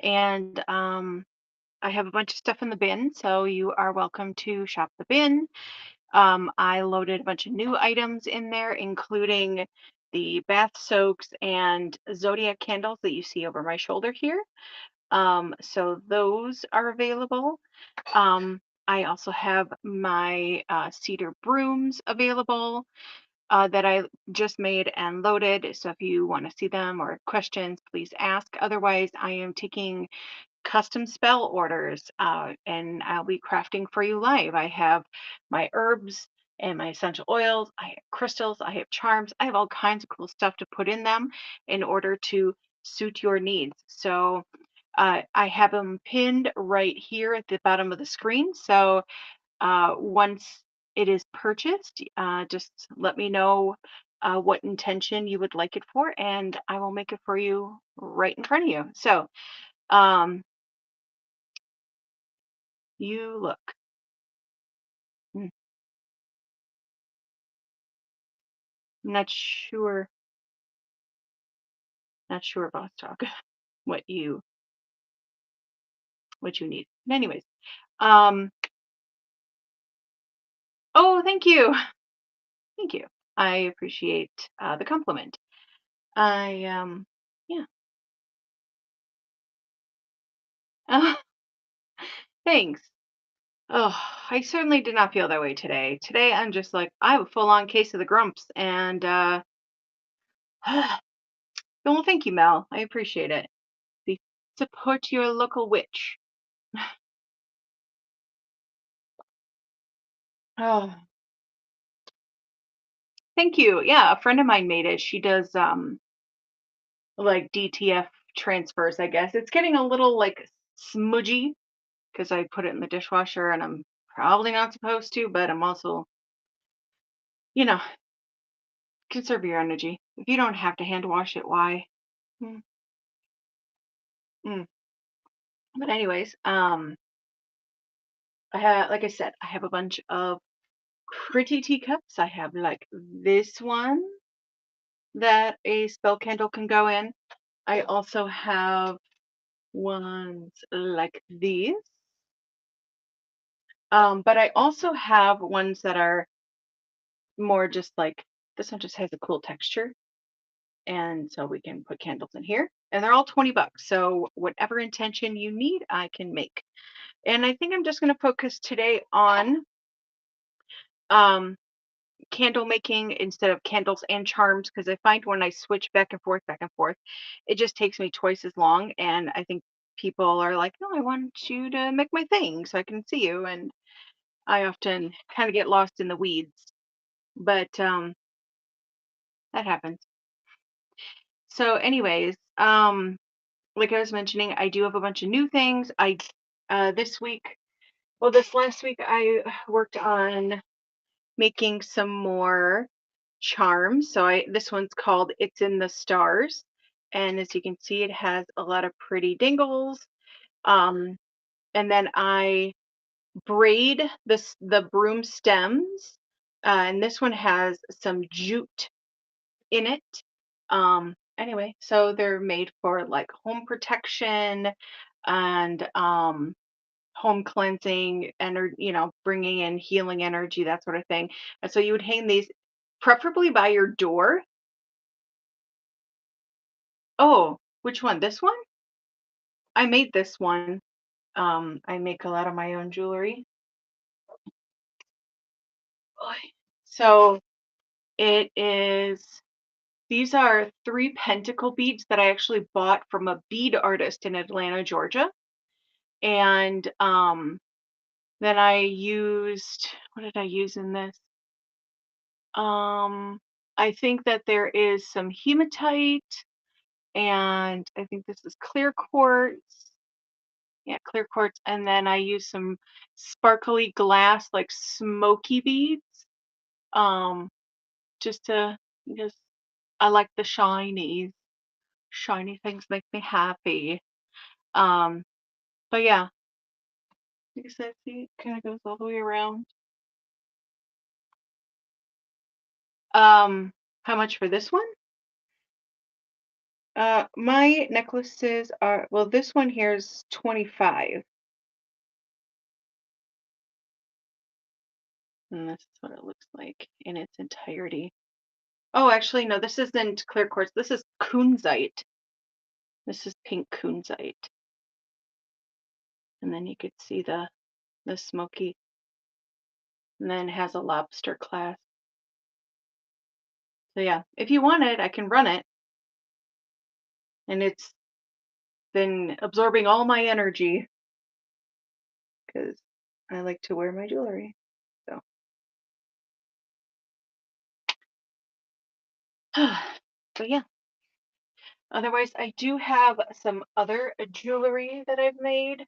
and I have a bunch of stuff in the bin, so you are welcome to shop the bin. I loaded a bunch of new items in there, including the bath soaks and zodiac candles that you see over my shoulder here. So those are available. Um, I also have my cedar brooms available that I just made and loaded. So if you want to see them or questions, please ask. Otherwise, I am taking custom spell orders, and I'll be crafting for you live. I have my herbs and my essential oils. I have crystals. I have charms. I have all kinds of cool stuff to put in them in order to suit your needs. So I have them pinned right here at the bottom of the screen. So once it is purchased, just let me know what intention you would like it for, and I will make it for you right in front of you. So um, you look. Mm, Not sure, not sure, boss talk, what you need. Anyways, um, oh, thank you, thank you. I appreciate the compliment. Yeah. Thanks. Oh, I certainly did not feel that way today. Today, I'm just like, I have a full-on case of the grumps, and well, thank you, Mel. I appreciate it. Be- Support your local witch. Oh, thank you. Yeah, a friend of mine made it. She does like DTF transfers, I guess. It's getting a little like smudgy because I put it in the dishwasher and I'm probably not supposed to, but I'm also, you know, conserve your energy. If you don't have to hand wash it, why? Mm, mm. But anyways, I have, like I said, I have a bunch of pretty teacups. I have like this one that a spell candle can go in. I also have ones like these. But I also have ones that are more just like this one just has a cool texture. And so we can put candles in here. And they're all 20 bucks. So whatever intention you need, I can make. And I think I'm just going to focus today on um, candle making instead of candles and charms because I find when I switch back and forth, it just takes me twice as long. And I think people are like, no, I want you to make my thing so I can see you. And I often kind of get lost in the weeds. But that happens. So, anyways, like I was mentioning, I do have a bunch of new things. This week, well, this last week, I worked on making some more charms. So I this one's called It's in the Stars. And as you can see, it has a lot of pretty dingles. Um, and then I braid the broom stems. And this one has some jute in it. Anyway, so they're made for like home protection and home cleansing and bringing in healing energy, that sort of thing. And so you would hang these preferably by your door. Oh, which one? This one? I made this one. I make a lot of my own jewelry. Oy. So it is, these are three pentacle beads that I actually bought from a bead artist in Atlanta, Georgia. And then I used, what did I use in this? I think that there is some hematite, and I think this is clear quartz. Yeah, clear quartz. And then I use some sparkly glass, like smoky beads. Um, just to because I like the shiny. Shiny things make me happy. Um, but yeah, like I said, see, it kind of goes all the way around. Um, how much for this one? My necklaces are, well, this one here is 25, and this is what it looks like in its entirety. Oh, actually, no, this isn't clear quartz. This is kunzite. This is pink kunzite. And then you could see the smoky, and then it has a lobster clasp. So yeah, if you want it, I can run it. And it's been absorbing all my energy because I like to wear my jewelry. So, but yeah. Otherwise, I do have some other jewelry that I've made.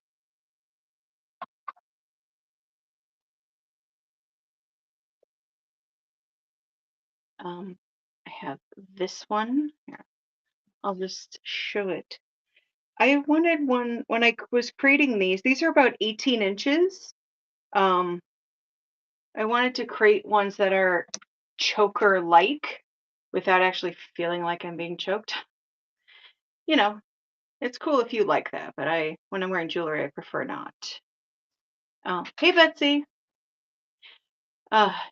I have this one. Here, I'll just show it. I wanted one when I was creating these. These are about 18 inches. Um, I wanted to create ones that are choker-like without actually feeling like I'm being choked. You know, it's cool if you like that, but when I'm wearing jewelry, I prefer not. Oh, hey Betsy.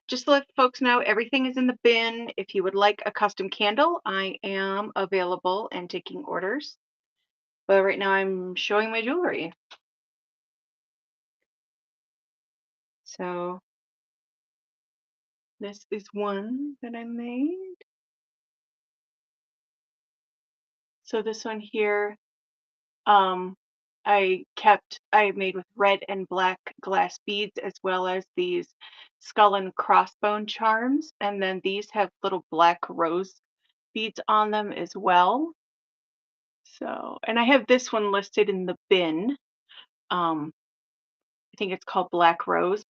Just to let folks know, everything is in the bin. If you would like a custom candle, I am available and taking orders. But right now I'm showing my jewelry. So this is one that I made. So this one here, um, I made with red and black glass beads as well as these skull and crossbone charms. And then these have little black rose beads on them as well. So, and I have this one listed in the bin. I think it's called Black Rose.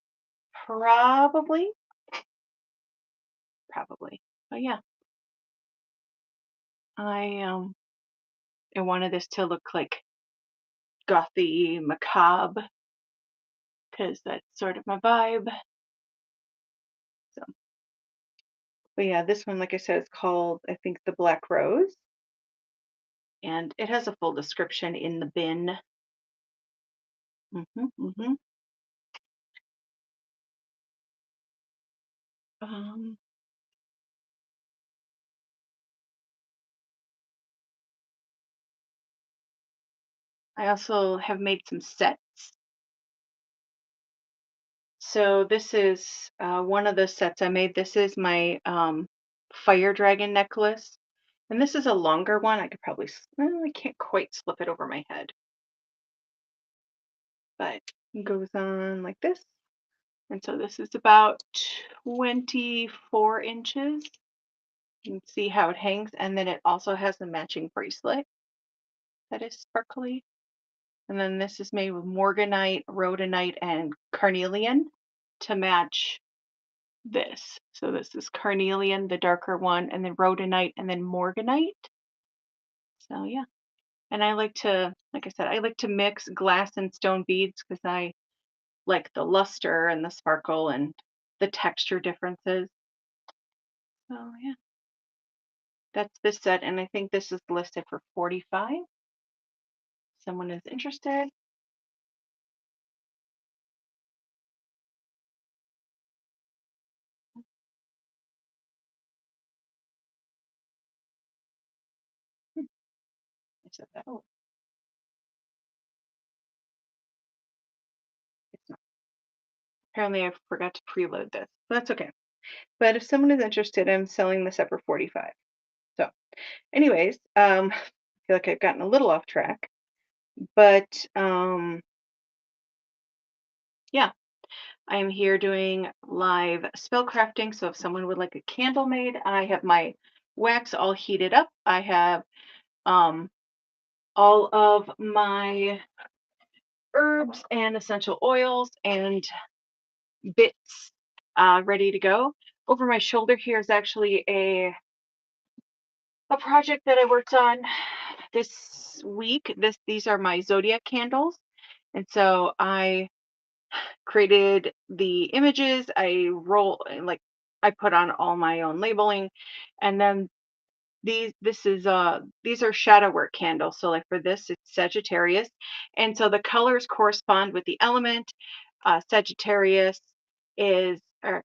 Probably, probably. But yeah, I I wanted this to look like gothy, macabre, because that's sort of my vibe. So, but yeah, this one, like I said, is called, I think, the Black Rose, and it has a full description in the bin. hmm hmm Um, I also have made some sets. So this is one of the sets I made. This is my fire dragon necklace. And this is a longer one. I could probably, well, I can't quite slip it over my head, but it goes on like this. And so this is about 24 inches. You can see how it hangs. And then it also has a matching bracelet that is sparkly. And then this is made with morganite, rhodonite, and carnelian to match this. So this is carnelian, the darker one, and then rhodonite, and then morganite. So yeah. And I like to, like I said, I like to mix glass and stone beads because I like the luster and the sparkle and the texture differences. So yeah, that's this set, and I think this is listed for 45. Someone is interested. Hmm, I said that. Oh, it's not. Apparently, I forgot to preload this. But that's okay. But if someone is interested, I'm selling this up for 45. So, anyways, I feel like I've gotten a little off track, but yeah, I'm here doing live spell crafting. So if someone would like a candle made, I have my wax all heated up. I have um, all of my herbs and essential oils and bits ready to go. Over my shoulder here is actually a project that I worked on this week. These are my zodiac candles, and so I created the images. I put on all my own labeling, and then These are shadow work candles. So like for this, it's Sagittarius. And so the colors correspond with the element. Sagittarius is or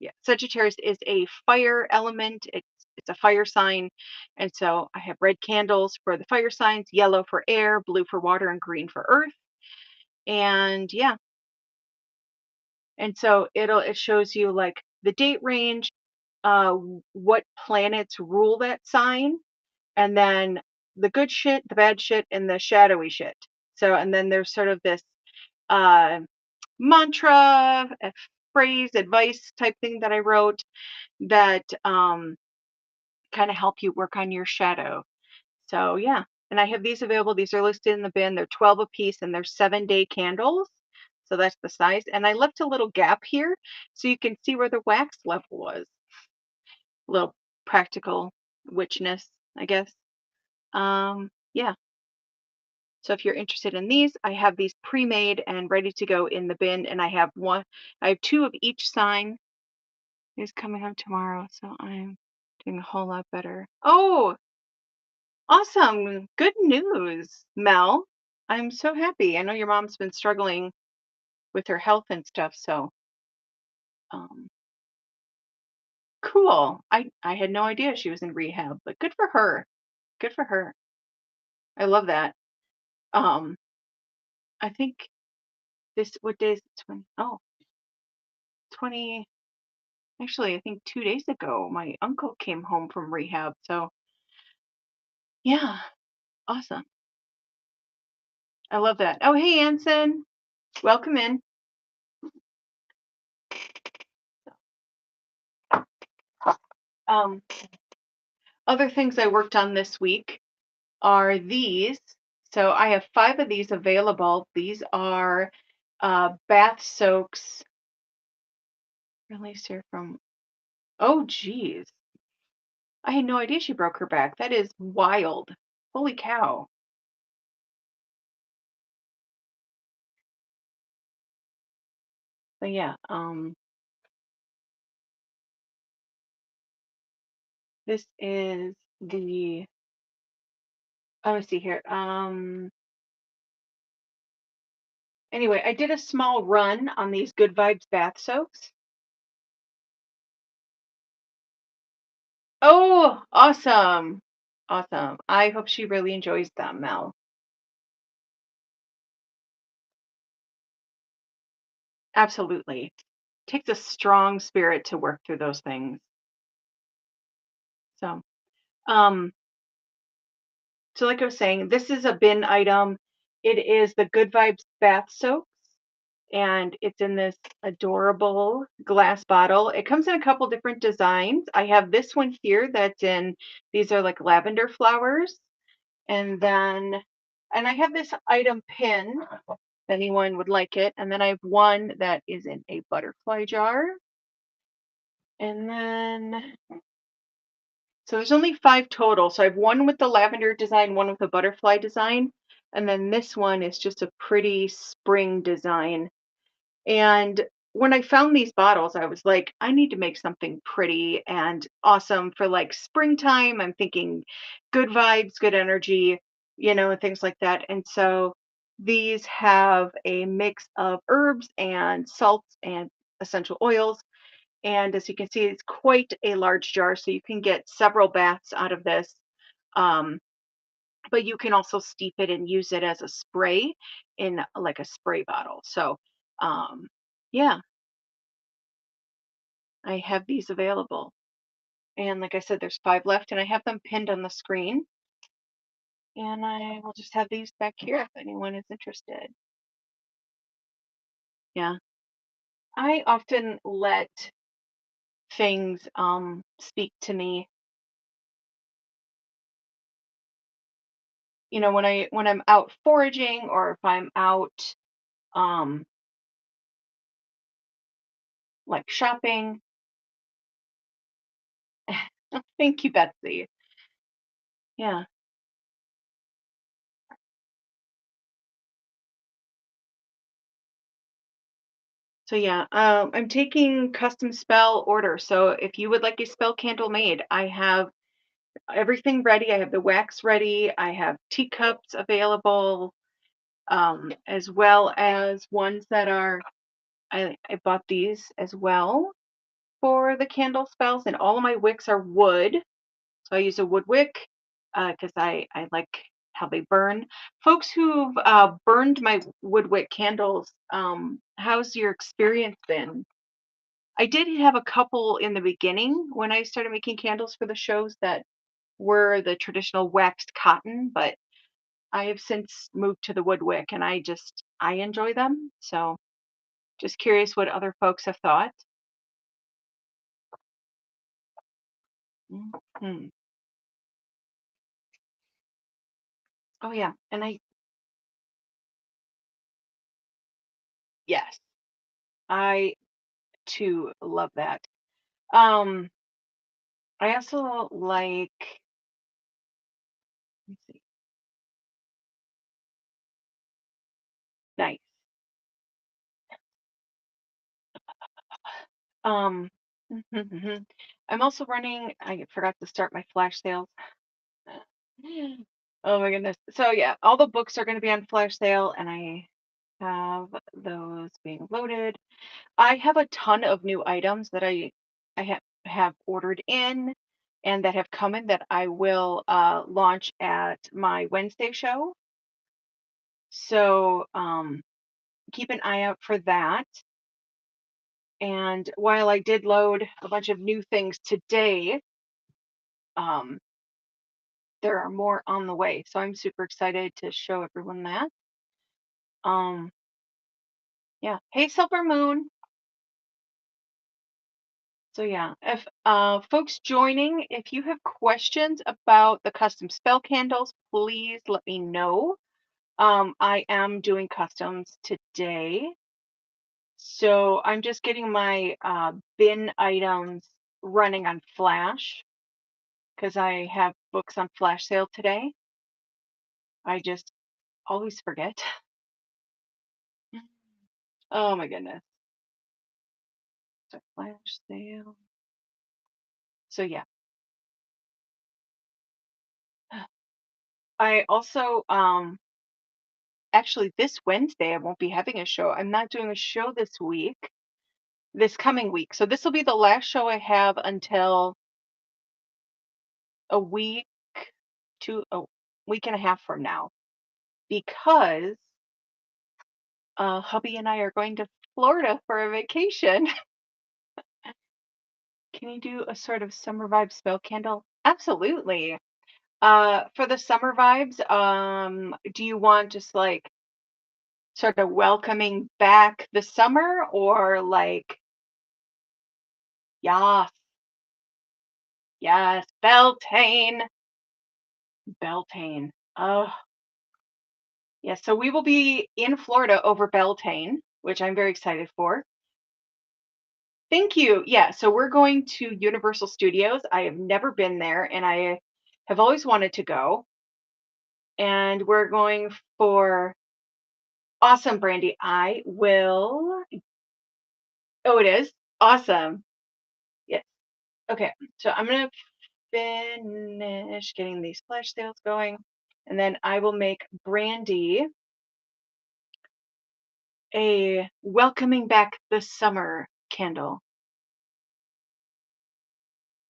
yeah, Sagittarius is a fire element. It's a fire sign. And so I have red candles for the fire signs, yellow for air, blue for water, and green for earth. And yeah, and so it shows you like the date range, what planets rule that sign, and then the good shit, the bad shit, and the shadowy shit. So, and then there's sort of this uh, mantra, a phrase, advice type thing that I wrote that kind of help you work on your shadow. So, yeah. And I have these available. These are listed in the bin. They're 12 a piece and they're 7-day candles. So that's the size. And I left a little gap here so you can see where the wax level was. A little practical witchness, I guess. Yeah. So if you're interested in these, I have these pre-made and ready to go in the bin. And I have two of each sign is coming home tomorrow. So I'm doing a whole lot better. Oh, awesome. Good news, Mel. I'm so happy. I know your mom's been struggling with her health and stuff. So um, cool. I had no idea she was in rehab, but good for her. Good for her. I love that. Um, I think what day is it? 20? Oh, 20. Actually, I think 2 days ago, my uncle came home from rehab. So, yeah, awesome. I love that. Oh, hey, Anson. Welcome in. Um, Other things I worked on this week are these. So, I have 5 of these available. These are bath soaks. Release here from, oh, geez. I had no idea she broke her back. That is wild. Holy cow. But yeah, this is the, let me see here. Anyway, I did a small run on these Good Vibes bath soaks. Oh, awesome. Awesome. I hope she really enjoys them, Mel. Absolutely. Takes a strong spirit to work through those things. So, um, so like I was saying, this is a bin item. It is the Good Vibes bath soak, and it's in this adorable glass bottle. It comes in a couple different designs. I have this one here that's in, these are like lavender flowers. And then, and I have this item pin, if anyone would like it. And then I have one that is in a butterfly jar. And then, so there's only 5 total. So I have one with the lavender design, one with the butterfly design. And then this one is just a pretty spring design. And when I found these bottles, I was like, I need to make something pretty and awesome for like springtime. I'm thinking good vibes, good energy, and things like that. And so these have a mix of herbs and salts and essential oils. And as you can see, it's quite a large jar. So you can get several baths out of this. Um, but you can also steep it and use it as a spray in like a spray bottle. So, yeah, I have these available. And like I said, there's 5 left, and I have them pinned on the screen. And I will just have these back here if anyone is interested. Yeah. I often let things speak to me. When I'm out foraging or if I'm out um like shopping. Thank you, Betsy. Yeah. So yeah, I'm taking custom spell order. So if you would like a spell candle made, I have everything ready. I have the wax ready. I have teacups available, as well as ones that are. I bought these as well for the candle spells, and all of my wicks are wood. So I use a wood wick because I like how they burn. Folks who've burned my wood wick candles, how's your experience been? I did have a couple in the beginning when I started making candles for the shows that were the traditional waxed cotton, but I have since moved to the wood wick and I enjoy them. So just curious what other folks have thought. Mhm. Oh yeah, and I yes, I too love that. Um, I also like, let me see, nice. Um, I'm also running. I forgot to start my flash sales. Oh my goodness. So yeah, all the books are going to be on flash sale, and I have those being loaded. I have a ton of new items that I have ordered in and that have come in that I will launch at my Wednesday show. So keep an eye out for that. And while I did load a bunch of new things today, um, there are more on the way. So I'm super excited to show everyone that. Um, yeah. Hey, Silver Moon. So yeah, if folks joining, if you have questions about the custom spell candles, please let me know. I am doing customs today. So I'm just getting my bin items running on Flash because I have books on Flash sale today. I just always forget. Oh my goodness. So Flash sale. So yeah. I also actually this Wednesday I won't be having a show. I'm not doing a show this week, this coming week. So this will be the last show I have until a week to a week and a half from now because hubby and I are going to Florida for a vacation. Can you do a sort of summer vibe spell candle? Absolutely. For the summer vibes, do you want just like sort of welcoming back the summer or like, yes, yes, Beltane, Beltane. Oh, yes. So we will be in Florida over Beltane, which I'm very excited for. Thank you. Yeah, so we're going to Universal Studios. I have never been there and I have always wanted to go. And we're going for awesome, Brandy. I will. Oh, it is awesome. Yes. Okay. So I'm going to finish getting these flash sales going. And then I will make Brandy a welcoming back the summer candle.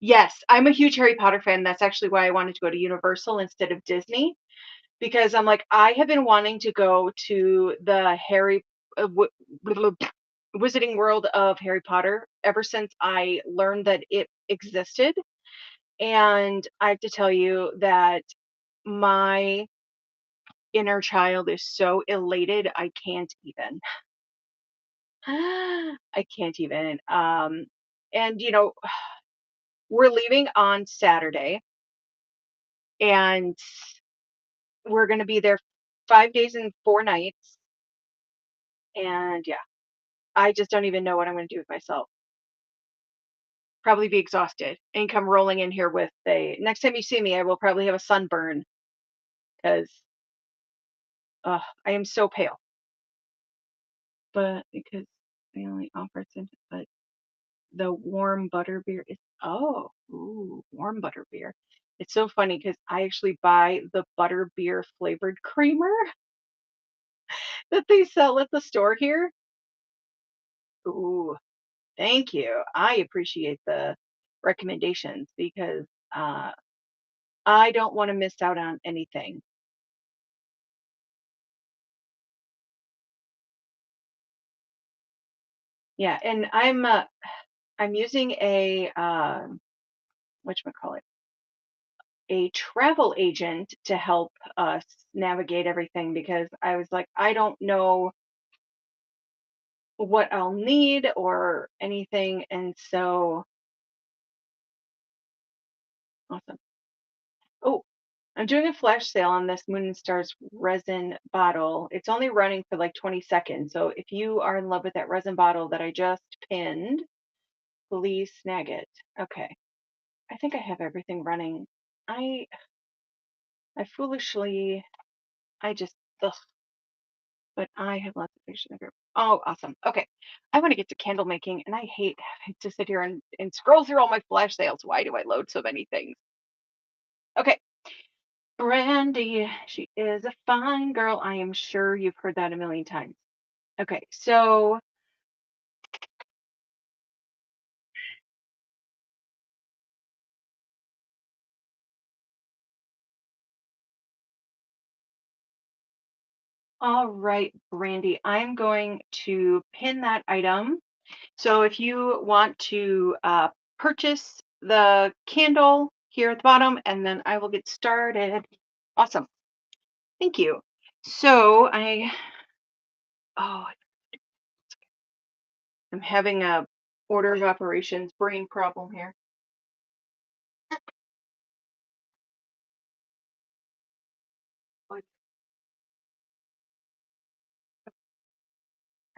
Yes, I'm a huge Harry Potter fan. That's actually why I wanted to go to Universal instead of Disney because I'm like, I have been wanting to go to the Wizarding World of Harry Potter ever since I learned that it existed. And I have to tell you that my inner child is so elated, I can't even. I can't even. And we're leaving on Saturday, and we're going to be there 5 days and 4 nights. And yeah, I just don't even know what I'm going to do with myself. Probably be exhausted and come rolling in here with a. Next time you see me, I will probably have a sunburn because I am so pale. But because they only offer it, but the warm butter beer is, oh, ooh, warm butter beer. It's so funny because I actually buy the butter beer flavored creamer that they sell at the store here. Ooh, thank you. I appreciate the recommendations because uh, I don't want to miss out on anything. Yeah, and I'm using a whatchamacallit, a travel agent to help us navigate everything because I was like, I don't know what I'll need or anything. And so, awesome. Oh, I'm doing a flash sale on this Moon and Stars resin bottle. It's only running for like 20 seconds. So if you are in love with that resin bottle that I just pinned, please snag it. Okay. I think I have everything running. I I foolishly I just ugh, but I have lots of pictures in the group. Oh, awesome. Okay. I want to get to candle making and I hate having to sit here and scroll through all my flash sales. Why do I load so many things? Okay. Brandy, she is a fine girl. I am sure you've heard that a million times. Okay, so all right, Brandy, I'm going to pin that item. So if you want to purchase the candle here at the bottom, and then I will get started. Awesome. Thank you. So oh, I'm having a order of operations brain problem here. I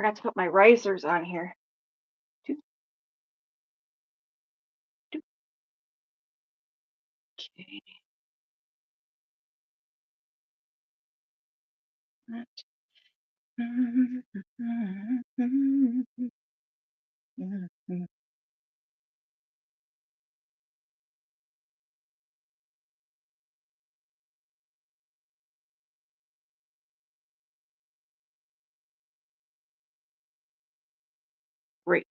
forgot to put my risers on here. Doop, doop, okay. Great.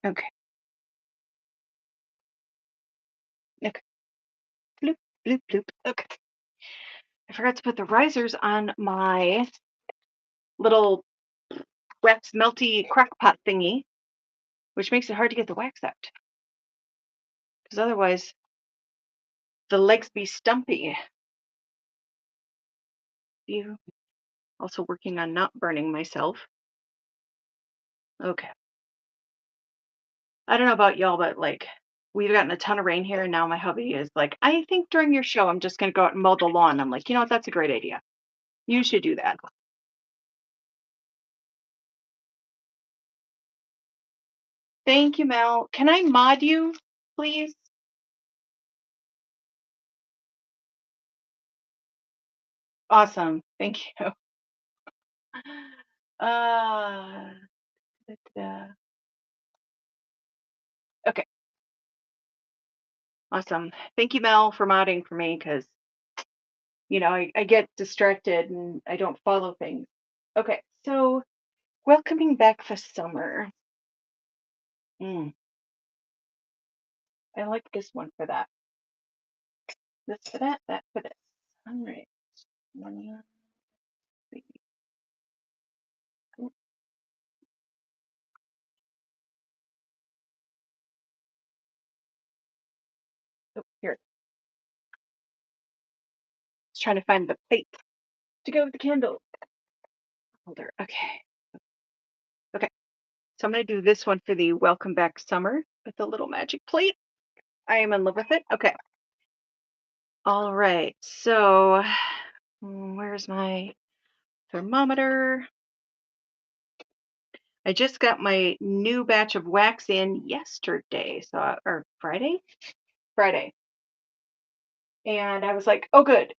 Okay. Okay. Bloop, bloop, bloop. Okay. I forgot to put the risers on my little wax melty crock pot thingy, which makes it hard to get the wax out. Because otherwise, the legs be stumpy. You also working on not burning myself. Okay. I don't know about y'all, but like we've gotten a ton of rain here, and now my hubby is like, I think during your show, I'm just gonna go out and mow the lawn. I'm like, you know what? That's a great idea. You should do that. Thank you, Mel. Can I mod you, please? Awesome. Thank you. Uh, da-da-da. Okay, awesome. Thank you, Mel, for modding for me because, I get distracted and I don't follow things. Okay, so welcoming back the summer. Mm, I like this one for that. This for that, that for this. All right. One, three, oh, oh, here. I was trying to find the plate to go with the candle holder. Okay. Okay. So I'm going to do this one for the welcome back summer with the little magic plate. I am in love with it. Okay. All right. So where's my thermometer? I just got my new batch of wax in yesterday, so or Friday? Friday. And I was like, "Oh good.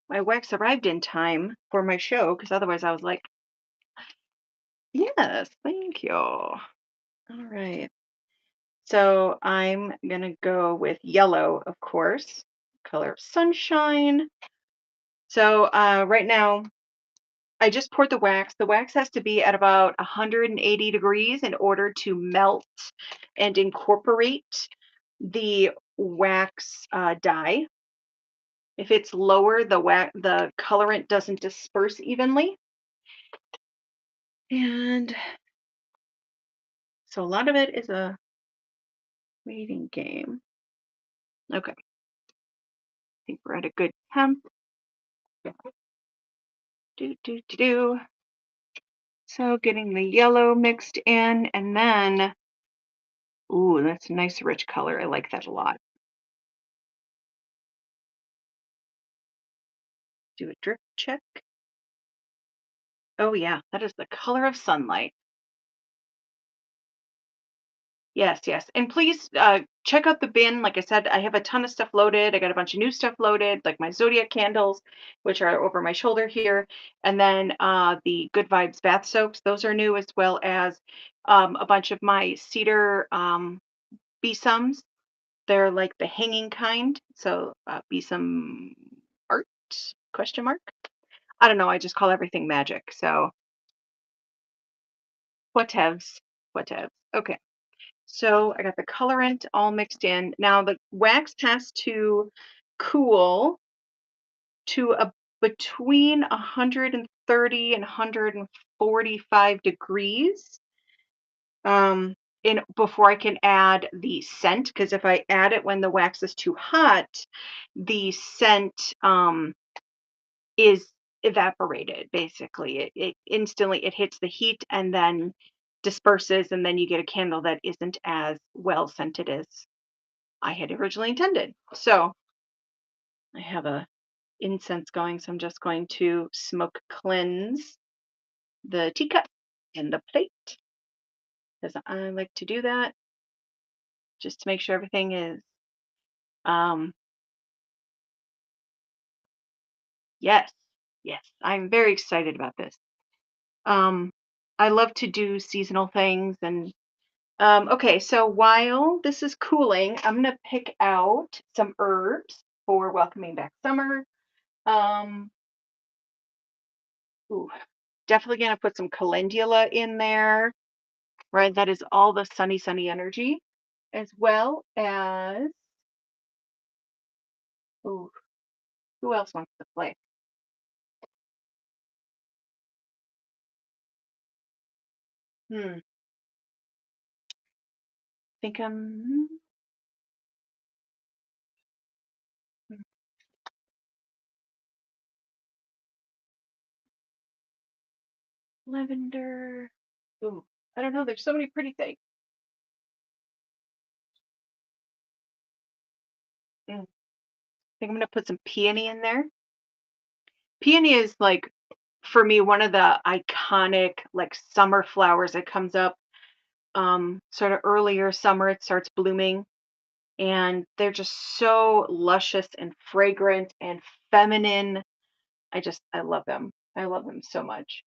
My wax arrived in time for my show because otherwise I was like, yes, thank you." All right. So I'm gonna go with yellow, of course, color of sunshine. So right now, I just poured the wax. The wax has to be at about 180 degrees in order to melt and incorporate the wax dye. If it's lower, the colorant doesn't disperse evenly. And so a lot of it is a waiting game. Okay, I think we're at a good temp. Do, do, do, do. So getting the yellow mixed in, and then, ooh, that's a nice rich color. I like that a lot. Do a drip check. Oh yeah, that is the color of sunlight. Yes, yes. And please check out the bin. Like I said, I have a ton of stuff loaded. I got a bunch of new stuff loaded, like my Zodiac candles, which are over my shoulder here. And then the Good Vibes bath soaps. Those are new, as well as a bunch of my cedar besomes. They're like the hanging kind. So besom art, question mark. I don't know. I just call everything magic. So whatevs, whatevs. Okay. So I got the colorant all mixed in. Now the wax has to cool to between 130 and 145 degrees in before I can add the scent, because if I add it when the wax is too hot, the scent is evaporated basically. It instantly it hits the heat and then disperses, and then you get a candle that isn't as well scented as I had originally intended. So I have a incense going, so I'm just going to smoke cleanse the teacup and the plate, because I like to do that just to make sure everything is um yes, yes. I'm very excited about this. Um I love to do seasonal things. And okay, so while this is cooling, I'm gonna pick out some herbs for welcoming back summer. Um ooh, definitely gonna put some calendula in there, right? That is all the sunny, sunny energy, as well as, ooh, who else wants to play? Hmm, think I'm lavender. Ooh, I don't know. There's so many pretty things. Mm, think I'm gonna put some peony in there. Peony is like, for me, one of the iconic like summer flowers that comes up sort of earlier summer. It starts blooming, and they're just so luscious and fragrant and feminine. I love them. I love them so much.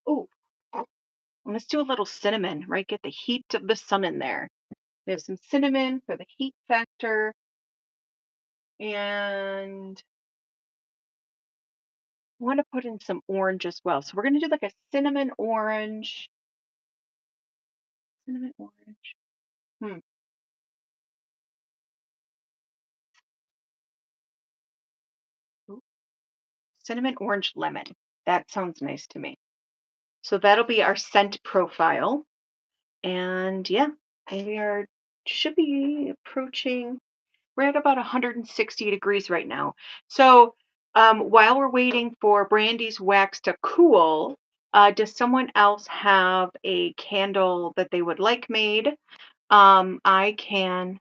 Oh, let's do a little cinnamon, right? Get the heat of the sun in there. We have some cinnamon for the heat factor, and I want to put in some orange as well. So we're going to do like a cinnamon orange, cinnamon orange. Hmm. Ooh, cinnamon orange lemon. That sounds nice to me. So that'll be our scent profile. And yeah, we are should be approaching. We're at about 160 degrees right now. So while we're waiting for Brandy's wax to cool, does someone else have a candle that they would like made? I can.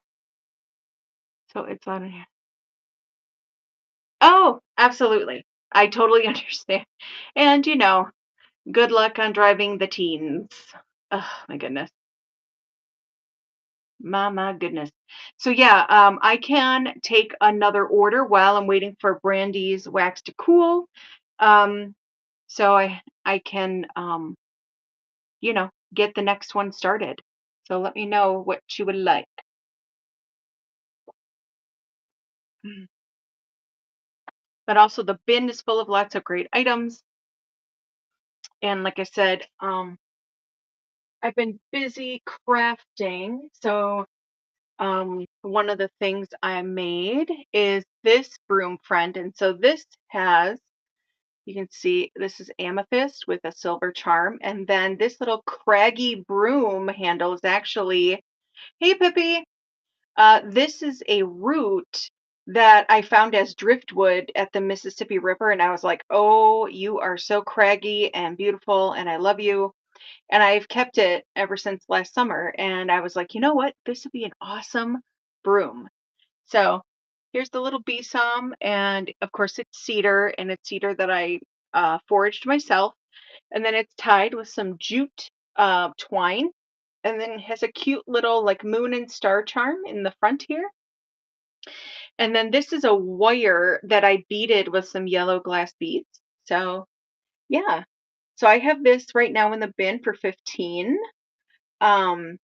So it's on here. Oh, absolutely. I totally understand. And good luck on driving the teens. Oh my goodness. My goodness. So yeah, I can take another order while I'm waiting for Brandy's wax to cool. Um, so I can get the next one started. So let me know what you would like. Mm. But also the bin is full of lots of great items. And like I said, I've been busy crafting. So one of the things I made is this broom friend. And so this has, you can see this is amethyst with a silver charm. And then this little craggy broom handle is actually, hey Pippi, this is a root that I found as driftwood at the Mississippi River. And I was like, oh, you are so craggy and beautiful, and I love you. And I've kept it ever since last summer. And I was like, you know what? This would be an awesome broom. So here's the little besom. And of course, it's cedar, and it's cedar that I foraged myself. And then it's tied with some jute twine. And then it has a cute little like moon and star charm in the front here. And then this is a wire that I beaded with some yellow glass beads. So yeah. So I have this right now in the bin for 15. Um,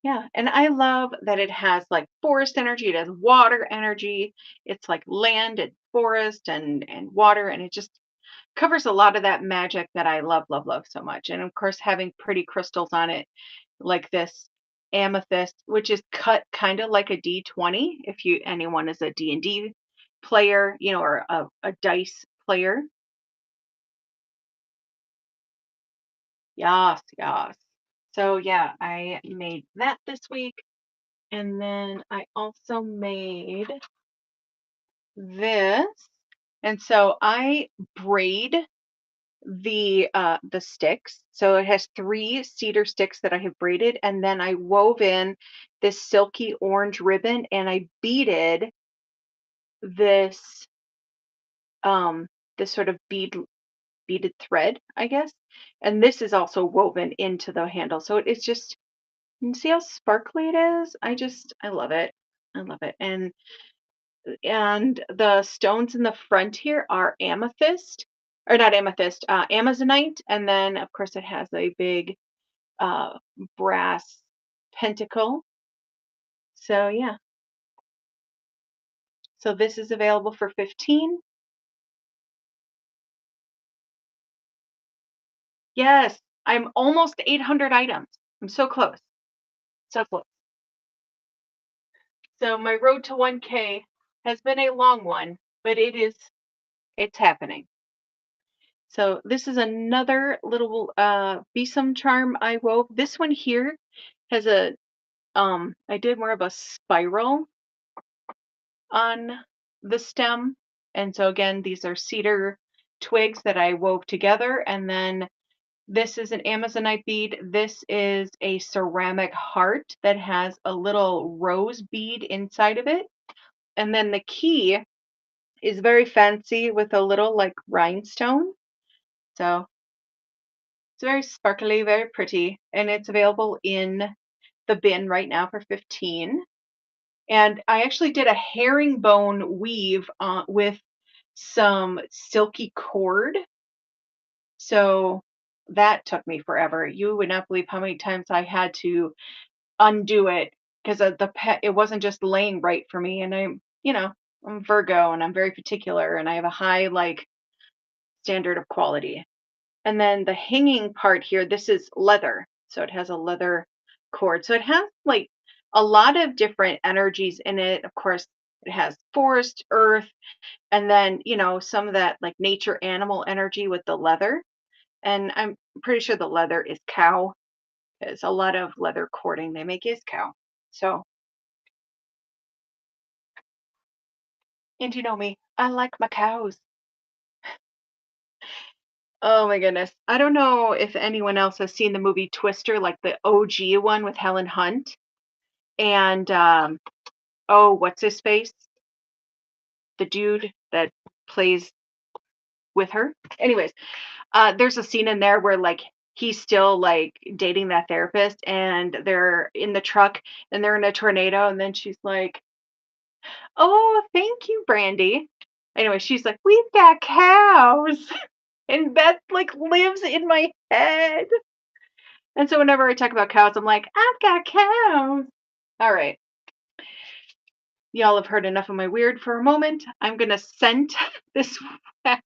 yeah, and I love that it has like forest energy, it has water energy. It's like land and forest and water, and it just covers a lot of that magic that I love, love, love so much. And of course, having pretty crystals on it, like this amethyst, which is cut kind of like a D20, if you anyone is a D&D player, or a dice player. Yes, yes. So yeah, I made that this week. And then I also made this. And so I braid the sticks. So it has 3 cedar sticks that I have braided, and then I wove in this silky orange ribbon, and I beaded this um this sort of beaded thread, I guess. And this is also woven into the handle. So it's just, you can see how sparkly it is. I love it. I love it. And the stones in the front here are amethyst, or not amethyst, amazonite. And then of course it has a big uh, brass pentacle. So yeah, so this is available for 15. Yes, I'm almost 800 items. I'm so close, so close. So my road to 1K has been a long one, but it's happening. So this is another little besom charm I wove. This one here has I did more of a spiral on the stem. And so again, these are cedar twigs that I wove together. And then this is an Amazonite bead. This is a ceramic heart that has a little rose bead inside of it. And then the key is very fancy with a little like rhinestone. So it's very sparkly, very pretty, and it's available in the bin right now for 15. And I actually did a herringbone weave with some silky cord. So that took me forever. You would not believe how many times I had to undo it because it wasn't just laying right for me. And I'm Virgo and I'm very particular and I have a high like standard of quality. And then the hanging part here, this is leather. So it has a leather cord. So it has like a lot of different energies in it. Of course, it has forest, earth, and then, some of that like nature animal energy with the leather. And I'm pretty sure the leather is cow, because a lot of leather cording they make is cow. So, and you know me, I like my cows. Oh my goodness. I don't know if anyone else has seen the movie Twister, like the OG one with Helen Hunt. And oh, what's his face? The dude that plays with her. Anyways, there's a scene in there where like he's still like dating that therapist, and they're in the truck and they're in a tornado, and then she's like, "Oh, thank you, Brandy." Anyway, she's like, "We've got cows," and that like lives in my head. And so whenever I talk about cows, I'm like, I've got cows. All right. Y'all have heard enough of my weird for a moment. I'm going to scent this wax.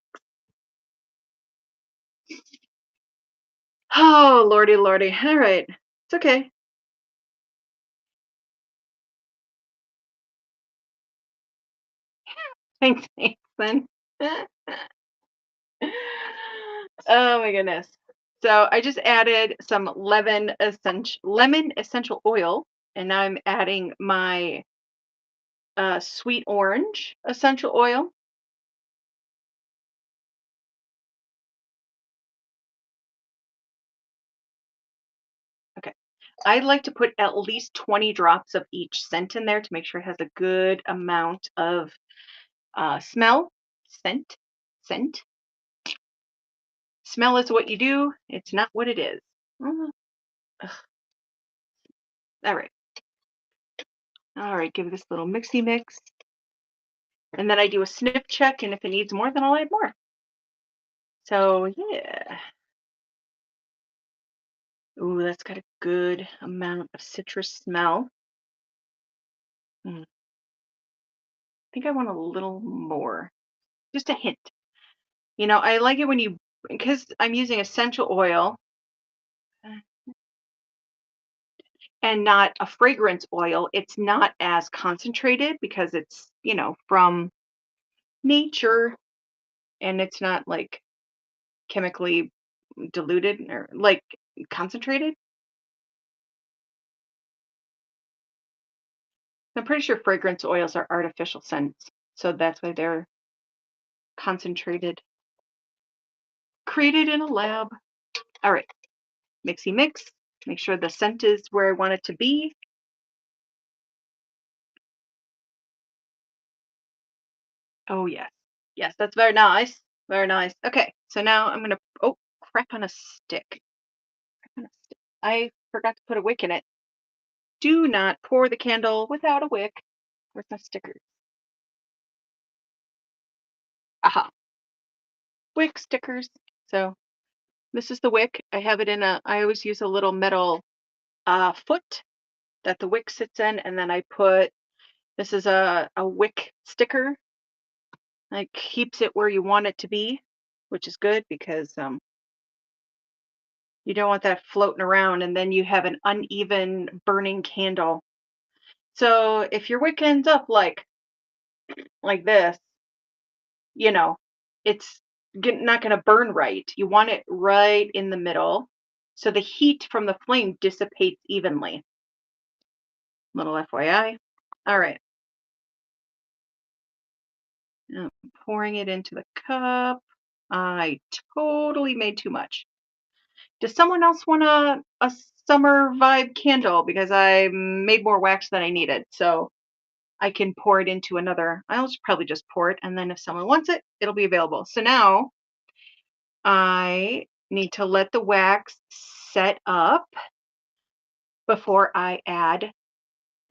Oh, lordy, lordy. All right. It's okay. Thanks, Nathan. Oh my goodness. So I just added some lemon essential oil, and now I'm adding my sweet orange essential oil. Okay. I like to put at least 20 drops of each scent in there to make sure it has a good amount of smell, scent, scent. Smell is what you do. It's not what it is. Mm, ugh. All right. All right. Give this little mixy mix. And then I do a sniff check. And if it needs more, then I'll add more. So yeah. Ooh, that's got a good amount of citrus smell. I think I want a little more. Just a hint. I like it when because I'm using essential oil and not a fragrance oil, it's not as concentrated because it's, from nature and it's not like chemically diluted or like concentrated. I'm pretty sure fragrance oils are artificial scents. So that's why they're concentrated, created in a lab. All right, mixy mix. Make sure the scent is where I want it to be. Oh, yes. Yes, that's very nice. Very nice. Okay, so now I'm going to, oh, crap on a stick. I forgot to put a wick in it. Do not pour the candle without a wick. Where's my stickers? Aha, wick stickers. So this is the wick. I always use a little metal foot that the wick sits in, and then this is a wick sticker. It keeps it where you want it to be, which is good because you don't want that floating around and then you have an uneven burning candle. So if your wick ends up like this, you know, it's not going to burn right. You want it right in the middle so the heat from the flame dissipates evenly. Little FYI. All right. Now I'm pouring it into the cup. I totally made too much. Does someone else want a summer vibe candle? Because I made more wax than I needed. So I can pour it into another. Probably just pour it. And then if someone wants it, it'll be available. So now I need to let the wax set up before I add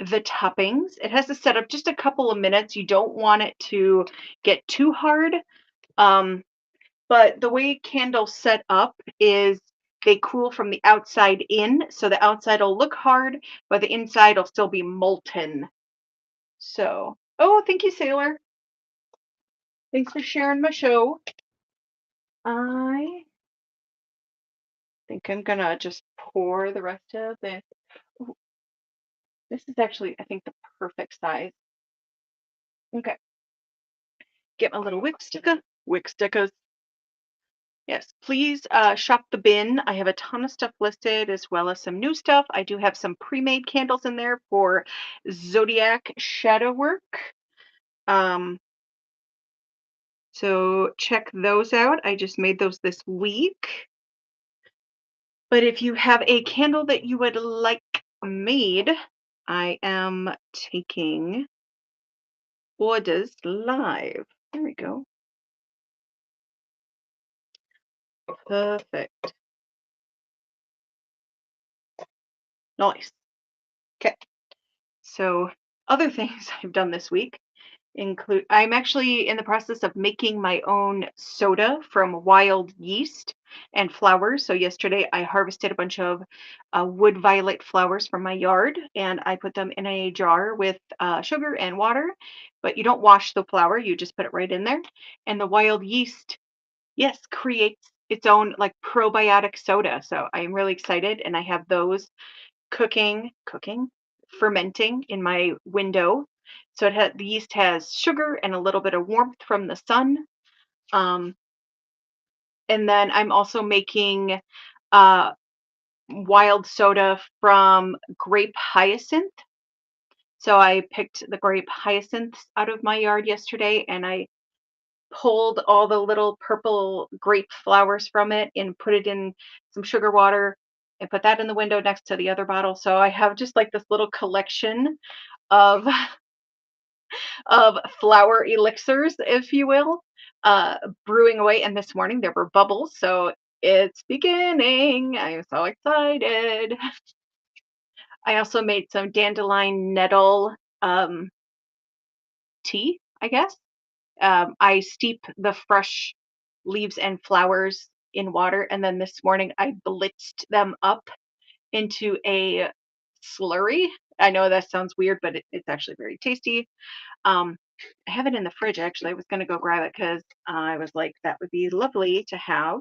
the toppings. It has to set up just a couple of minutes. You don't want it to get too hard. But the way candles set up is they cool from the outside in. So the outside will look hard, but the inside will still be molten. So, oh, thank you, Sailor. Thanks for sharing my show. I think I'm gonna just pour the rest of this. Ooh, this is actually, I think, the perfect size. Okay, get my little wick sticker. Wick stickers. Yes, please shop the bin. I have a ton of stuff listed as well as some new stuff. I do have some pre-made candles in there for zodiac shadow work. Um, so check those out. I just made those this week. But if you have a candle that you would like made, I am taking orders live. There we go. Perfect. Nice. Okay. So other things I've done this week I'm actually in the process of making my own soda from wild yeast and flowers. So yesterday I harvested a bunch of wood violet flowers from my yard and I put them in a jar with sugar and water. But you don't wash the flour, you just put it right in there. And the wild yeast, yes, creates its own like probiotic soda. So I am really excited and I have those cooking, fermenting in my window. So the yeast has sugar and a little bit of warmth from the sun. Um, and then I'm also making uh, wild soda from grape hyacinth. So I picked the grape hyacinths out of my yard yesterday and I pulled all the little purple grape flowers from it and put it in some sugar water and put that in the window next to the other bottle. So I have just like this little collection of of flower elixirs, if you will, uh, brewing away. And this morning there were bubbles, so it's beginning. I'm so excited. I also made some dandelion nettle um, tea, I guess. I steep the fresh leaves and flowers in water, and then this morning I blitzed them up into a slurry. I know that sounds weird, but it's actually very tasty. Um, I have it in the fridge actually. I was gonna go grab it because I was like, that would be lovely to have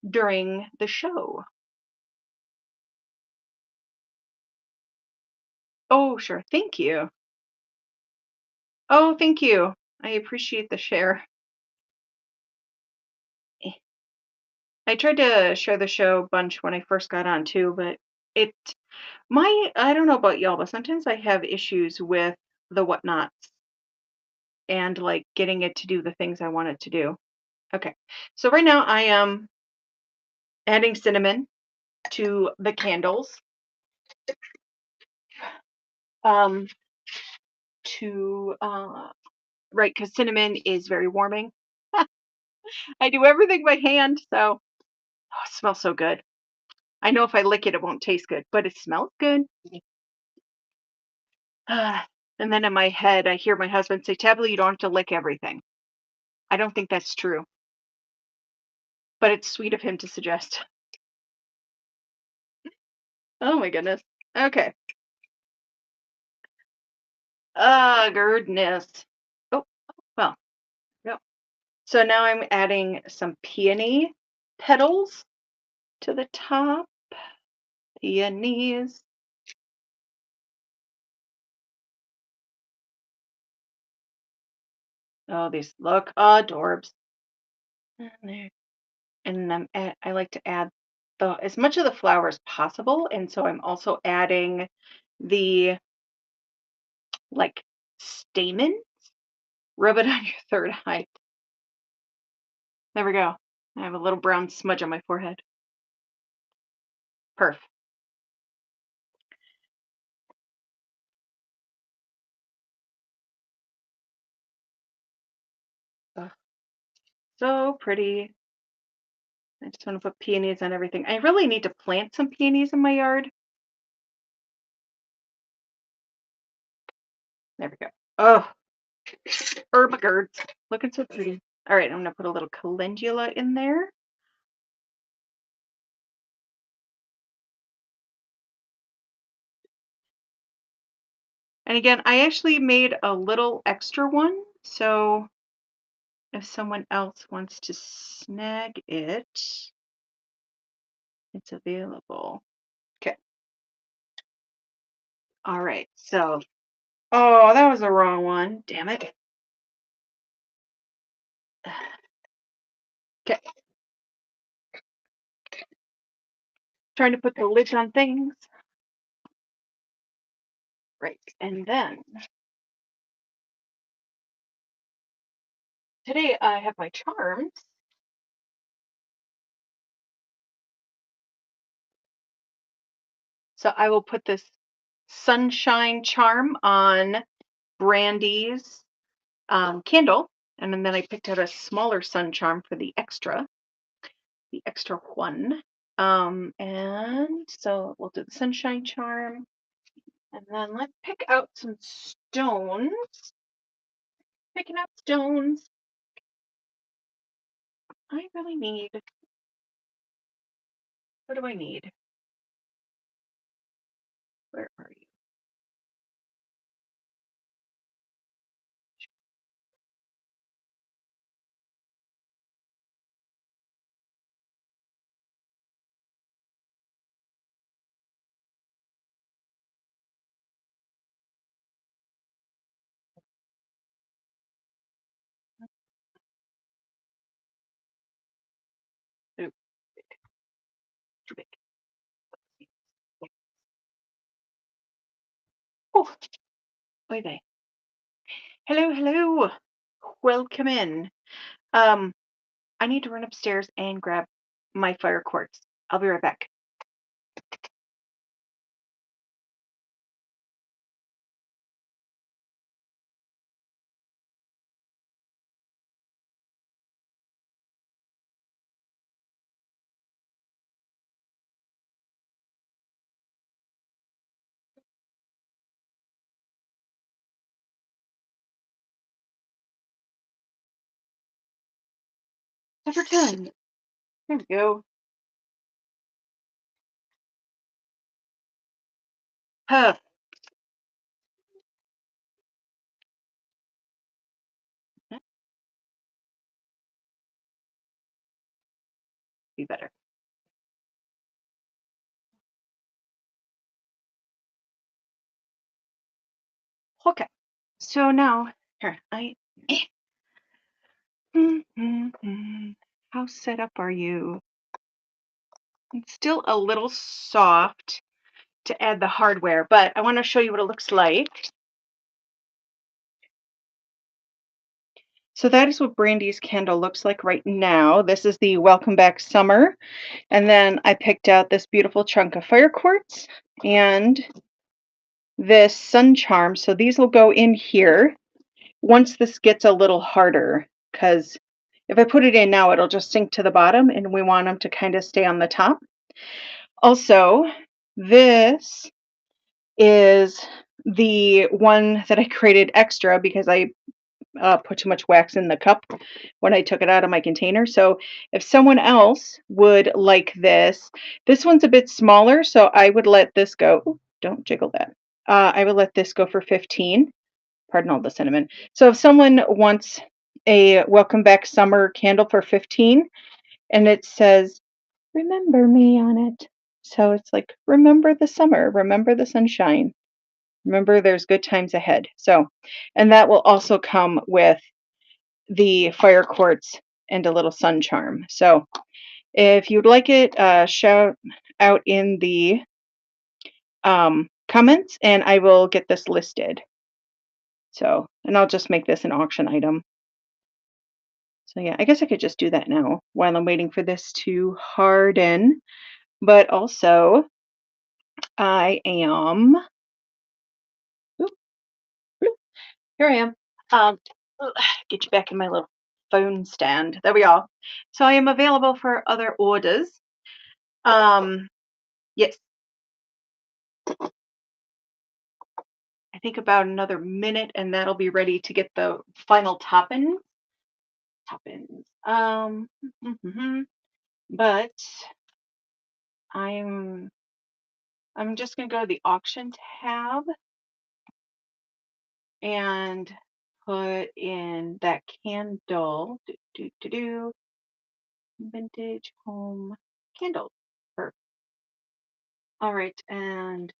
during the show. Oh, sure. Thank you. Oh, thank you. I appreciate the share. Eh, I tried to share the show a bunch when I first got on too, but it I don't know about y'all, but sometimes I have issues with the whatnots and like getting it to do the things I want it to do. Okay. So right now I am adding cinnamon to the candles. Um, to right, because cinnamon is very warming. I do everything by hand, so it smells so good. I know if I lick it, it won't taste good, but it smells good. And then in my head, I hear my husband say, "Tabitha, you don't have to lick everything." I don't think that's true, but it's sweet of him to suggest. Oh my goodness. Okay. Goodness. Oh, well, no. So now I'm adding some peony petals to the top. Peonies. Oh, these look adorbs. And there. And I like to add as much of the flour as possible, and so I'm also adding the like stamen. Rub it on your third eye. There we go. I have a little brown smudge on my forehead. Perf. Ugh, so pretty. I just want to put peonies on everything. I really need to plant some peonies in my yard. There we go. Oh, herbagirds. Looking so pretty. All right, I'm gonna put a little calendula in there. And again, I actually made a little extra one, so if someone else wants to snag it, it's available. Okay. All right. So, oh, that was the wrong one. Damn it. Okay. Trying to put the lid on things. Right. And then today I have my charms. So I will put this sunshine charm on Brandy's candle. And then I picked out a smaller sun charm for the extra one. And so we'll do the sunshine charm. And then let's pick out some stones. picking up stones. I really need, what do I need? Where are you? Ooh, too big. Oh, wait there. Hello, hello. Welcome in. Um, I need to run upstairs and grab my fire quartz. I'll be right back. Number 10. There we go. Huh. Be better. Okay. So now, here, how set up are you? It's still a little soft to add the hardware, but I want to show you what it looks like. So that is what Brandy's candle looks like right now. This is the Welcome Back Summer. And then I picked out this beautiful chunk of fire quartz and this sun charm. So these will go in here once this gets a little harder, because if I put it in now, it'll just sink to the bottom and we want them to kind of stay on the top. Also, this is the one that I created extra because I put too much wax in the cup when I took it out of my container. So if someone else would like this one's a bit smaller, so I would let this go. Ooh, don't jiggle that. I would let this go for 15. Pardon all the cinnamon. So if someone wants a Welcome Back Summer candle for 15 and it says, remember me on it. So it's like, remember the summer, remember the sunshine, remember there's good times ahead. So, and that will also come with the fire quartz and a little sun charm. So if you'd like it, shout out in the comments and I will get this listed. So, and I'll just make this an auction item. So yeah, I guess I could just do that now while I'm waiting for this to harden. But also, I am, oop, oop, here I am. Um, get you back in my little phone stand. There we are. So I am available for other orders. Yes, I think about another minute and that'll be ready to get the final toppings. Toppings. But I'm just gonna go to the auction tab and put in that candle. Vintage home candle. Perfect. All right, and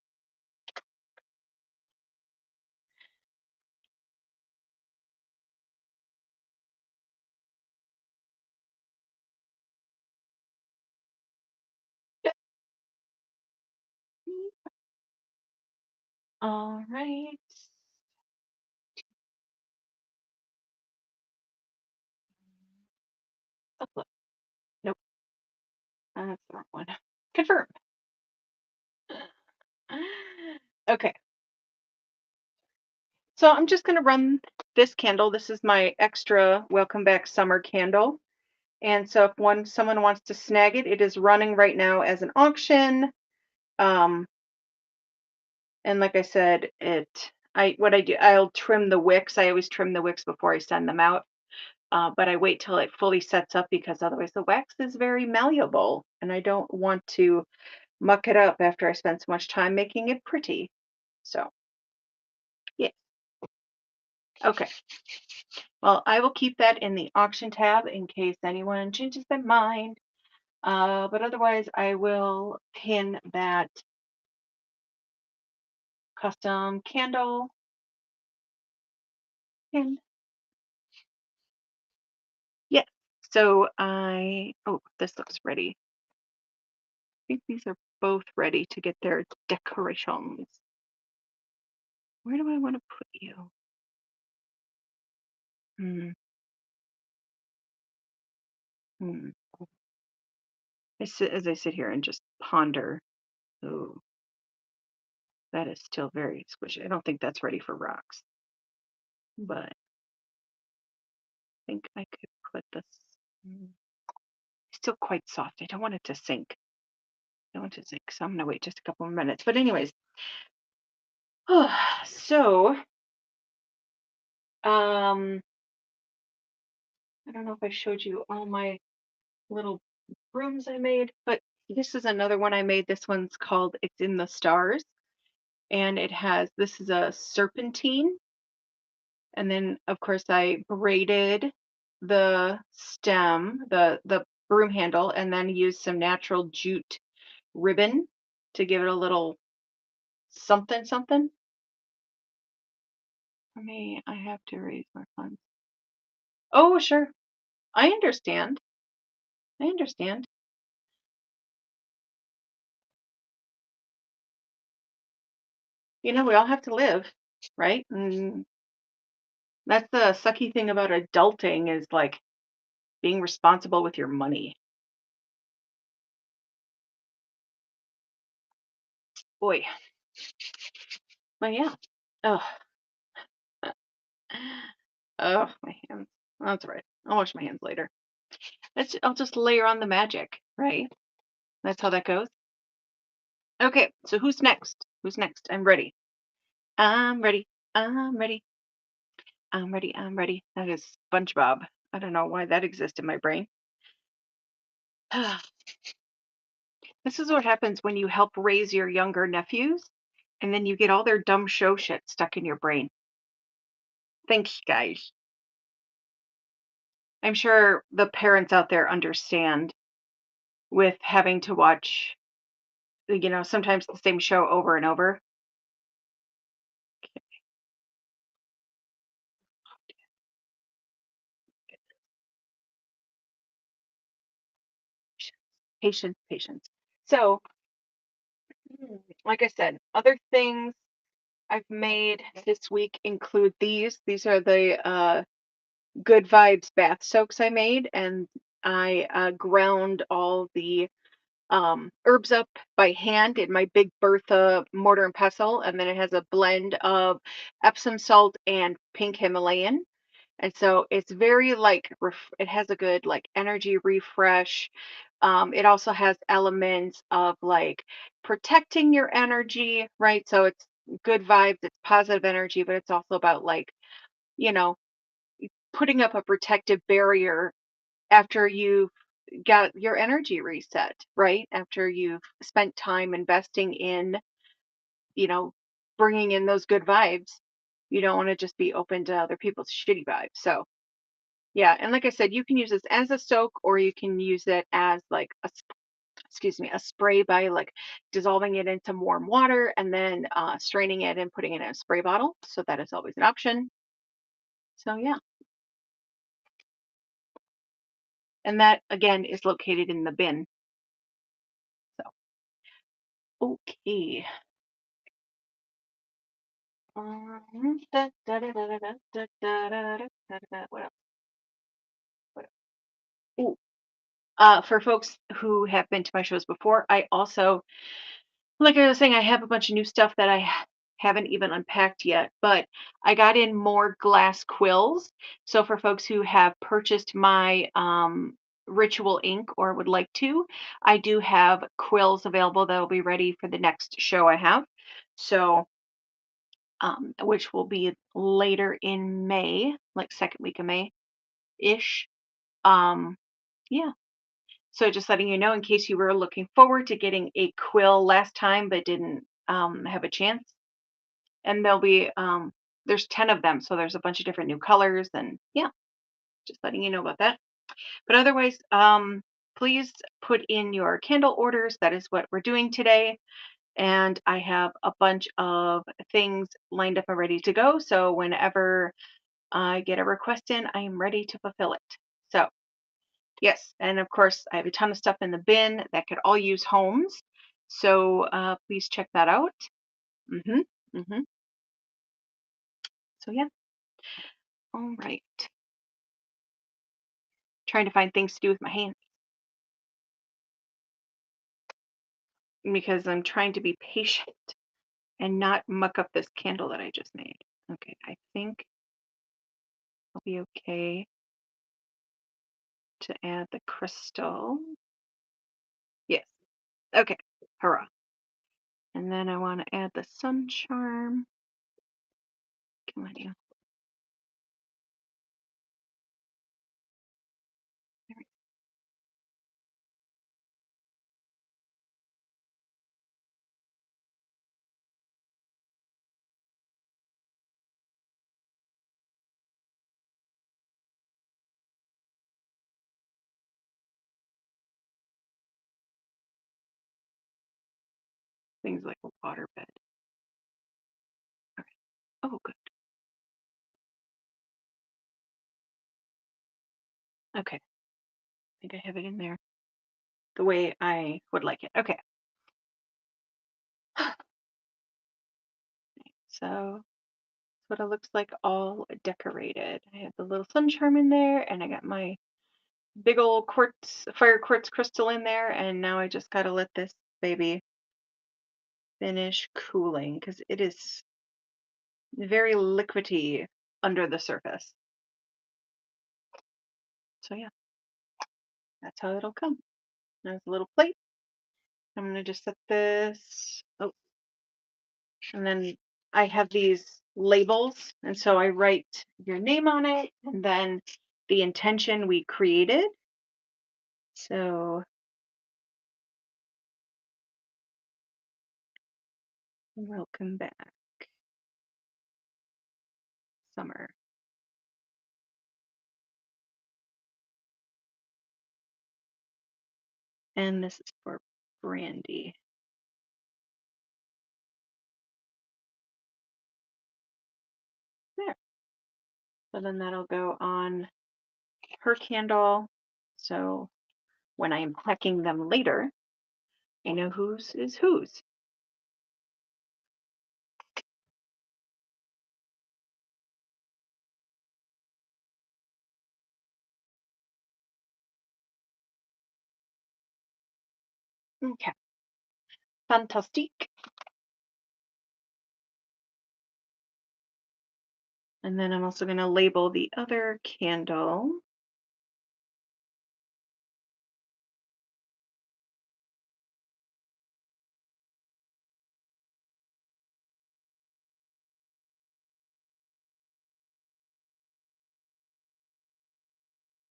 all right. Oh, look. Nope, that's the wrong one. Confirm. Okay, so I'm just gonna run this candle. This is my extra Welcome Back Summer candle. And so if someone wants to snag it, it is running right now as an auction. And like I said, What I do, I'll trim the wicks. I always trim the wicks before I send them out. But I wait till it fully sets up because otherwise the wax is very malleable and I don't want to muck it up after I spend so much time making it pretty. So, yeah. Okay. Well, I will keep that in the auction tab in case anyone changes their mind. But otherwise, I will pin that custom candle pin. Yes. So oh, this looks ready. I think these are both ready to get their decorations. Where do I want to put you? Hmm. Hmm. As I sit here and just ponder, oh, that is still very squishy. I don't think that's ready for rocks, but I think I could put this. mm, It's still quite soft. I don't want it to sink. I don't want it to sink, so I'm gonna wait just a couple more minutes. But anyways, so um, I don't know if I showed you all my little brooms I made, but this is another one I made. This one's called "It's in the Stars," and this is a serpentine. And then, of course, I braided the stem, the broom handle, and then used some natural jute ribbon to give it a little something something. For me, I have to raise my funds. Oh, sure. I understand. I understand. We all have to live, right? And that's the sucky thing about adulting is like being responsible with your money. Boy. But yeah. Oh, oh, my hands. That's right. I'll wash my hands later. I'll just layer on the magic, right? That's how that goes. Okay, so who's next? Who's next? I'm ready. I'm ready. I'm ready. I'm ready. I'm ready. That is SpongeBob. I don't know why that exists in my brain. This is what happens when you help raise your younger nephews and then you get all their dumb show shit stuck in your brain. Thanks, guys. I'm sure the parents out there understand with having to watch, sometimes the same show over and over. Patience, patience. So, like I said, other things I've made this week include these. These are the Good Vibes bath soaks I made, and I ground all the herbs up by hand in my big Bertha mortar and pestle, and then it has a blend of Epsom salt and pink Himalayan. And so it's very like it has a good like energy refresh. It also has elements of like protecting your energy, right? So it's good vibes, it's positive energy, but it's also about like, you know, putting up a protective barrier after you've got your energy reset, right? After you've spent time investing in, you know, bringing in those good vibes. You don't want to just be open to other people's shitty vibes. So, yeah, and like I said, you can use this as a soak or you can use it as like excuse me, a spray by like dissolving it in some warm water and then straining it and putting it in a spray bottle. So that is always an option. So yeah, and that again is located in the bin. So okay. What else? What else? Ooh, for folks who have been to my shows before, I also like I was saying, I have a bunch of new stuff that I haven't even unpacked yet, but I got in more glass quills. So for folks who have purchased my ritual ink or would like to, I do have quills available that will be ready for the next show I have. So which will be later in May, like second week of May ish. Um, yeah. So just letting you know in case you were looking forward to getting a quill last time but didn't have a chance. And there's 10 of them, so there's a bunch of different new colors, and yeah, just letting you know about that. But otherwise, please put in your candle orders. That is what we're doing today. And I have a bunch of things lined up and ready to go. So whenever I get a request in, I am ready to fulfill it. So yes, and of course, I have a ton of stuff in the bin that could all use homes. So please check that out. hmm hmm So yeah, all right. Trying to find things to do with my hands because I'm trying to be patient and not muck up this candle that I just made. Okay, I think I'll be okay to add the crystal. Yes. Okay. Hurrah. And then I want to add the sun charm. Come on, you. Things like a water bed. Okay. Oh, good. Okay. I think I have it in there the way I would like it. Okay. So that's what it looks like all decorated. I have the little sun charm in there, and I got my big old fire quartz crystal in there, and now I just got to let this baby finish cooling because it is very liquidy under the surface. So yeah, that's how it'll come. There's a little plate. I'm gonna just set this. Oh, and then I have these labels, and so I write your name on it, and then the intention we created. So welcome back, summer. And this is for Brandy. There. So then that'll go on her candle. So when I am packing them later, I know whose is whose. Okay, fantastic. And then I'm also going to label the other candle.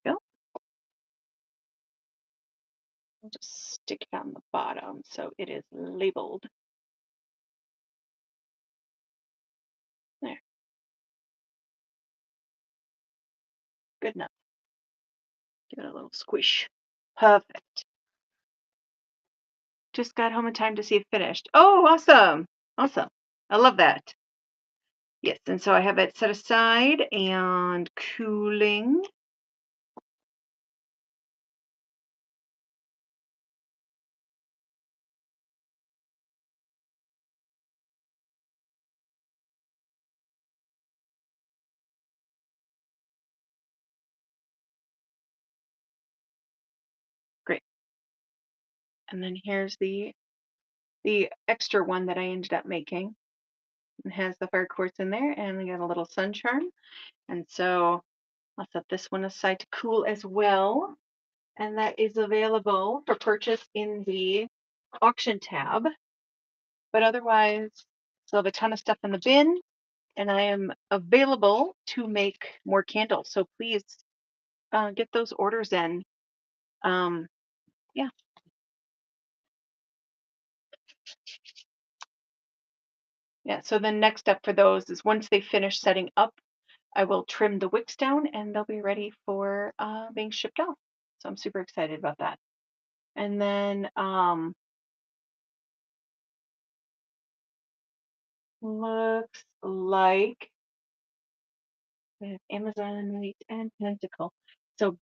Go. I'll just stick it on the bottom so it is labeled. There, good enough. Give it a little squish. Perfect. Just got home in time to see it finished. Oh, awesome. Awesome. I love that. Yes, and so I have it set aside and cooling. Great. And then here's the extra one that I ended up making. It has the fire quartz in there, and we got a little sun charm. And so I'll set this one aside to cool as well. And that is available for purchase in the auction tab. But otherwise, still have a ton of stuff in the bin. and I am available to make more candles. So please get those orders in. Um, yeah. Yeah. So the next step for those is once they finish setting up, I will trim the wicks down and they'll be ready for being shipped out. So I'm super excited about that. And then looks like we have Amazon Knight and Pentacle. So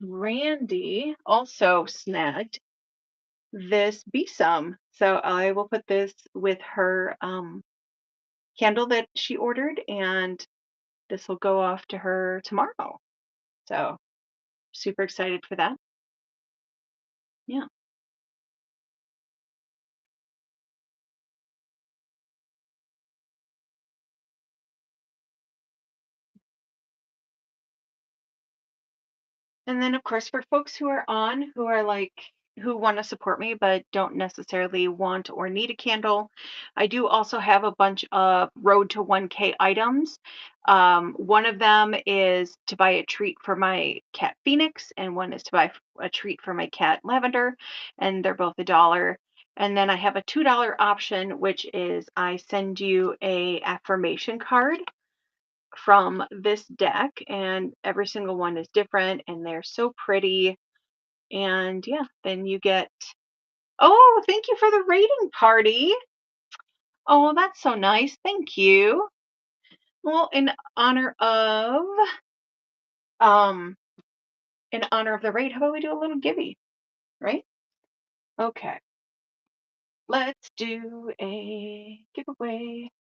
Brandy also snagged this besom. So I will put this with her candle that she ordered, and this will go off to her tomorrow. So super excited for that. Yeah. And then, of course, for folks who are on, who are like, who want to support me but don't necessarily want or need a candle, I do also have a bunch of Road to 1K items. One of them is to buy a treat for my cat Phoenix, and one is to buy a treat for my cat Lavender, and they're both $1. And then I have a $2 option, which is I send you a affirmation card from this deck, and every single one is different and they're so pretty. And yeah, then you get, oh, thank you for the rating party. Oh, that's so nice. Thank you. Well, honor of um in honor of the raid, how about we do a little givey, right? Okay. Let's do a giveaway.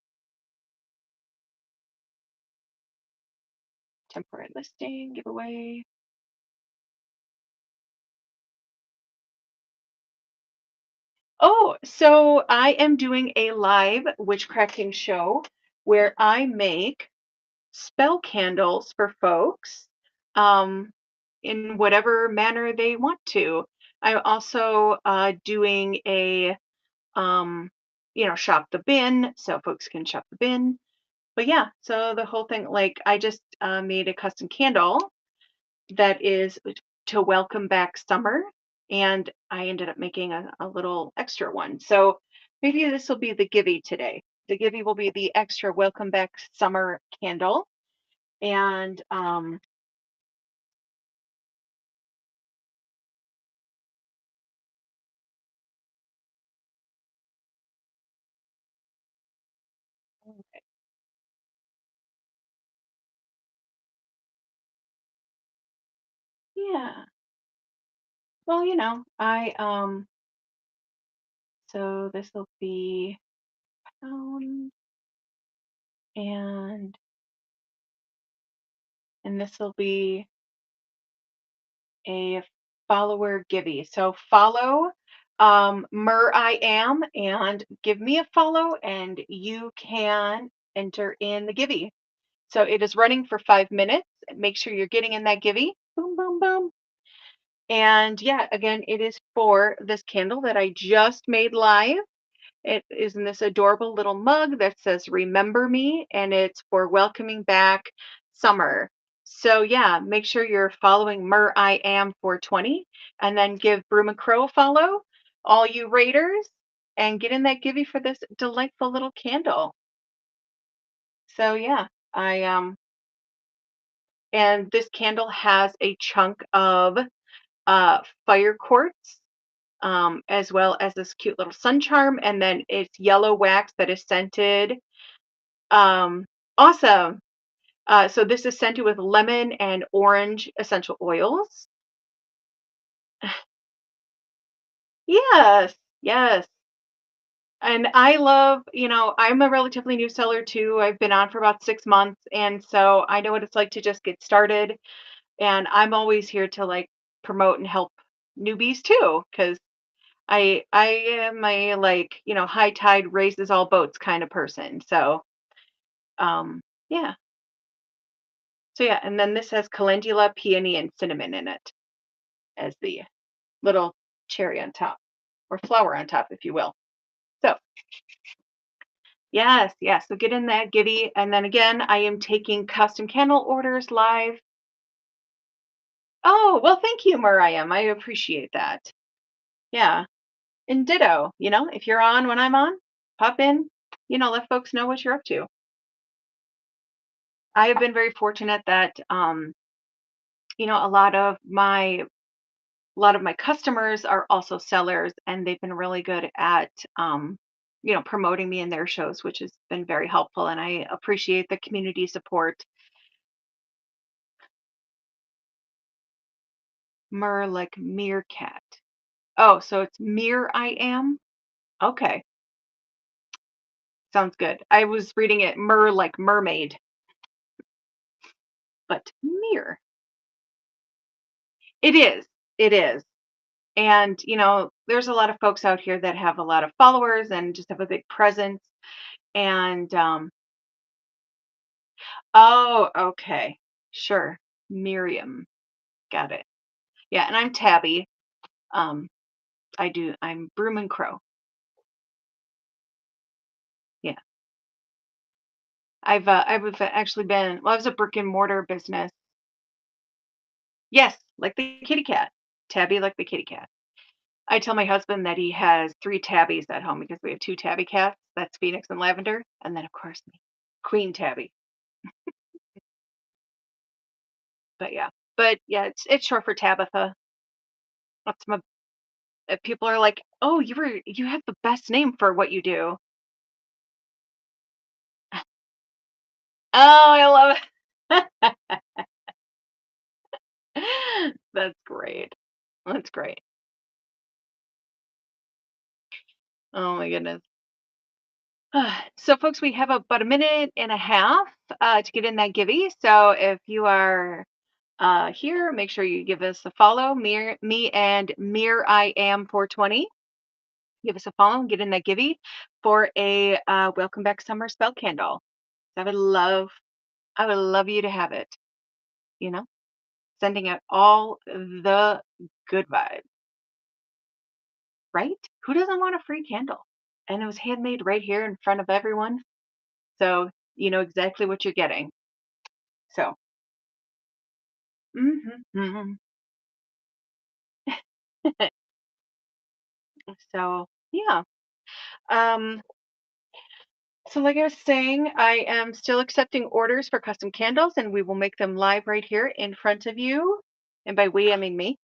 Temporary listing giveaway. Oh, so I am doing a live witchcrafting show where I make spell candles for folks um, in whatever manner they want to. I'm also doing a, um, shop the bin so folks can shop the bin. But yeah, so the whole thing, like I just made a custom candle that is to welcome back summer. And I ended up making a little extra one. So maybe this will be the givey today. The givey will be the extra welcome back summer candle. And yeah, well, so this will be pound and this will be a follower givey. So follow I am and give me a follow and you can enter in the givey. So it is running for 5 minutes. Make sure you're getting in that givey. Boom, boom, boom. And yeah, again, it is for this candle that I just made live. It is in this adorable little mug that says "Remember Me," and it's for welcoming back summer. So yeah, make sure you're following I am 420, and then give Broom and Crow a follow, all you raiders, and get in that givey for this delightful little candle. So yeah, I and this candle has a chunk of fire quartz, as well as this cute little sun charm, and then it's yellow wax that is scented. Awesome. So this is scented with lemon and orange essential oils. Yes, yes. And I love, I'm a relatively new seller too. I've been on for about 6 months, and so I know what it's like to just get started. And I'm always here to like promote and help newbies too, because I am a like, high tide raises all boats kind of person. So yeah. So yeah, and then this has calendula, peony, and cinnamon in it as the little cherry on top, or flower on top, if you will. So Yes, yes. So get in that giddy. And then again, I am taking custom candle orders live. Oh, well, thank you, Mariam. I appreciate that. Yeah. And ditto, if you're on when I'm on, pop in, let folks know what you're up to. I have been very fortunate that a lot of my customers are also sellers, and they've been really good at promoting me in their shows, which has been very helpful, and I appreciate the community support. Mer like meerkat. Oh, so it's mere I am? Okay, sounds good. I was reading it mer like mermaid, but mere. It is. It is. And, there's a lot of folks out here that have a lot of followers and just have a big presence. And oh, okay. Sure. Miriam. Got it. Yeah, and I'm Tabby. Um, I'm Broom and Crow. Yeah. I've actually been, well, I was a brick and mortar business. Yes, like the kitty cat. Tabby like the kitty cat. I tell my husband that he has three tabbies at home because we have two tabby cats. That's Phoenix and Lavender. And then of course me. Queen Tabby. But yeah. But yeah, it's short for Tabitha. That's my people are like, "Oh, you have the best name for what you do." Oh, I love it. That's great. That's great. Oh my goodness. So, folks, we have about a minute and a half to get in that givey. So, if you are here, make sure you give us a follow. Me and Mere I Am 420. Give us a follow and get in that givey for a welcome back summer spell candle. I would love you to have it. You know, sending out all the good vibes, right? Who doesn't want a free candle? And it was handmade right here in front of everyone. So you know exactly what you're getting. So, mhm. So yeah. Um, so like I was saying, I am still accepting orders for custom candles, and we will make them live right here in front of you. And by we, I mean me.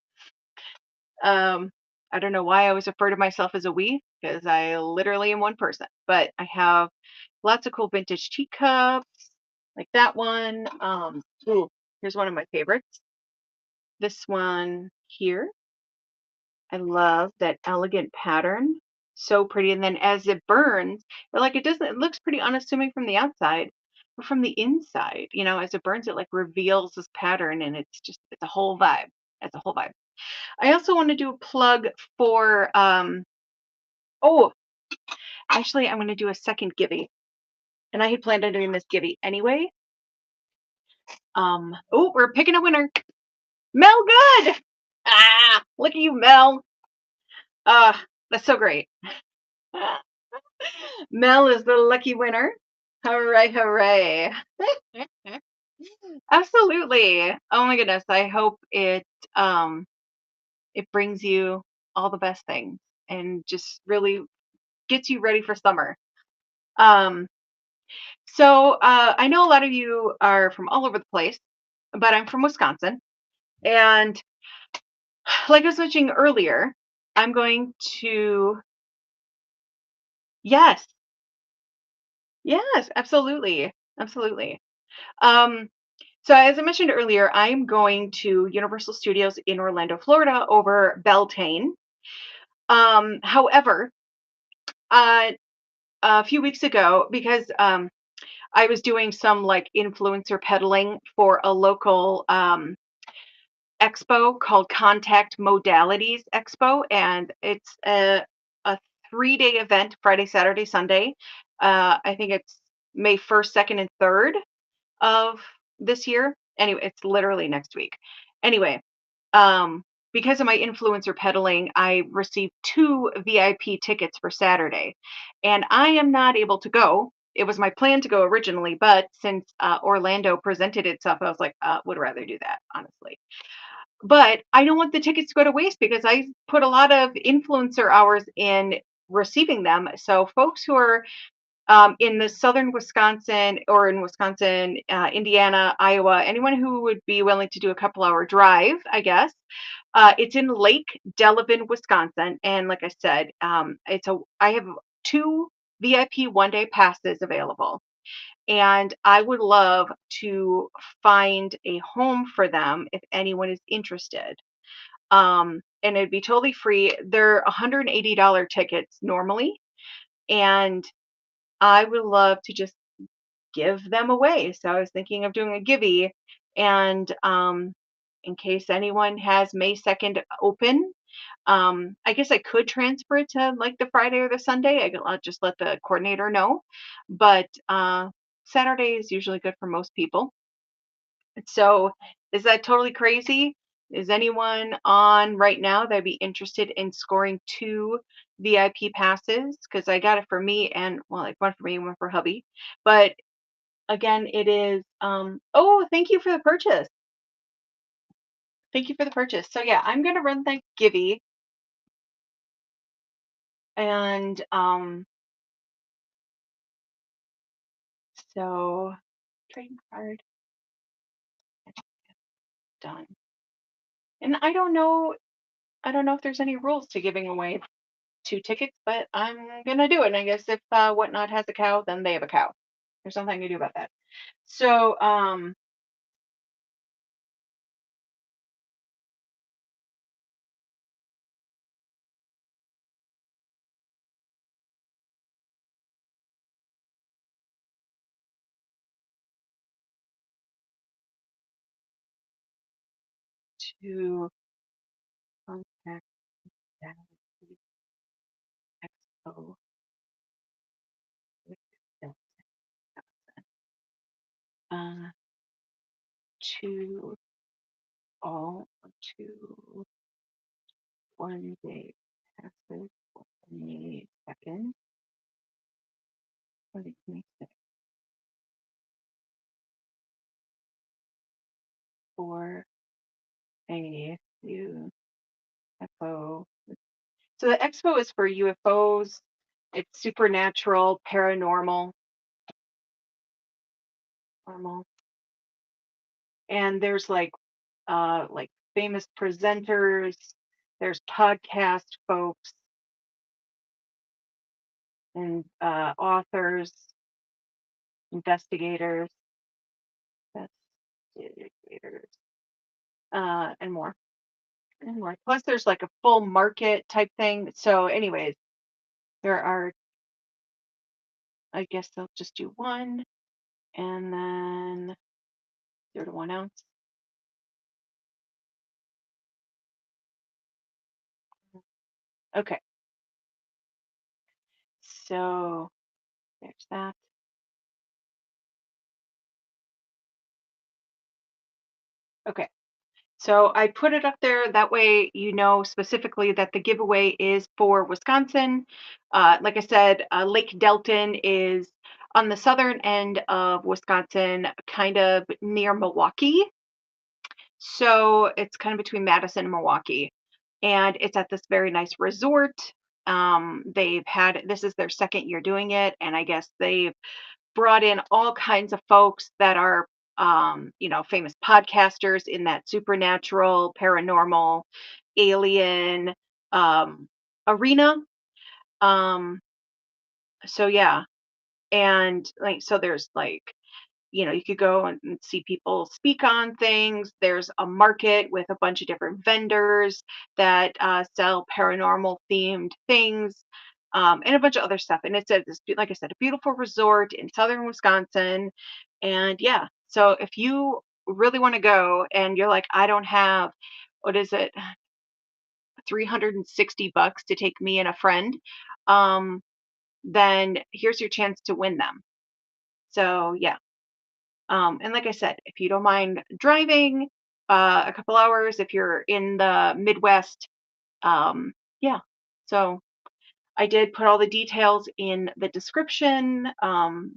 Um, I don't know why I always refer to myself as a we, because I literally am one person. But I have lots of cool vintage teacups, like that one. Ooh, here's one of my favorites. This one here. I love that elegant pattern. So pretty. And then as it burns, it looks pretty unassuming from the outside, but from the inside, as it burns, it like reveals this pattern, and it's a whole vibe. It's a whole vibe. I also want to do a plug for, oh, actually, I'm going to do a second givey. And I had planned on doing this givey anyway. Oh, we're picking a winner. Mel Good. Ah, look at you, Mel. That's so great. Mel is the lucky winner. Hooray, hooray. Absolutely. Oh my goodness. I hope it brings you all the best things and just really gets you ready for summer. Um, I know a lot of you are from all over the place, but I'm from Wisconsin. And like I was mentioning earlier, I'm going to, yes, yes, absolutely. Absolutely. Um, so as I mentioned earlier, I'm going to Universal Studios in Orlando, Florida over Beltane. However, uh, a few weeks ago, because I was doing some like influencer peddling for a local expo called Contact Modalities Expo, and it's a 3-day event, Friday, Saturday, Sunday. I think it's May 1st, 2nd, and 3rd of this year. Anyway, it's literally next week. Anyway, um, because of my influencer peddling, I received 2 VIP tickets for Saturday, and I am not able to go it was my plan to go originally, but since Orlando presented itself, I was like, would rather do that, honestly. But I don't want the tickets to go to waste because I put a lot of influencer hours in receiving them. So folks who are in the southern Wisconsin or in Wisconsin, Indiana, Iowa, anyone who would be willing to do a couple-hour drive, I guess. It's in Lake Delavan, Wisconsin, and like I said, I have two VIP one-day passes available, and I would love to find a home for them if anyone is interested. And it'd be totally free. They're $180 tickets normally, and I would love to just give them away. So I was thinking of doing a givey, and in case anyone has May 2nd open, I guess I could transfer it to like the Friday or the Sunday. I'll just let the coordinator know, but Saturday is usually good for most people. So is that totally crazy? Is anyone on right now that'd be interested in scoring two VIP passes? Because I got it for me and well, like one for me and one for hubby. But again, it is oh, thank you for the purchase. Thank you for the purchase. So yeah, I'm gonna run that givey and so trading card done. And I don't know if there's any rules to giving away two tickets, but I'm gonna do it. And I guess if Whatnot has a cow, then they have a cow. There's nothing to do about that. So to contact that expo with them, uh to all to 1 day passes for May 2nd, 2026 for a UFO. So the expo is for UFOs. It's supernatural, paranormal, normal. And there's like famous presenters, there's podcast folks and authors, investigators, investigators, and more. And more. Plus there's like a full market type thing. So anyways, there are I guess they'll just do one and then 0 to 1 ounce. Okay. So there's that. Okay. So I put it up there. That way, you know specifically that the giveaway is for Wisconsin. Like I said, Lake Delton is on the southern end of Wisconsin, kind of near Milwaukee. So it's kind of between Madison and Milwaukee. And it's at this very nice resort. They've had this is their second year doing it. And I guess they've brought in all kinds of folks that are famous podcasters in that supernatural, paranormal, alien arena. Um, so yeah, and like so there's like you could go and see people speak on things. There's a market with a bunch of different vendors that sell paranormal themed things and a bunch of other stuff. And it's like I said, a beautiful resort in southern Wisconsin. And yeah, so if you really want to go and you're like, I don't have, what is it, $360 to take me and a friend, um, then here's your chance to win them. So yeah. And like I said, if you don't mind driving a couple hours, if you're in the Midwest, yeah. So I did put all the details in the description,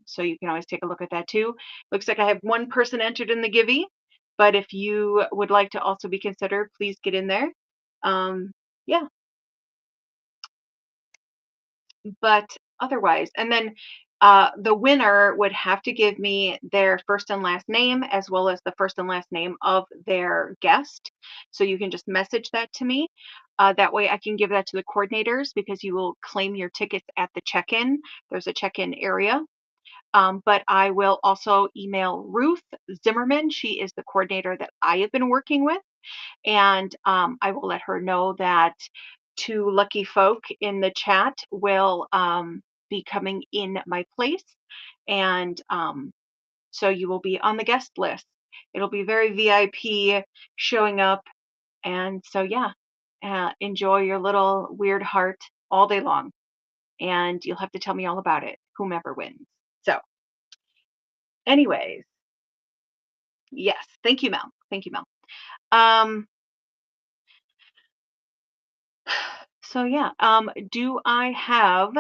so you can always take a look at that too. Looks like I have one person entered in the Givey, but if you would like to also be considered, please get in there. Yeah, but otherwise, and then the winner would have to give me their first and last name as well as the first and last name of their guest. So you can just message that to me. That way I can give that to the coordinators because you will claim your tickets at the check-in. There's a check-in area. But I will also email Ruth Zimmerman. She is the coordinator that I have been working with. And I will let her know that two lucky folk in the chat will be coming in my place. And so you will be on the guest list. It'll be very VIP showing up. And so, yeah, enjoy your little weird heart all day long. And you'll have to tell me all about it, whomever wins. So, anyways, yes, thank you, Mel. Thank you, Mel. Um, so yeah, do I have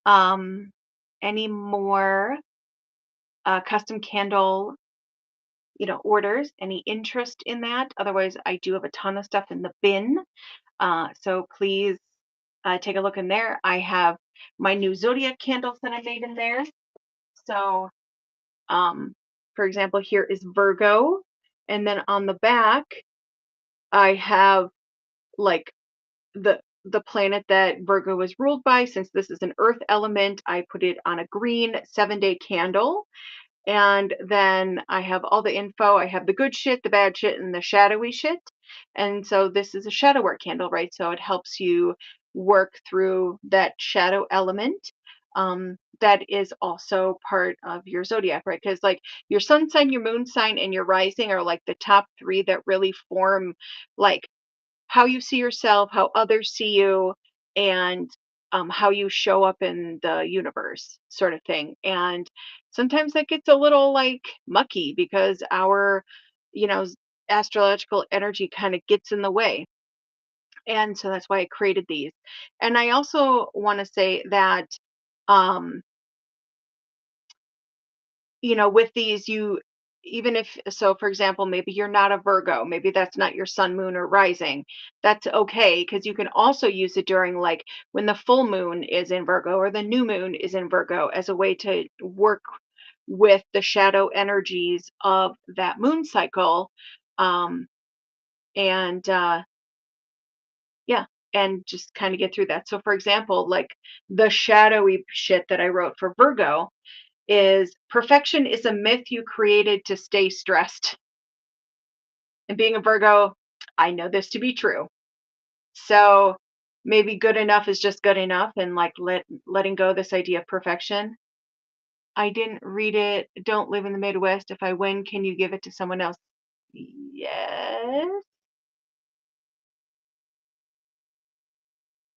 um any more custom candle, orders? Any interest in that? Otherwise, I do have a ton of stuff in the bin. So please take a look in there. I have my new zodiac candles that I made in there. So, for example, here is Virgo, and then on the back, I have like the planet that Virgo was ruled by. Since this is an earth element, I put it on a green 7-day candle. And then I have all the info. I have the good shit, the bad shit, and the shadowy shit. And so this is a shadow work candle, right? So it helps you work through that shadow element. That is also part of your zodiac, right? Because like your sun sign, your moon sign, and your rising are like the top three that really form like how you see yourself, how others see you, and how you show up in the universe, sort of thing. And sometimes that gets a little like mucky because our, you know, astrological energy kind of gets in the way. And so that's why I created these. And I also want to say that um, with these, even if, so for example, maybe you're not a Virgo, maybe that's not your sun, moon, or rising. That's okay because you can also use it during like when the full moon is in Virgo or the new moon is in Virgo as a way to work with the shadow energies of that moon cycle. Um, and yeah, and just kind of get through that. So, for example, like the shadowy shit that I wrote for Virgo is perfection is a myth you created to stay stressed. And being a Virgo, I know this to be true. So maybe good enough is just good enough and like letting go this idea of perfection. I didn't read it. Don't live in the Midwest. If I win, can you give it to someone else? Yes.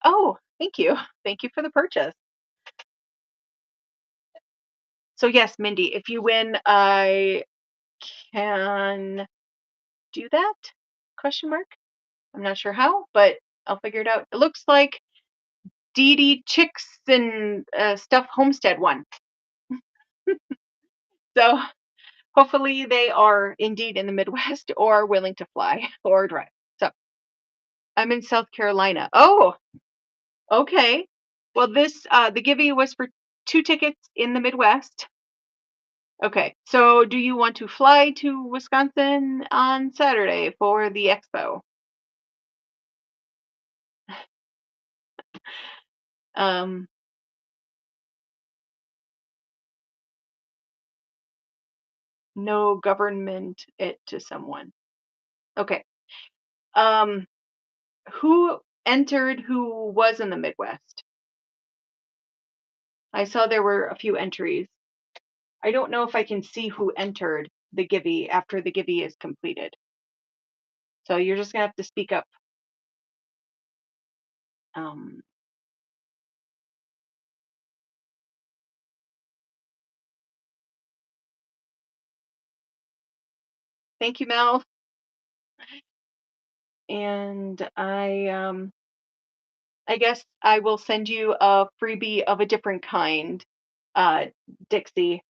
Oh, thank you. Thank you for the purchase. So yes, Mindy, if you win, I can do that? Question mark. I'm not sure how, but I'll figure it out. It looks like Dee Dee Chicks and Stuff Homestead one. So hopefully they are indeed in the Midwest or willing to fly or drive. So I'm in South Carolina. Oh, okay. Well, the giving was for 2 tickets in the Midwest. Okay. So do you want to fly to Wisconsin on Saturday for the expo? Um, no government it to someone. Okay. Um, who entered who was in the Midwest? I saw there were a few entries. I don't know if I can see who entered the Givey after the Givey is completed. So you're just gonna have to speak up. Um, thank you, Mel. And I I guess I will send you a freebie of a different kind, uh, Dixie,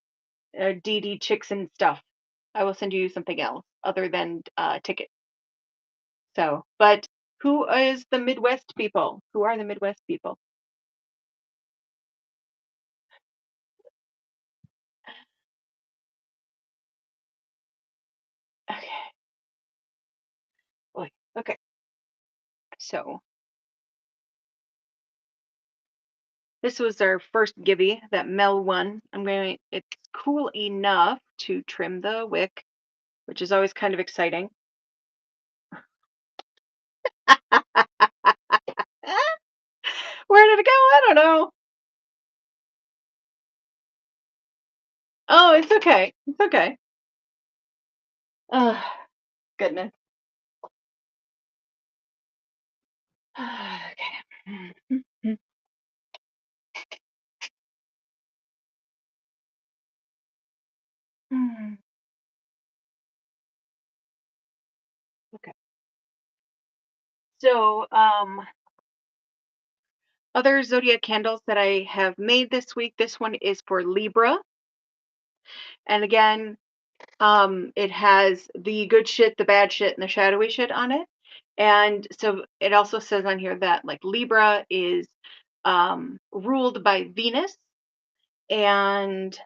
Dee Dee Chicks and stuff. I will send you something else other than tickets. So, but who is the Midwest people? Who are the Midwest people? Okay. Boy. Okay. So this was our first Gibby that Mel won. It's cool enough to trim the wick, which is always kind of exciting. Where did it go? I don't know. Oh, it's okay. It's okay. Oh, goodness. Okay. Okay. So, other zodiac candles that I have made this week. This one is for Libra, and again, it has the good shit, the bad shit, and the shadowy shit on it. And so it also says on here that like Libra is ruled by Venus, and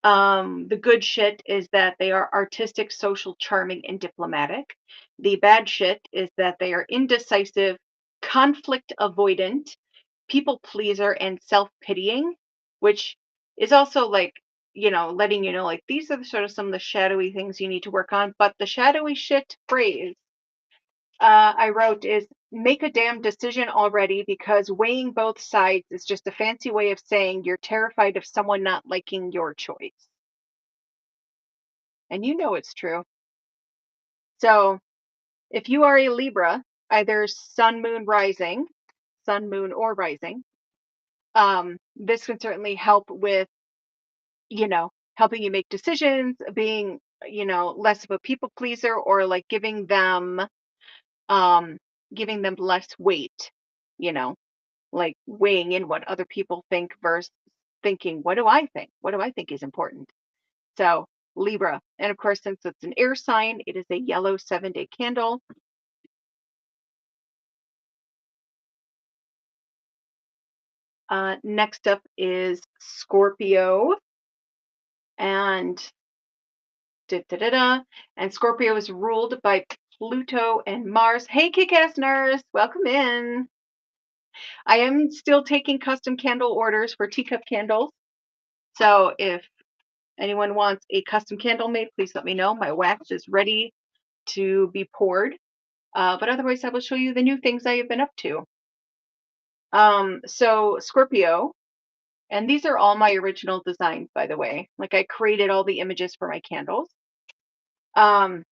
the good shit is that they are artistic, social, charming, and diplomatic. The bad shit is that they are indecisive, conflict avoidant, people pleaser, and self pitying, which is also like, letting you know, like, these are the sort of some of the shadowy things you need to work on. But the shadowy shit phrase I wrote is make a damn decision already, because weighing both sides is just a fancy way of saying you're terrified of someone not liking your choice. And you know it's true. So if you are a Libra, either sun, moon, or rising, this can certainly help with, helping you make decisions, being, less of a people pleaser, or like um, giving them less weight, you know, like weighing in what other people think versus thinking, what do I think? What do I think is important? So Libra. And of course, since it's an air sign, it is a yellow 7-day candle. Next up is Scorpio, and da, da, da, da, and Scorpio is ruled by Pluto and Mars. Hey, kick-ass nurse, welcome in. I am still taking custom candle orders for teacup candles. So if anyone wants a custom candle made, please let me know. My wax is ready to be poured. But otherwise, I will show you the new things I have been up to. So Scorpio, and these are all my original designs, by the way. Like, I created all the images for my candles. Um,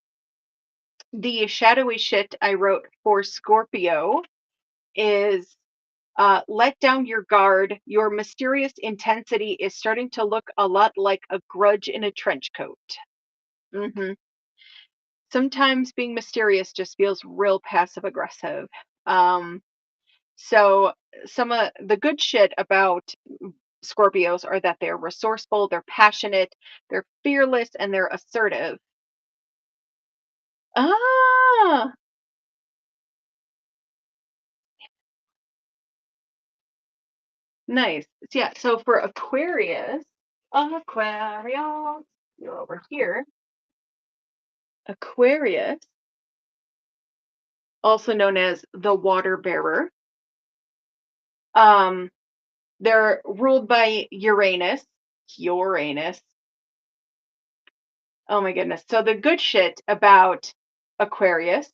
the shadowy shit I wrote for Scorpio is let down your guard. Your mysterious intensity is starting to look a lot like a grudge in a trench coat. hmm Sometimes being mysterious just feels real passive aggressive. Um, so some of the good shit about Scorpios are that they're resourceful, they're passionate, they're fearless, and they're assertive. Ah, nice. Yeah. So for Aquarius, you're over here. Aquarius, also known as the water bearer. Um, they're ruled by Uranus. Uranus. Oh my goodness. So the good shit about Aquarius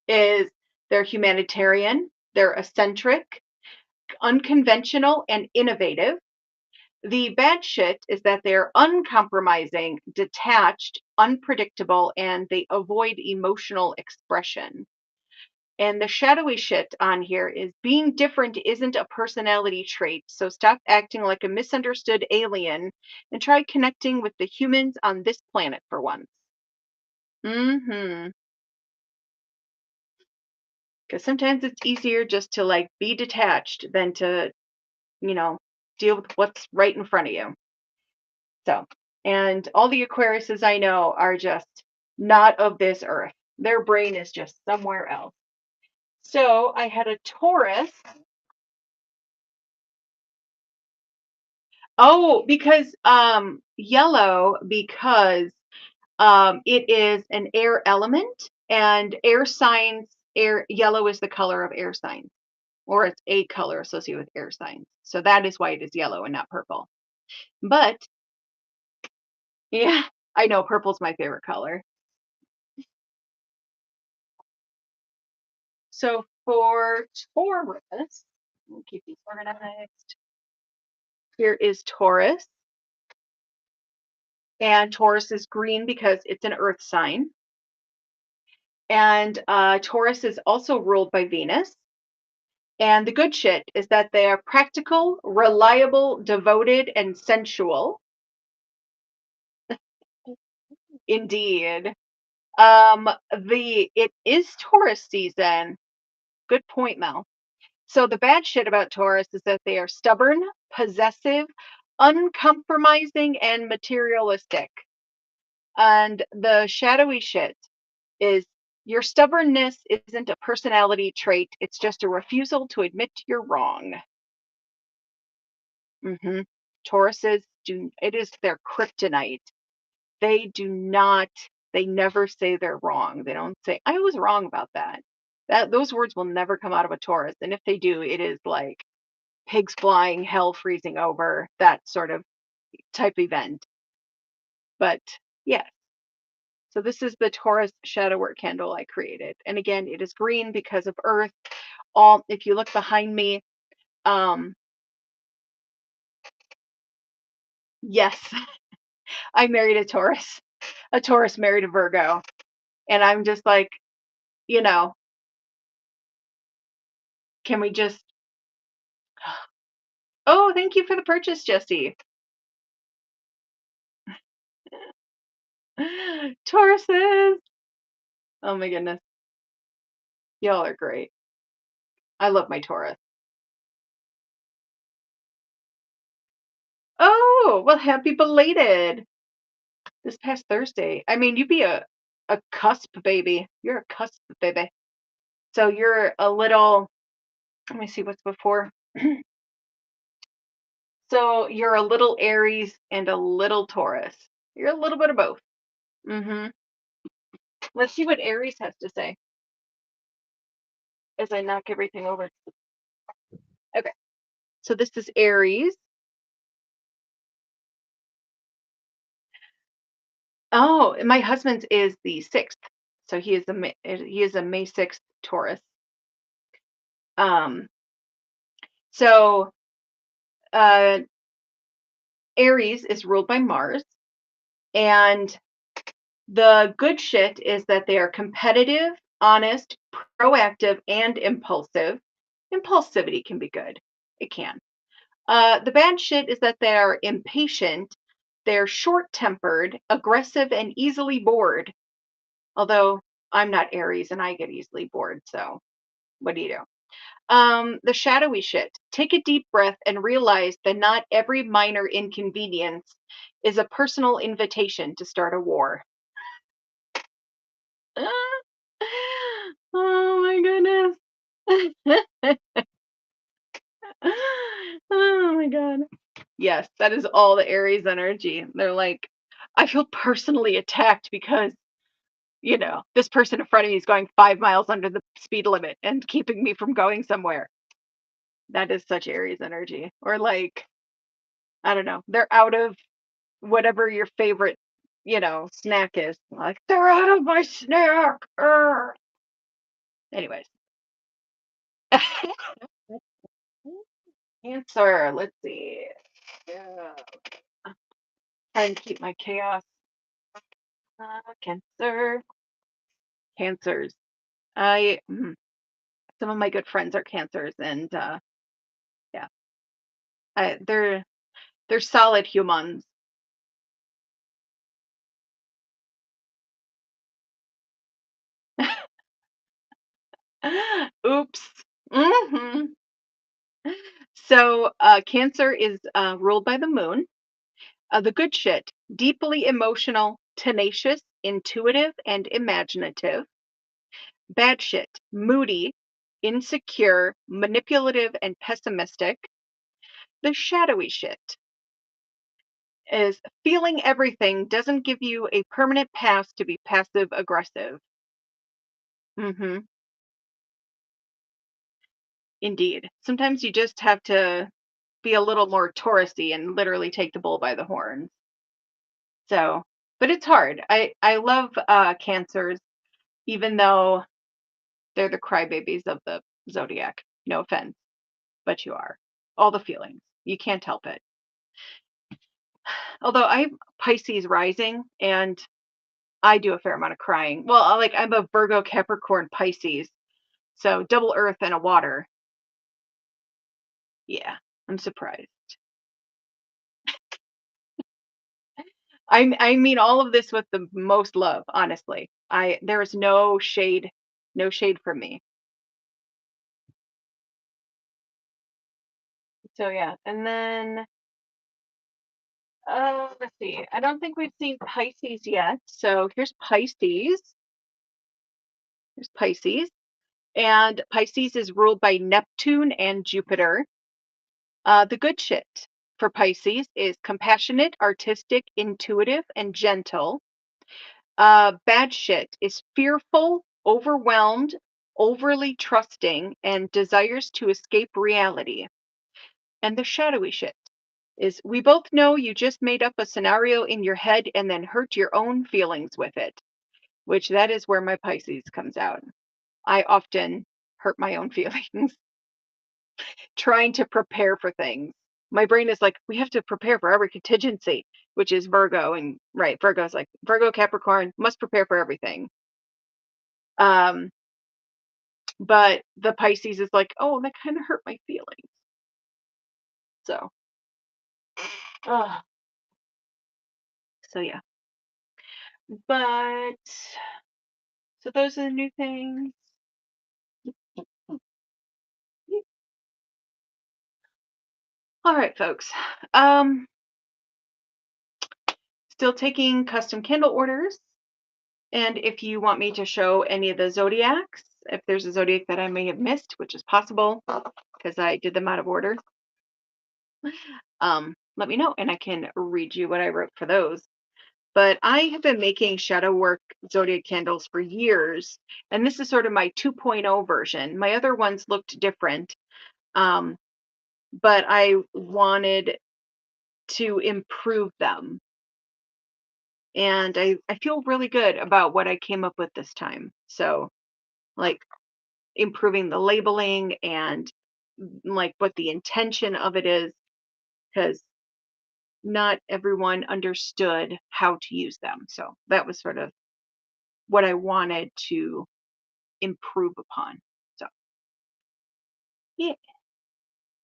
is they're humanitarian, they're eccentric, unconventional, and innovative. The bad shit is that they're uncompromising, detached, unpredictable, and they avoid emotional expression. And the shadowy shit on here is being different isn't a personality trait. So stop acting like a misunderstood alien and try connecting with the humans on this planet for once. hmm Because sometimes it's easier just to like be detached than to, you know, deal with what's right in front of you. So, and all the Aquariuses I know are just not of this earth. Their brain is just somewhere else. So I had a Taurus. Oh, because yellow, because it is an air element, and air signs, air yellow is the color of air signs, or it's a color associated with air signs. So that is why it is yellow and not purple. But yeah, I know purple's my favorite color. So for Taurus, we'll keep these organized. Here is Taurus, and Taurus is green because it's an earth sign. And Taurus is also ruled by Venus. And the good shit is that they are practical, reliable, devoted, and sensual. Indeed. It is Taurus season. Good point, Mel. So the bad shit about Taurus is that they are stubborn, possessive, uncompromising, and materialistic. And the shadowy shit is your stubbornness isn't a personality trait, it's just a refusal to admit you're wrong. hmm Tauruses do, it is their kryptonite. They do not, they never say they're wrong. They don't say, I was wrong about that. Those words will never come out of a Taurus. And if they do, it is like pigs flying, hell freezing over, that sort of type event. But yeah, so this is the Taurus shadow work candle I created. And again, it is green because of Earth. All, if you look behind me, um, yes, I married a Taurus. A Taurus married a Virgo. And I'm just like, you know, can we just, oh, thank you for the purchase, Jesse. Tauruses. Oh my goodness. Y'all are great. I love my Taurus. Oh, well, happy belated. This past Thursday. I mean, you'd be a cusp baby. You're a cusp baby. So you're a little, let me see what's before. So you're a little Aries and a little Taurus. You're a little bit of both. hmm Let's see what Aries has to say as I knock everything over. Okay. So this is Aries. Oh, my husband's is the 6th. So he is a May 6th Taurus. Um, so uh Aries is ruled by Mars, and the good shit is that they are competitive, honest, proactive, and impulsive. Impulsivity can be good. It can. The bad shit is that they are impatient, they're short tempered, aggressive, and easily bored. Although I'm not Aries and I get easily bored. So what do you do? The shadowy shit. Take a deep breath and realize that not every minor inconvenience is a personal invitation to start a war. Oh my goodness. Oh my god. Yes, that is all the Aries energy. They're like, I feel personally attacked because, this person in front of me is going 5 miles under the speed limit and keeping me from going somewhere. That is such Aries energy. Or like, I don't know, they're out of whatever your favorite, snack is. Like, they're out of my snack. Urgh. Anyways. Cancer, let's see. Yeah. Trying to keep my chaos. Cancer. Cancers. Some of my good friends are cancers, and yeah, they're solid humans. Oops. hmm So, Cancer is ruled by the moon. The good shit, deeply emotional, tenacious, intuitive, and imaginative. Bad shit, moody, insecure, manipulative, and pessimistic. The shadowy shit is feeling everything doesn't give you a permanent pass to be passive aggressive. hmm Indeed. Sometimes you just have to be a little more Taurusy and literally take the bull by the horns. So, but it's hard. I love cancers, even though they're the crybabies of the zodiac. No offense, but you are. All the feelings. You can't help it. Although I'm Pisces rising and I do a fair amount of crying. Well, I'm a Virgo, Capricorn, Pisces. So double earth and a water. Yeah, I'm surprised. I mean all of this with the most love, honestly. There is no shade, no shade from me. So yeah, and then let's see. I don't think we've seen Pisces yet. So here's Pisces. Here's Pisces. And Pisces is ruled by Neptune and Jupiter. The good shit for Pisces is compassionate, artistic, intuitive, and gentle. Bad shit is fearful, overwhelmed, overly trusting, and desires to escape reality. And the shadowy shit is we both know you just made up a scenario in your head and then hurt your own feelings with it, which that is where my Pisces comes out. I often hurt my own feelings trying to prepare for things. My brain is like, we have to prepare for every contingency, which is Virgo. And right, Virgo's like, Virgo, Capricorn must prepare for everything. Um, but the Pisces is like, oh, that kind of hurt my feelings. So, uh, so yeah. But so those are the new things. All right, folks. Um, Still taking custom candle orders. And if you want me to show any of the zodiacs, if there's a zodiac that I may have missed, which is possible because I did them out of order, let me know and I can read you what I wrote for those. But I have been making shadow work zodiac candles for years, and this is sort of my 2.0 version. My other ones looked different, um, but I wanted to improve them. And I feel really good about what I came up with this time. So, like improving the labeling and like what the intention of it is, because not everyone understood how to use them. So that was sort of what I wanted to improve upon. So yeah.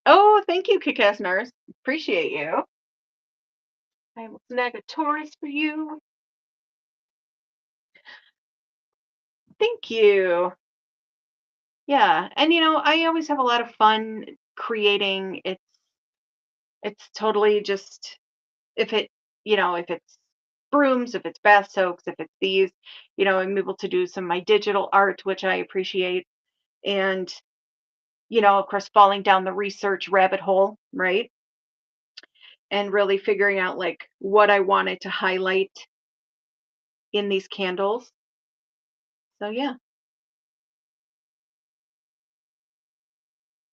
Oh, thank you, Kick-Ass Nurse. Appreciate you. I will snag a Taurus for you. Thank you. Yeah, and I always have a lot of fun creating. It's totally just if it, if it's brooms, if it's bath soaks, if it's these, I'm able to do some of my digital art, which I appreciate. And, of course, falling down the research rabbit hole, right? And really figuring out like what I wanted to highlight in these candles. So yeah.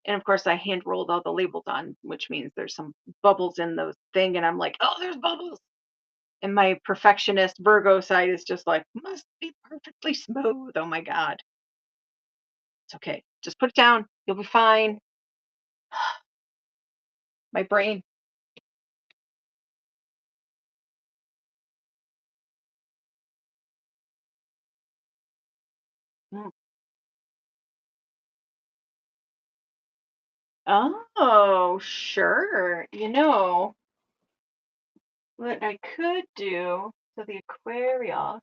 And of course I hand rolled all the labels on, which means there's some bubbles in the thing and I'm like, "Oh, there's bubbles." And my perfectionist Virgo side is just like, "Must be perfectly smooth." Oh my god. It's okay. Just put it down. You'll be fine. My brain. Mm. Oh, sure. What I could do, so the Aquarius.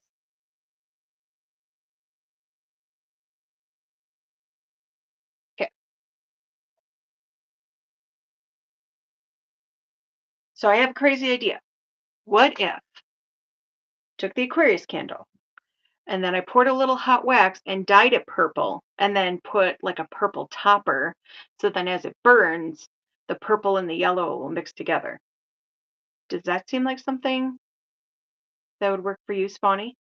So I have a crazy idea. What if took the Aquarius candle and then I poured a little hot wax and dyed it purple and then put like a purple topper so then as it burns, the purple and the yellow will mix together. Does that seem like something that would work for you, Spawny?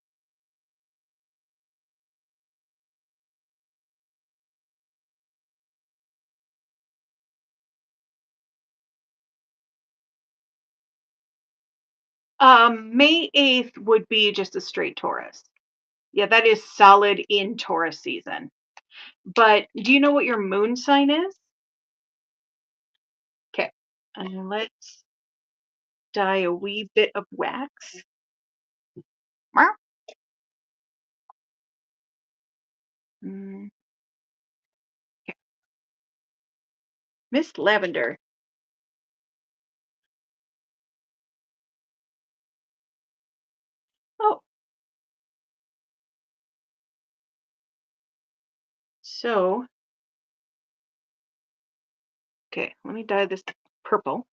May 8th would be just a straight Taurus. Yeah, that is solid in Taurus season. But do you know what your moon sign is? Okay. Let's dye a wee bit of wax. Meow. Mm, Miss Lavender. Oh, so, okay, let me dye this purple.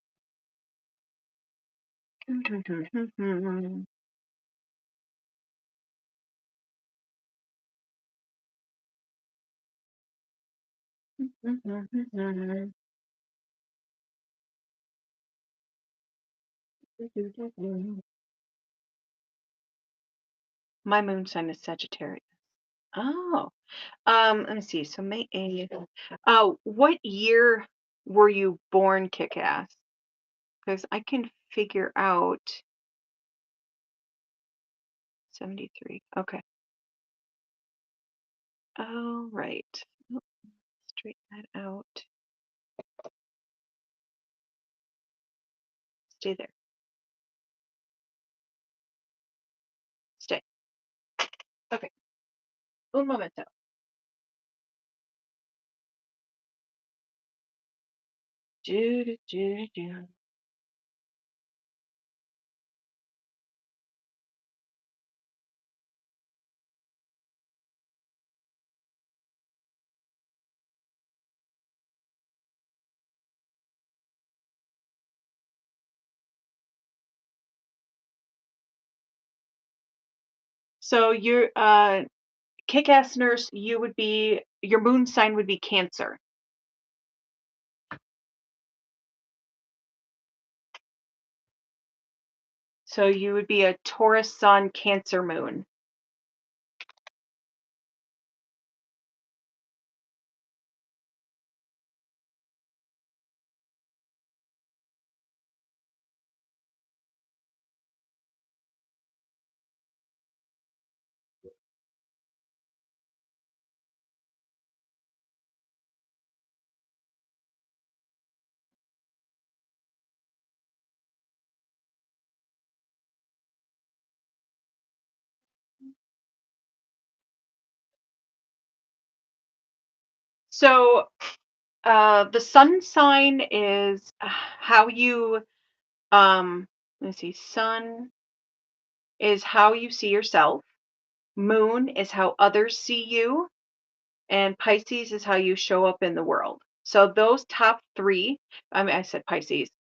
My moon sign is Sagittarius. Oh, let me see. So May 8th. What year were you born, Kick-Ass? Because I can figure out 73. Okay. All right. Oh, straighten that out. Stay there. Stay. Okay. Un momento. Do, do, do, do. So you're kick-ass nurse, you would be your moon sign would be Cancer. So you would be a Taurus sun, Cancer moon. So the sun sign is how you let's see, sun is how you see yourself, moon is how others see you, and Pisces is how you show up in the world. So those top three, I mean, I said Pisces,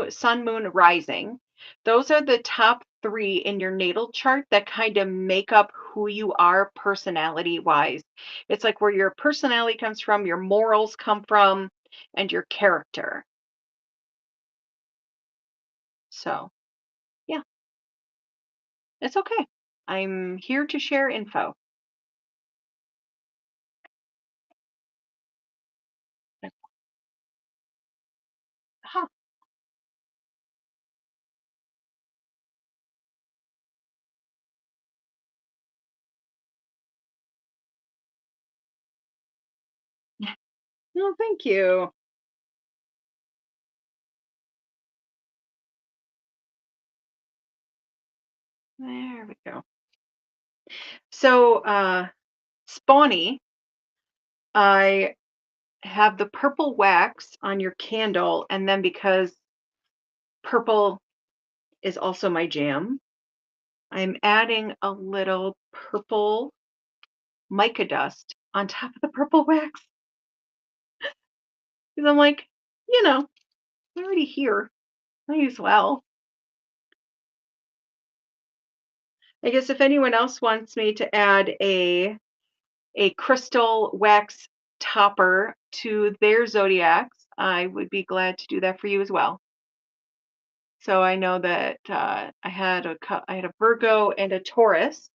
sun, moon, rising, those are the top three in your natal chart that kind of make up who you are personality wise. It's like where your personality comes from, your morals come from, and your character. So, yeah, it's okay. I'm here to share info. Huh. No, thank you. There we go. So, Spawny, I have the purple wax on your candle, and then because purple is also my jam, I'm adding a little purple mica dust on top of the purple wax because I'm like, you know, I'm already here. Might as well. I guess if anyone else wants me to add a crystal wax topper to their zodiacs, I would be glad to do that for you as well. So I know that I had a Virgo and a Taurus.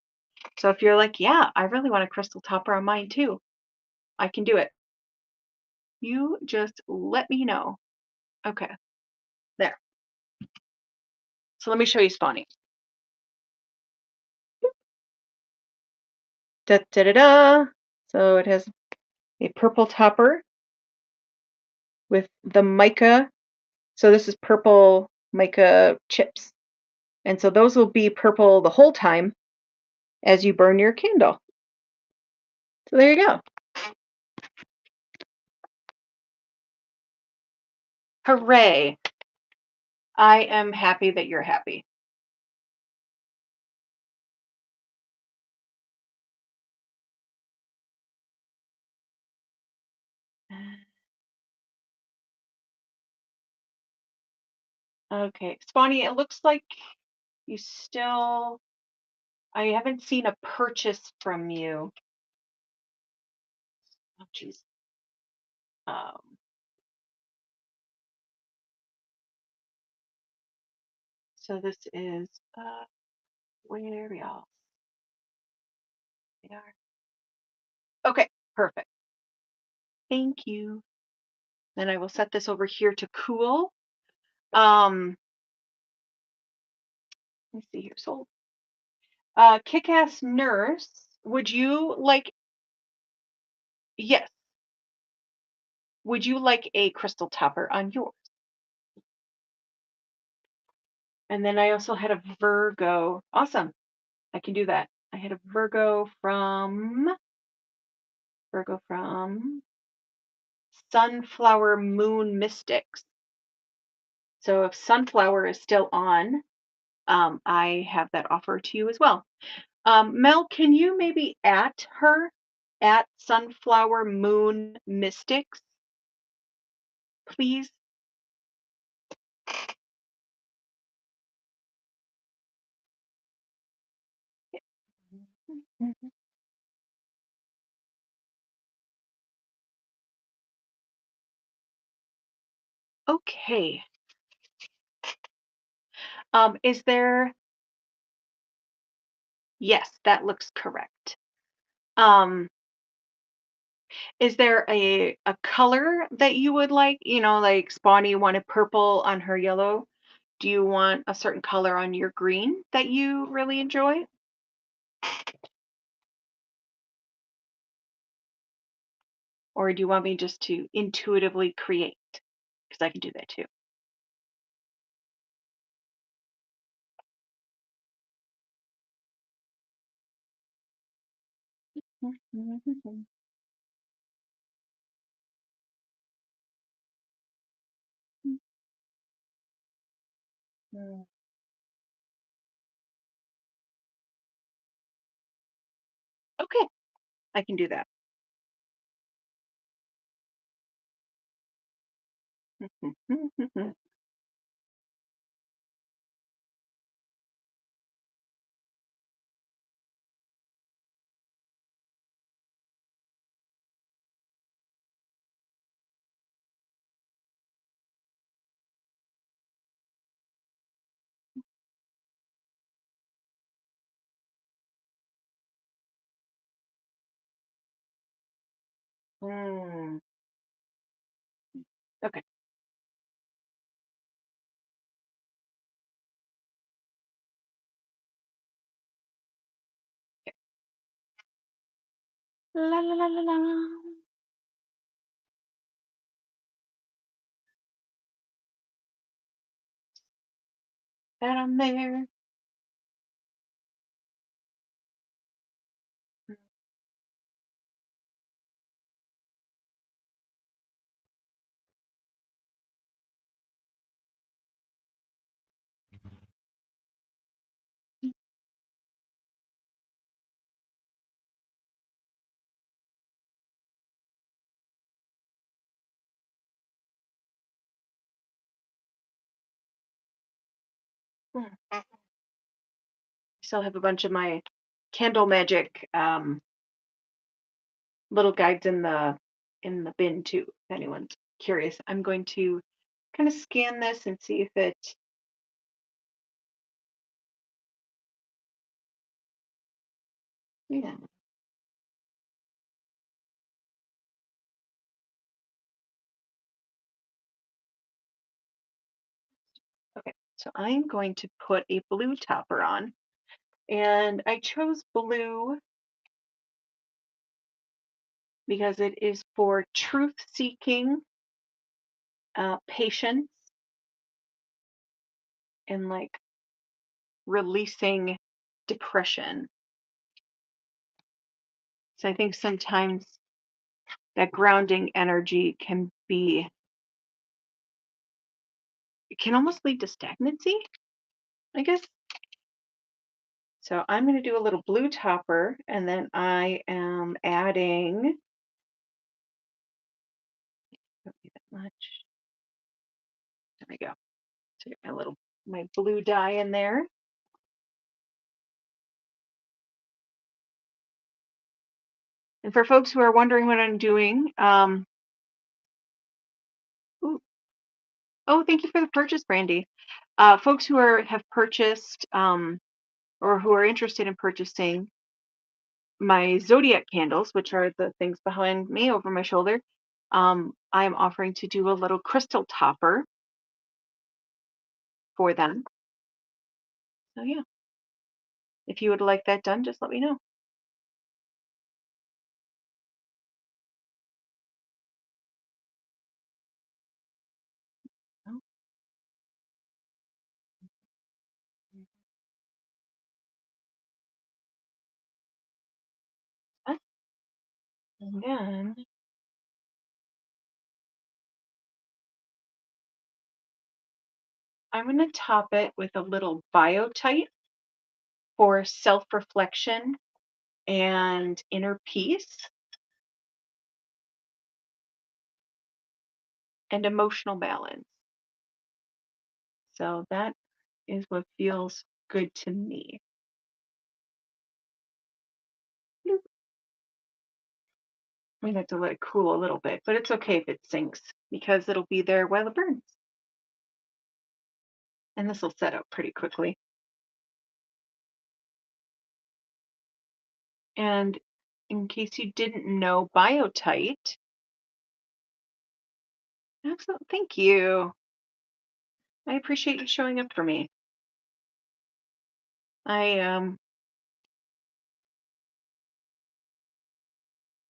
So if you're like, yeah, I really want a crystal topper on mine too, I can do it. You just let me know. Okay, there. So let me show you spawning. Da da da da. So it has a purple topper with the mica. So this is purple mica chips. And so those will be purple the whole time as you burn your candle. So there you go. Hooray. I am happy that you're happy. Okay, Spawny, it looks like you still, I haven't seen a purchase from you. Oh, geez. Um, so this is, where y'all? They are. Okay, perfect. Thank you. Then I will set this over here to cool. Let's see here. So, kick-ass nurse, would you like, yes, would you like a crystal topper on yours? And then I also had a Virgo. Awesome. I can do that. I had a Virgo from Sunflower Moon Mystics. So if Sunflower is still on, I have that offer to you as well. Mel, can you maybe at her at Sunflower Moon Mystics, please? Okay. Is there, yes, that looks correct. Um, is there a color that you would like? You know, like Spawny wanted purple on her yellow. Do you want a certain color on your green that you really enjoy? Or do you want me just to intuitively create? Because I can do that too. Okay, I can do that. Mm, okay. La la la la la. That on there. Mm. I still have a bunch of my candle magic little guides in the bin too, if anyone's curious. I'm going to kind of scan this and see if it, yeah. Okay, so I'm going to put a blue topper on, and I chose blue because it is for truth seeking, patience, and like releasing depression. So I think sometimes that grounding energy it can almost lead to stagnancy, I guess. So I'm going to do a little blue topper, and then I am adding, don't need that much. There we go. So get my blue dye in there. And for folks who are wondering what I'm doing, ooh, oh, thank you for the purchase, Brandy. Folks who have purchased or who are interested in purchasing my zodiac candles, which are the things behind me over my shoulder, I'm offering to do a little crystal topper for them. So yeah, if you would like that done, just let me know. Oh, ah, and then I'm going to top it with a little biotite for self-reflection and inner peace and emotional balance. So that is what feels good to me. Bloop. I'm gonna have to let it cool a little bit, but it's okay if it sinks because it'll be there while it burns. And this will set up pretty quickly. And in case you didn't know, biotite, excellent, thank you. I appreciate you showing up for me. I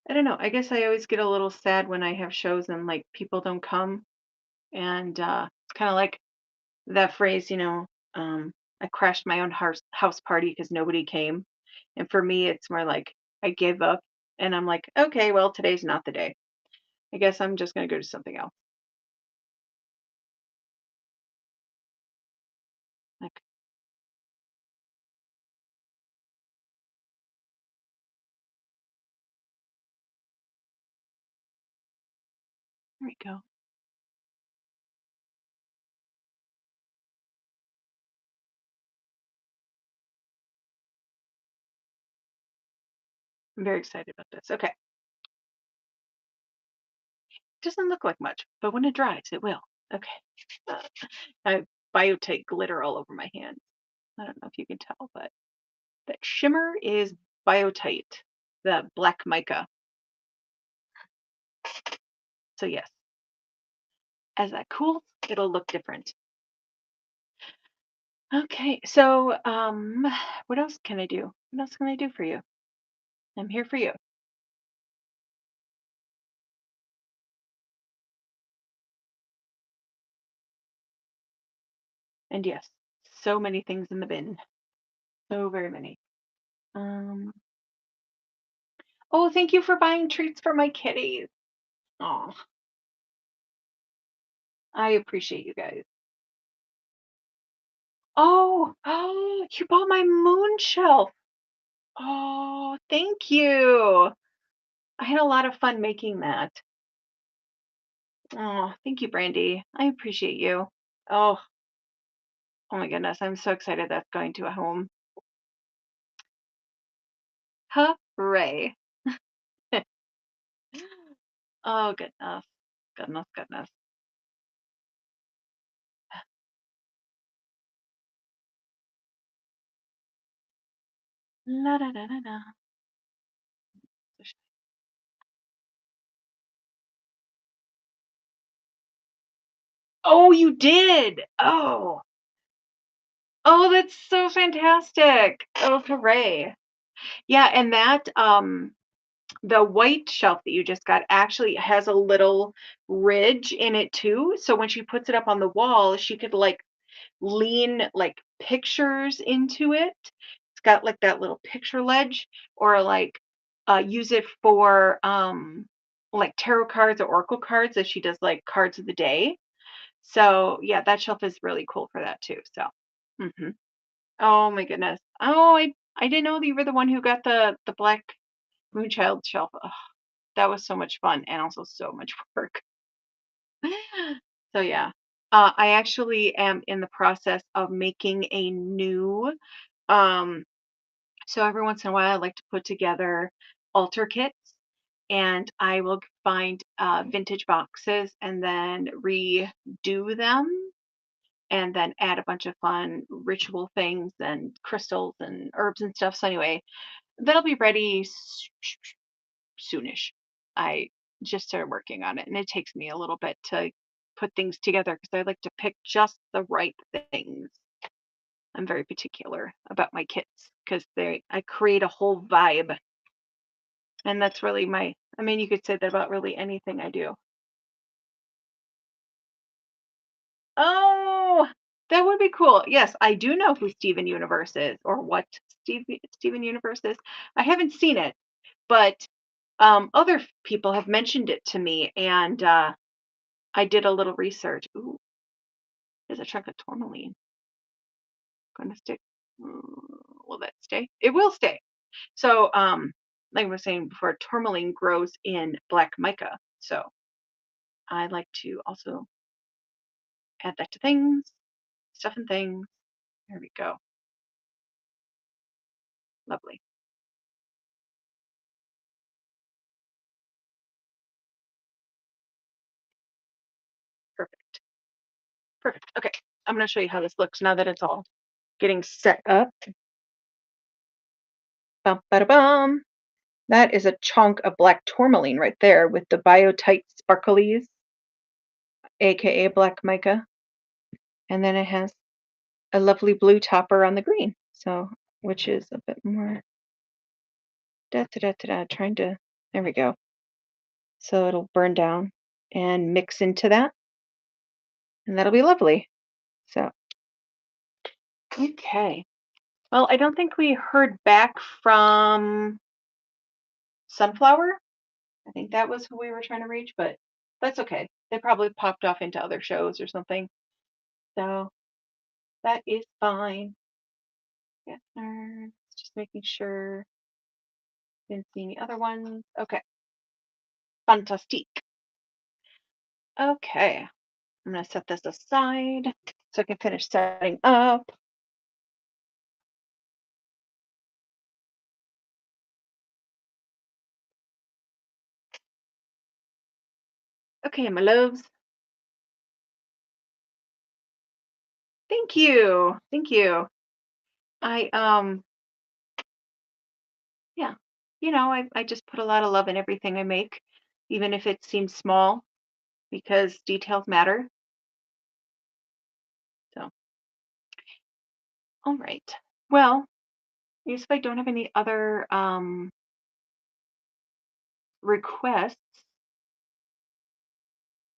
I don't know. I guess I always get a little sad when I have shows and like people don't come. And it's kind of like that phrase, I crashed my own house party because nobody came. And for me, it's more like I gave up and I'm like, okay, well, today's not the day. I guess I'm just going to go do something else. Like, there we go. I'm very excited about this. Okay. Doesn't look like much, but when it dries, it will. Okay. Uh, I have biotite glitter all over my hand. I don't know if you can tell, but that shimmer is biotite, the black mica. So yes, as that cools, it'll look different. Okay, so what else can I do? What else can I do for you? I'm here for you. And yes, so many things in the bin. So very many. Um, oh, thank you for buying treats for my kitties. Oh, I appreciate you guys. Oh, oh, you bought my moon shelf. Oh, thank you. I had a lot of fun making that. Oh, thank you, Brandy. I appreciate you. Oh, Oh my goodness, I'm so excited that's going to a home. Hooray. Oh goodness. Goodness, goodness. La da da da da. Oh, you did. Oh. Oh, that's so fantastic. Oh, hooray. Yeah, and that the white shelf that you just got actually has a little ridge in it too. So when she puts it up on the wall, she could like lean like pictures into it. It's got like that little picture ledge, or like use it for like tarot cards or oracle cards if she does like cards of the day. So yeah, that shelf is really cool for that too. So mhm. Oh my goodness. Oh, I didn't know that you were the one who got the black moonchild shelf. Ugh, that was so much fun and also so much work. So yeah. I actually am in the process of making a new um so every once in a while I like to put together altar kits, and I will find vintage boxes and then redo them and then add a bunch of fun ritual things and crystals and herbs and stuff. So anyway, that'll be ready soonish. I just started working on it, and it takes me a little bit to put things together because I like to pick just the right things. I'm very particular about my kits because they I create a whole vibe, and that's really my. I mean, you could say that about really anything I do. Oh, that would be cool. Yes, I do know who Steven Universe is, or what Steven Universe is. I haven't seen it, but other people have mentioned it to me, and I did a little research. Ooh, there's a chunk of tourmaline going to stick. Will that stay? It will stay. So, like I was saying before, tourmaline grows in black mica. So I like to also add that to things, stuff and things. There we go. Lovely. Perfect. Perfect. Okay. I'm going to show you how this looks now that it's all getting set up. Bum, bada, bum. That is a chunk of black tourmaline right there with the biotite sparklies, aka black mica. And then it has a lovely blue topper on the green. So, which is a bit more da da da da da, trying to, there we go. So it'll burn down and mix into that, and that'll be lovely. So, okay. Well, I don't think we heard back from Sunflower. I think that was who we were trying to reach, but that's okay. They probably popped off into other shows or something. So that is fine. Yeah, just making sure. Didn't see any other ones. Okay. Fantastique. Okay. I'm going to set this aside so I can finish setting up. Okay, my loves. Thank you. Thank you. I yeah. I just put a lot of love in everything I make, even if it seems small, because details matter. So, all right. Well, I guess if I don't have any other requests,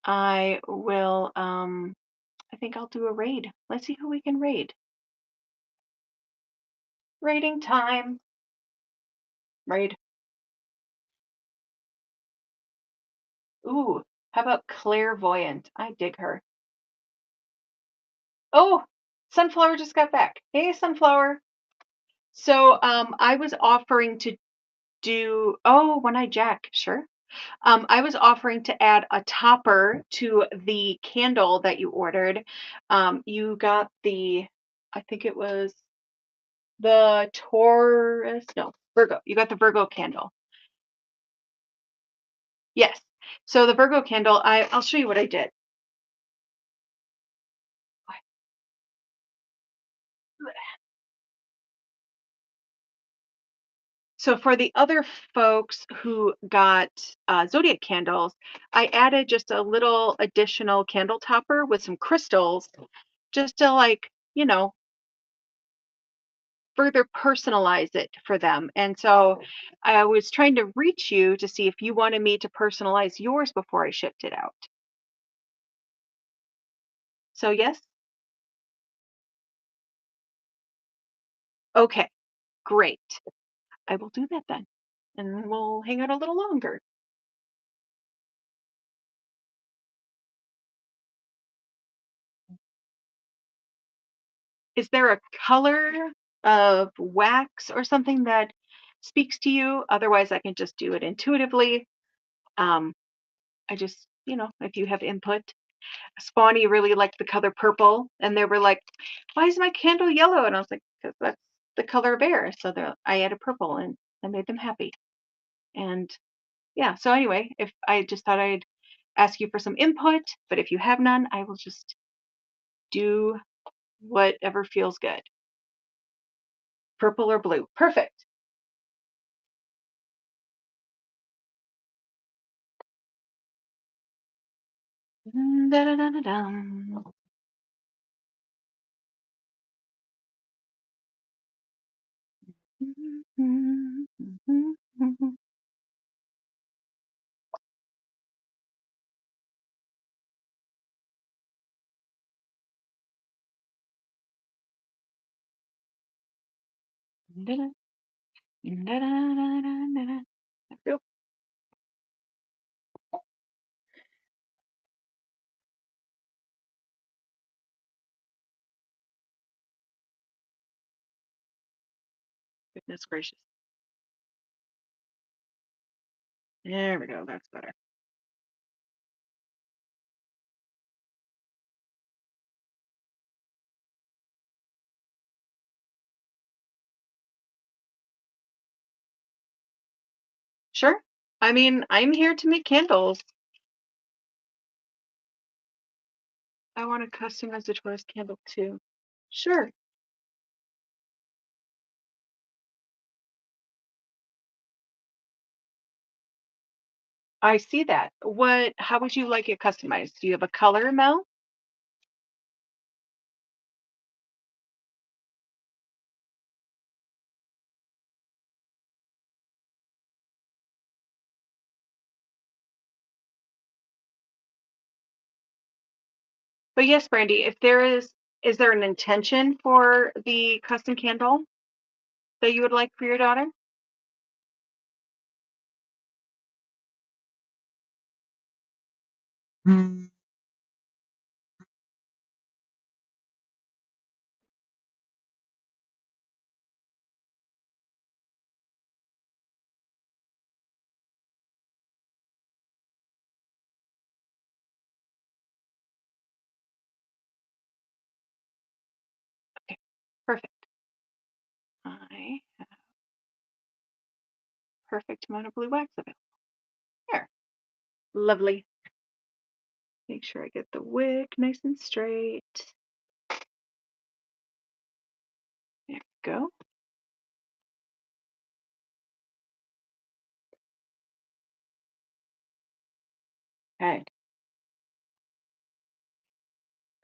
I will I think I'll do a raid. Let's see who we can raid. Raiding time. Raid. Ooh, how about clairvoyant? I dig her. Oh, Sunflower just got back. Hey, Sunflower. So I was offering to do, oh, One-Eyed Jack, sure. I was offering to add a topper to the candle that you ordered. You got the I think it was the Taurus, no, Virgo. You got the Virgo candle. Yes. So the Virgo candle, I'll show you what I did. So for the other folks who got zodiac candles, I added just a little additional candle topper with some crystals, just to like, further personalize it for them. And so I was trying to reach you to see if you wanted me to personalize yours before I shipped it out. So yes, okay, great. I will do that then, and we'll hang out a little longer. Is there a color of wax or something that speaks to you? Otherwise, I can just do it intuitively. Um, I just, if you have input. Spawny really liked the color purple, and they were like, "Why is my candle yellow?" And I was like, "Because that's the color of air." So I added purple, and I made them happy. And yeah, so anyway, if I just thought I'd ask you for some input, but if you have none, I will just do whatever feels good. Purple or blue. Perfect. Da-da-da-da-dum. Da-da, da-da-da-da-da-da. Oop, goodness gracious. There we go. That's better. Sure. I mean, I'm here to make candles. I want to customize the Taurus candle too. Sure. I see that. How would you like it customized? Do you have a color, Mel? But yes, Brandy, if is there an intention for the custom candle that you would like for your daughter? Okay, perfect. I have perfect amount of blue wax available. There. Lovely. Make sure I get the wick nice and straight. There we go. Okay.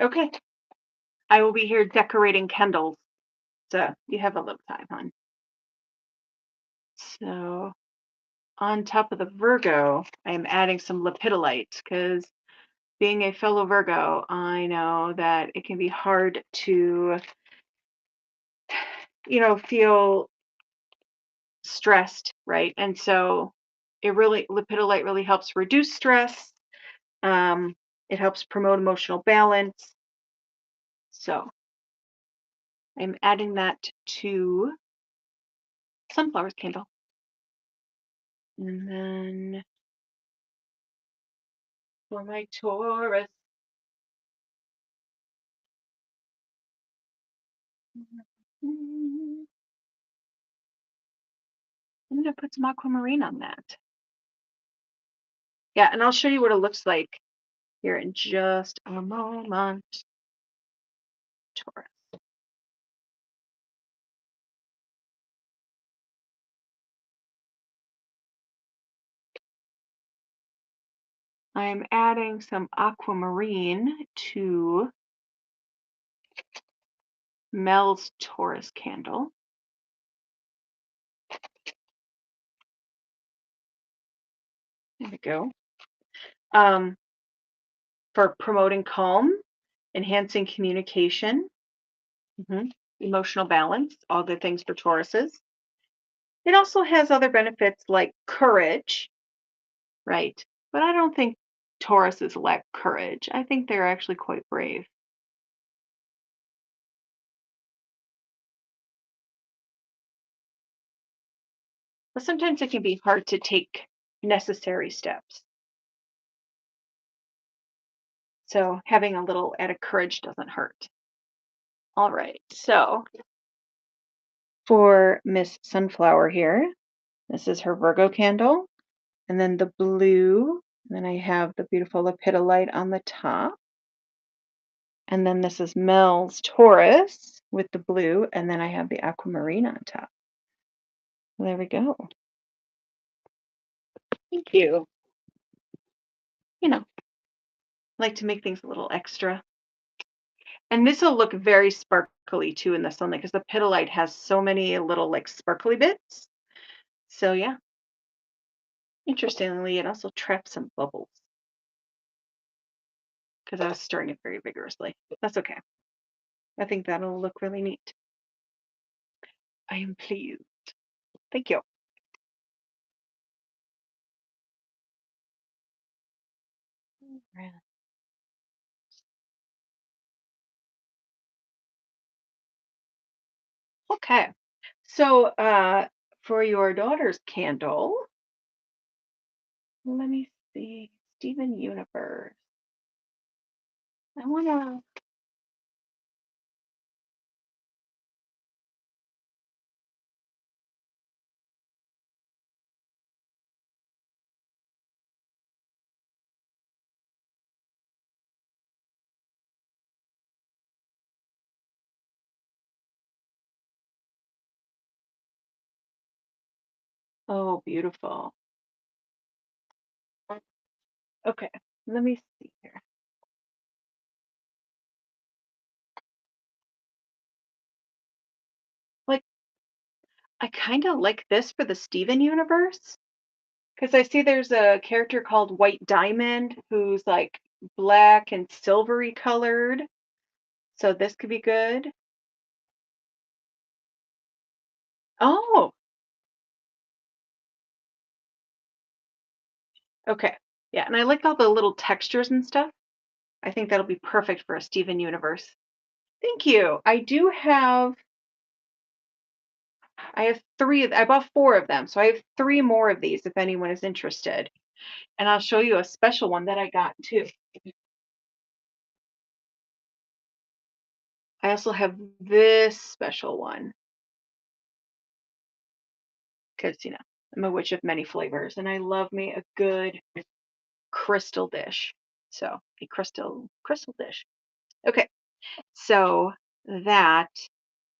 Okay. I will be here decorating candles. So you have a little time, hon. So on top of the Virgo, I am adding some lepidolite because being a fellow Virgo, I know that it can be hard to, feel stressed, right? And so lepidolite really helps reduce stress. Um, it helps promote emotional balance. So I'm adding that to sunflowers candle. And then for my Taurus, I'm gonna put some aquamarine on that. Yeah, and I'll show you what it looks like here in just a moment. Taurus. I'm adding some aquamarine to Mel's Taurus candle. There we go. Um, for promoting calm, enhancing communication, emotional balance, all good things for Tauruses. It also has other benefits like courage, right? But I don't think Tauruses lack courage. I think they're actually quite brave. But sometimes it can be hard to take necessary steps. So having a little added courage doesn't hurt. All right. So for Miss Sunflower here, this is her Virgo candle. And then the blue. And then I have the beautiful lepidolite on the top. And then this is Mel's Taurus with the blue. And then I have the aquamarine on top. There we go. Thank you. You know, like to make things a little extra. And this will look very sparkly too in the sunlight because the pedalite has so many little like sparkly bits. So yeah, interestingly, it also traps some bubbles because I was stirring it very vigorously. That's okay. I think that'll look really neat. I am pleased. Thank you. Okay. So for your daughter's candle, let me see. Steven Universe. I wanna oh beautiful. Okay, let me see here. Like I kind of like this for the Steven universe because I see there's a character called White Diamond who's like black and silvery colored. So this could be good. Oh, okay. Yeah, and I like all the little textures and stuff. I think that'll be perfect for a Steven universe. Thank you. I have three. I bought four of them, so I have three more of these if anyone is interested. And I'll show you a special one that I got too. I also have this special one because I'm a witch of many flavors, and I love me a good crystal dish. So a crystal dish. Okay, so that,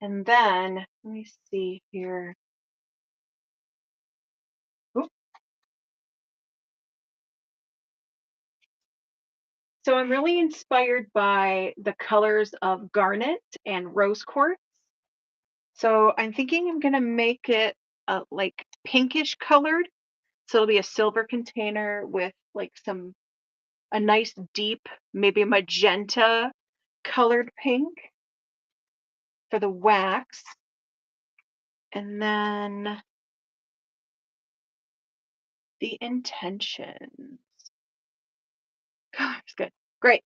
and then let me see here. Oop. So I'm really inspired by the colors of garnet and rose quartz. So I'm thinking I'm gonna make it like pinkish colored. So it'll be a silver container with like a nice deep, maybe magenta colored pink for the wax. And then the intention. God, it's good. Great.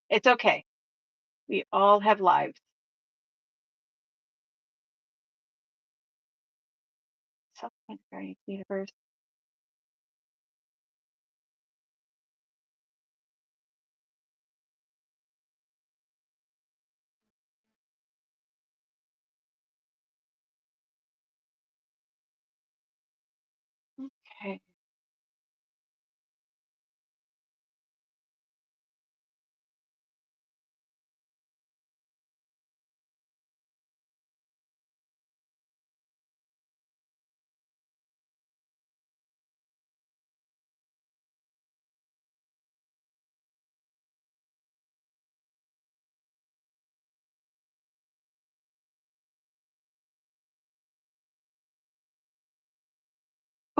It's okay. We all have lives. Self-inspiring universe.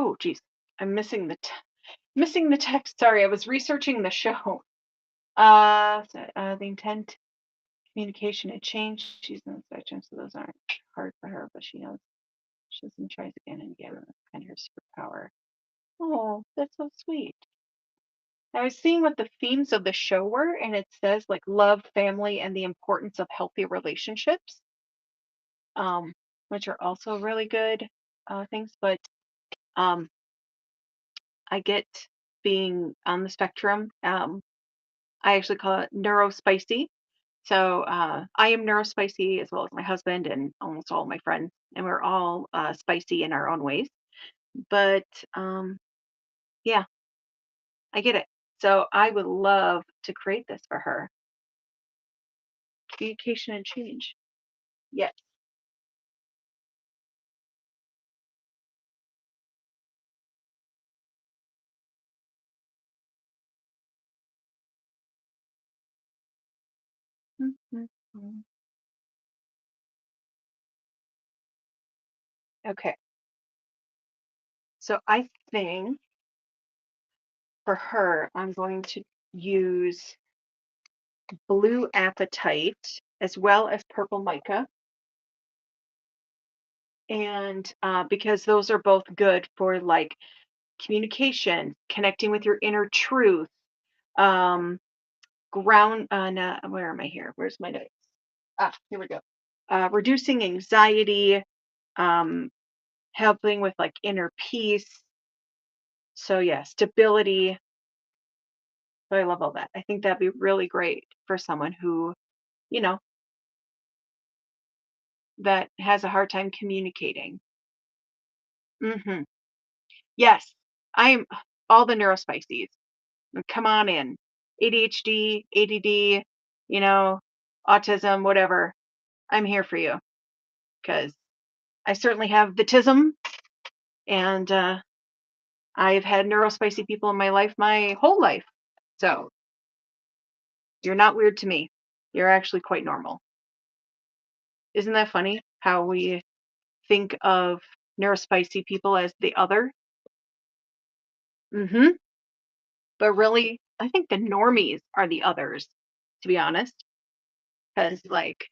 Oh, geez, I'm missing the text. Sorry, I was researching the show. The intent, communication, and change. She's in the spectrum, so those aren't hard for her, but she knows she doesn't tries again and again. That's kind of her superpower. Oh, that's so sweet. I was seeing what the themes of the show were, and it says like love, family, and the importance of healthy relationships, um, which are also really good things. But um, I get being on the spectrum. I actually call it neurospicy. So I am neurospicy as well as my husband and almost all my friends, and we're all spicy in our own ways. But um, yeah, I get it. So I would love to create this for her. Communication and change. Yes. Mhm. Okay. So I think for her, I'm going to use blue apatite as well as purple mica. And because those are both good for like communication, connecting with your inner truth, um, where am I here? Where's my notes? Ah, here we go. Reducing anxiety, um, helping with like inner peace. So yeah, stability. So I love all that. I think that'd be really great for someone who, you know, that has a hard time communicating. Hmm. Yes, I am all the neurospices. Come on in. ADHD, ADD, you know, autism, whatever. I'm here for you because I certainly have the tism, and I've had neurospicy people in my life my whole life. So you're not weird to me. You're actually quite normal. Isn't that funny how we think of neurospicy people as the other? Hmm. But really, I think the normies are the others, to be honest, because like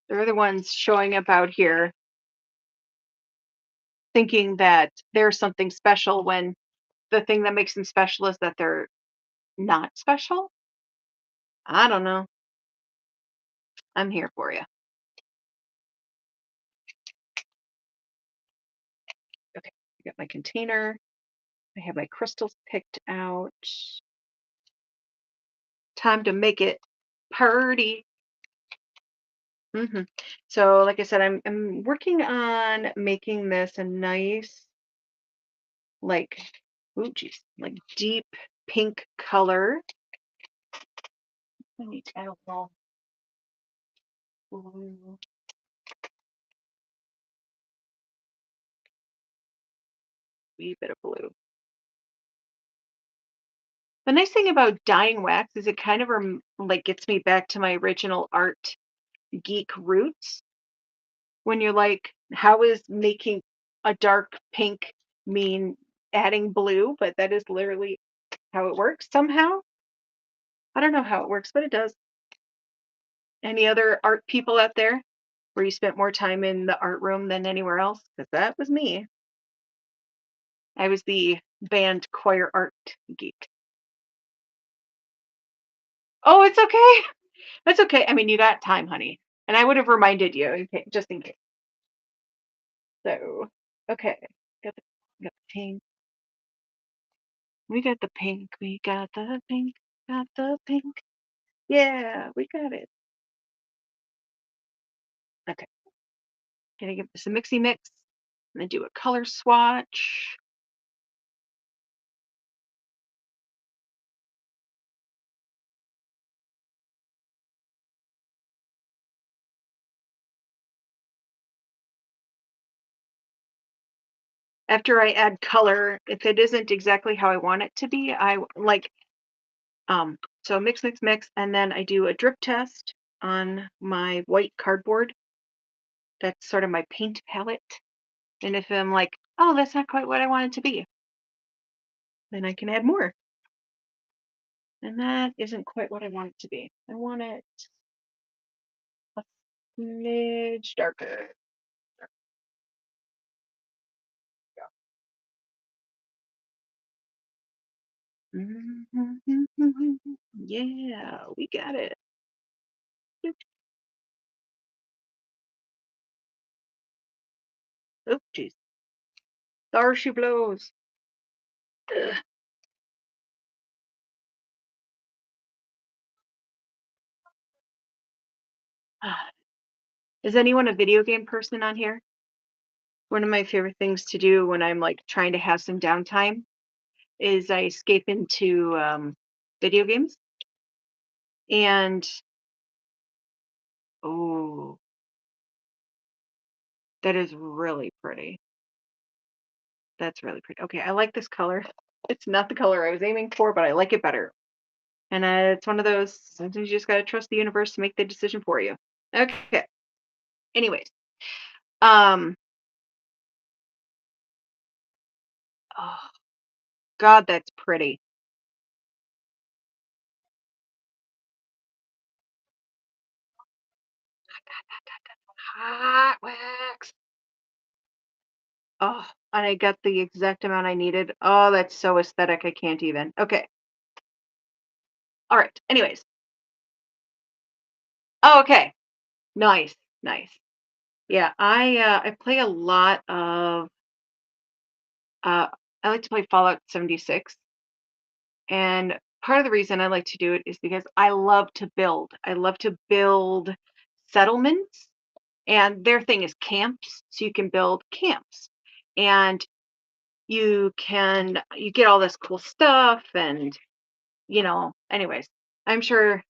they're the ones showing up out here thinking that they're something special when the thing that makes them special is that they're not special. I don't know. I'm here for you. Okay, I got my container. I have my crystals picked out. Time to make it party. Hmm. So, like I said, I'm working on making this a nice, like, ooh, geez, like deep pink color. I need to add a little blue, wee bit of blue. The nice thing about dyeing wax is it kind of like gets me back to my original art geek roots. When you're like, how is making a dark pink mean adding blue? But that is literally how it works somehow. I don't know how it works, but it does. Any other art people out there where you spent more time in the art room than anywhere else? Because that was me. I was the band choir art geek. Oh, it's okay. That's okay. I mean, you got time, honey. And I would have reminded you, okay, just in case. So, okay. Got the pink. We got the pink. We got the pink. Got the pink. Yeah, we got it. Okay. Gonna give this a mixy mix and then do a color swatch. After I add color, if it isn't exactly how I want it to be, like so mix, mix, mix, and then I do a drip test on my white cardboard. That's sort of my paint palette. And if I'm like, Oh, that's not quite what I want it to be. Then I can add more. And that isn't quite what I want it to be. I want it a smidge darker. Mhm. Yeah, we got it. Oh, jeez. There she blows. Ugh. Ah. Is anyone a video game person on here? One of my favorite things to do when I'm like trying to have some downtime is I escape into video games. And oh, that is really pretty. That's really pretty. Okay, I like this color. It's not the color I was aiming for, but I like it better. And it's one of those, sometimes you just got to trust the universe to make the decision for you. Okay. Anyways, um, oh, God, that's pretty. Hot wax. Oh, and I got the exact amount I needed. Oh, that's so aesthetic. I can't even. Okay. All right. Anyways. Oh, okay. Nice. Nice. Yeah, I play a lot of uh I like to play Fallout 76. And part of the reason I like to do it is because I love to build. I love to build settlements, and their thing is camps, so you can build camps. And you get all this cool stuff, and anyways, I'm sure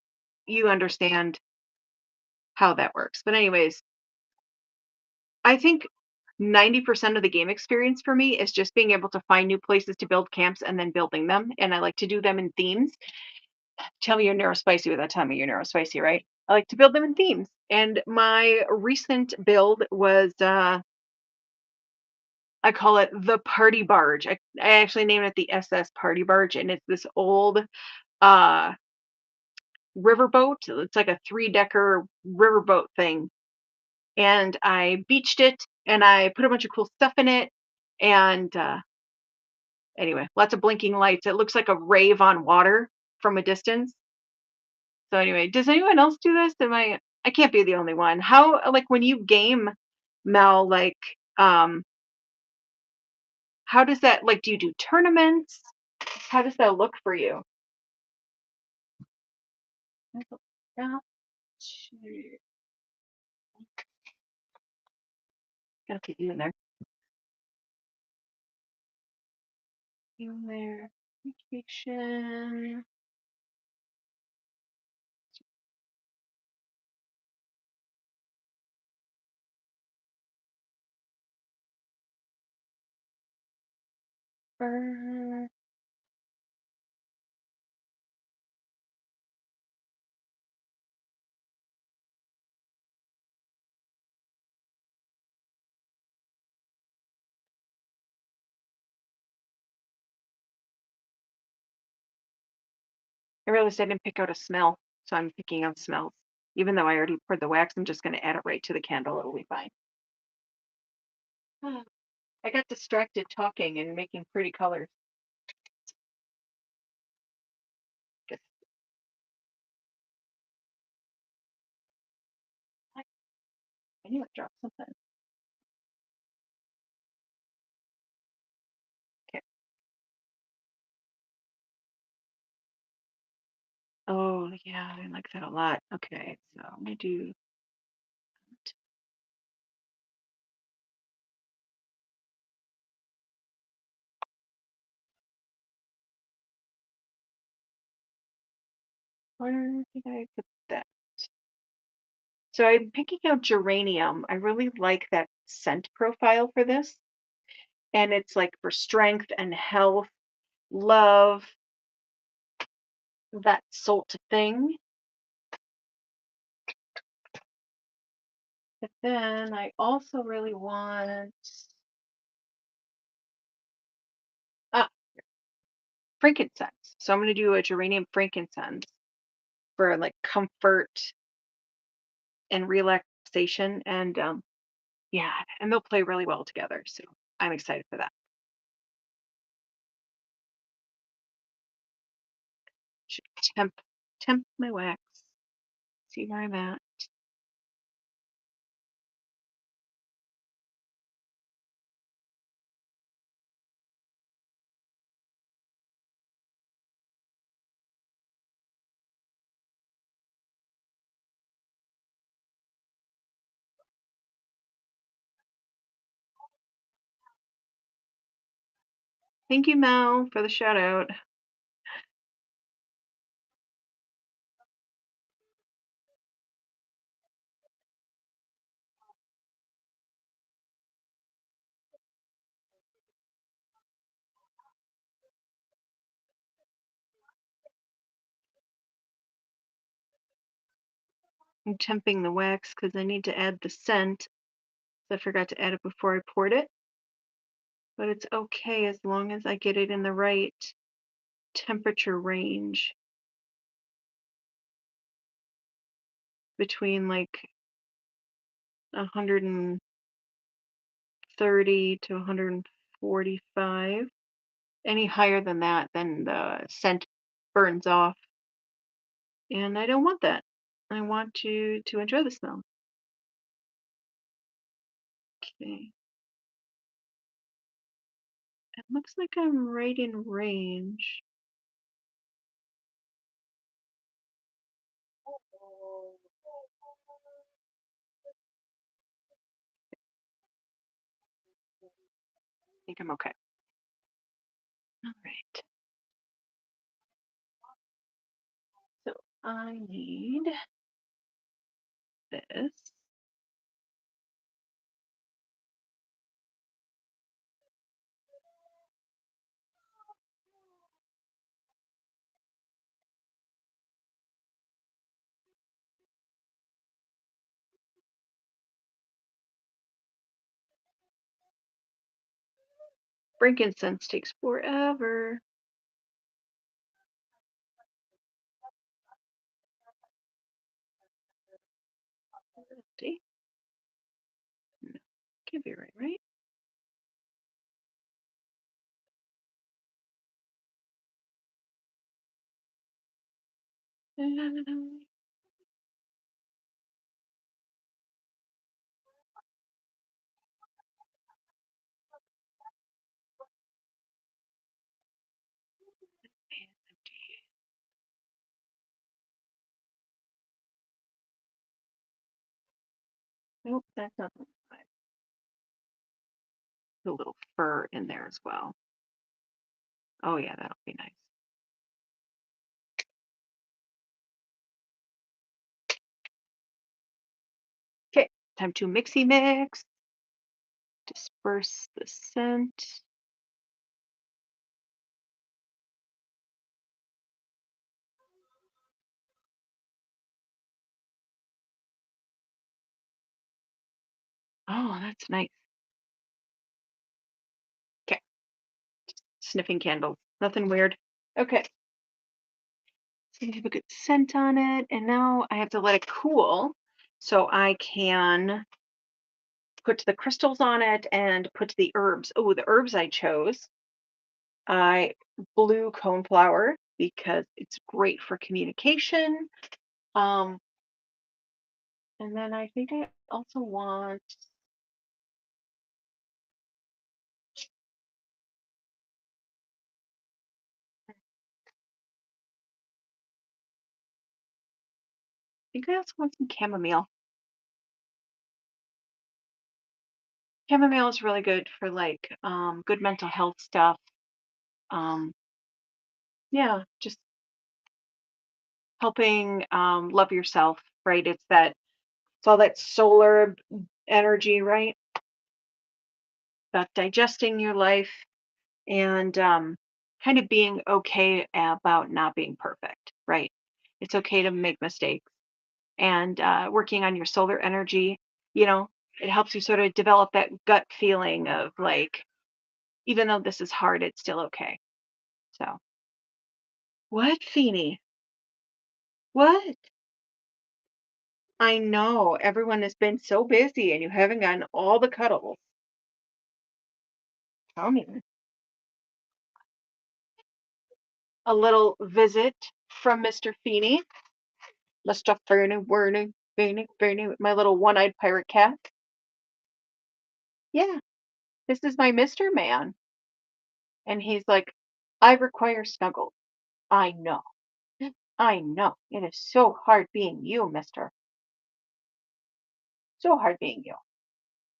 you understand how that works. But anyways, I think 90% of the game experience for me is just being able to find new places to build camps and then building them. And I like to do them in themes. Tell me you're neurospicy without telling me you're neurospicy, right? I like to build them in themes. And my recent build was I call it the party barge. I actually named it the SS party barge, and it's this old uh riverboat. It's like a three-decker riverboat thing. And I beached it and I put a bunch of cool stuff in it. And anyway, lots of blinking lights. It looks like a rave on water from a distance. So anyway, does anyone else do this? I can't be the only one. How, like, when you game, Mel, like how does that, like, do you do tournaments? How does that look for you? Got you. Gotta put you in there. You in there. Vacation. Burn. I realized I didn't pick out a smell, so I'm picking out smells. Even though I already poured the wax, I'm just going to add it right to the candle. It'll be fine. I got distracted talking and making pretty colors. Guess I knew I dropped something. Okay. Oh, yeah, I like that a lot. Okay, so I'm going to do. Where did I put that? So I'm picking out geranium. I really like that scent profile for this. And it's like for strength and health, love, that sort of thing. But then I also really want frankincense. So I'm going to do a geranium frankincense for like comfort and relaxation. And yeah, and they'll play really well together. So I'm excited for that. Should temp my wax. See where I'm at. Thank you, Mel, for the shout out. I'm temping the wax because I need to add the scent. I forgot to add it before I poured it, but it's okay as long as I get it in the right temperature range between like 130 to 145. Any higher than that, then the scent burns off, and I don't want that. I want to enjoy the smell. Okay, it looks like I'm right in range. I think I'm okay. All right. So I need this. Frankincense takes forever. See? No, can't be right, right? Nope, that's not the one. A little fur in there as well. Oh yeah, that'll be nice. Okay, time to mixy mix. Disperse the scent. Oh, that's nice. Okay, sniffing candles. Nothing weird. Okay, so you have a good scent on it, and now I have to let it cool so I can put the crystals on it and put the herbs. Oh, the herbs I chose. I blue coneflower because it's great for communication. Um, and then I think I also want I also want some chamomile. Chamomile is really good for like good mental health stuff. Um, yeah, just helping love yourself, right? It's all that solar energy, right? About digesting your life and kind of being okay about not being perfect, right? It's okay to make mistakes and working on your solar energy, you know, it helps you sort of develop that gut feeling of like, even though this is hard, it's still okay. So. What, Feeny? What? I know everyone has been so busy and you haven't gotten all the cuddles. Tell me. A little visit from Mr. Feeny. Mr. Feeny, Weeny, Feeny, Feeny, my little one-eyed pirate cat. Yeah, this is my Mr. Man. And he's like, I require snuggle. I know. I know. It is so hard being you, mister. So hard being you.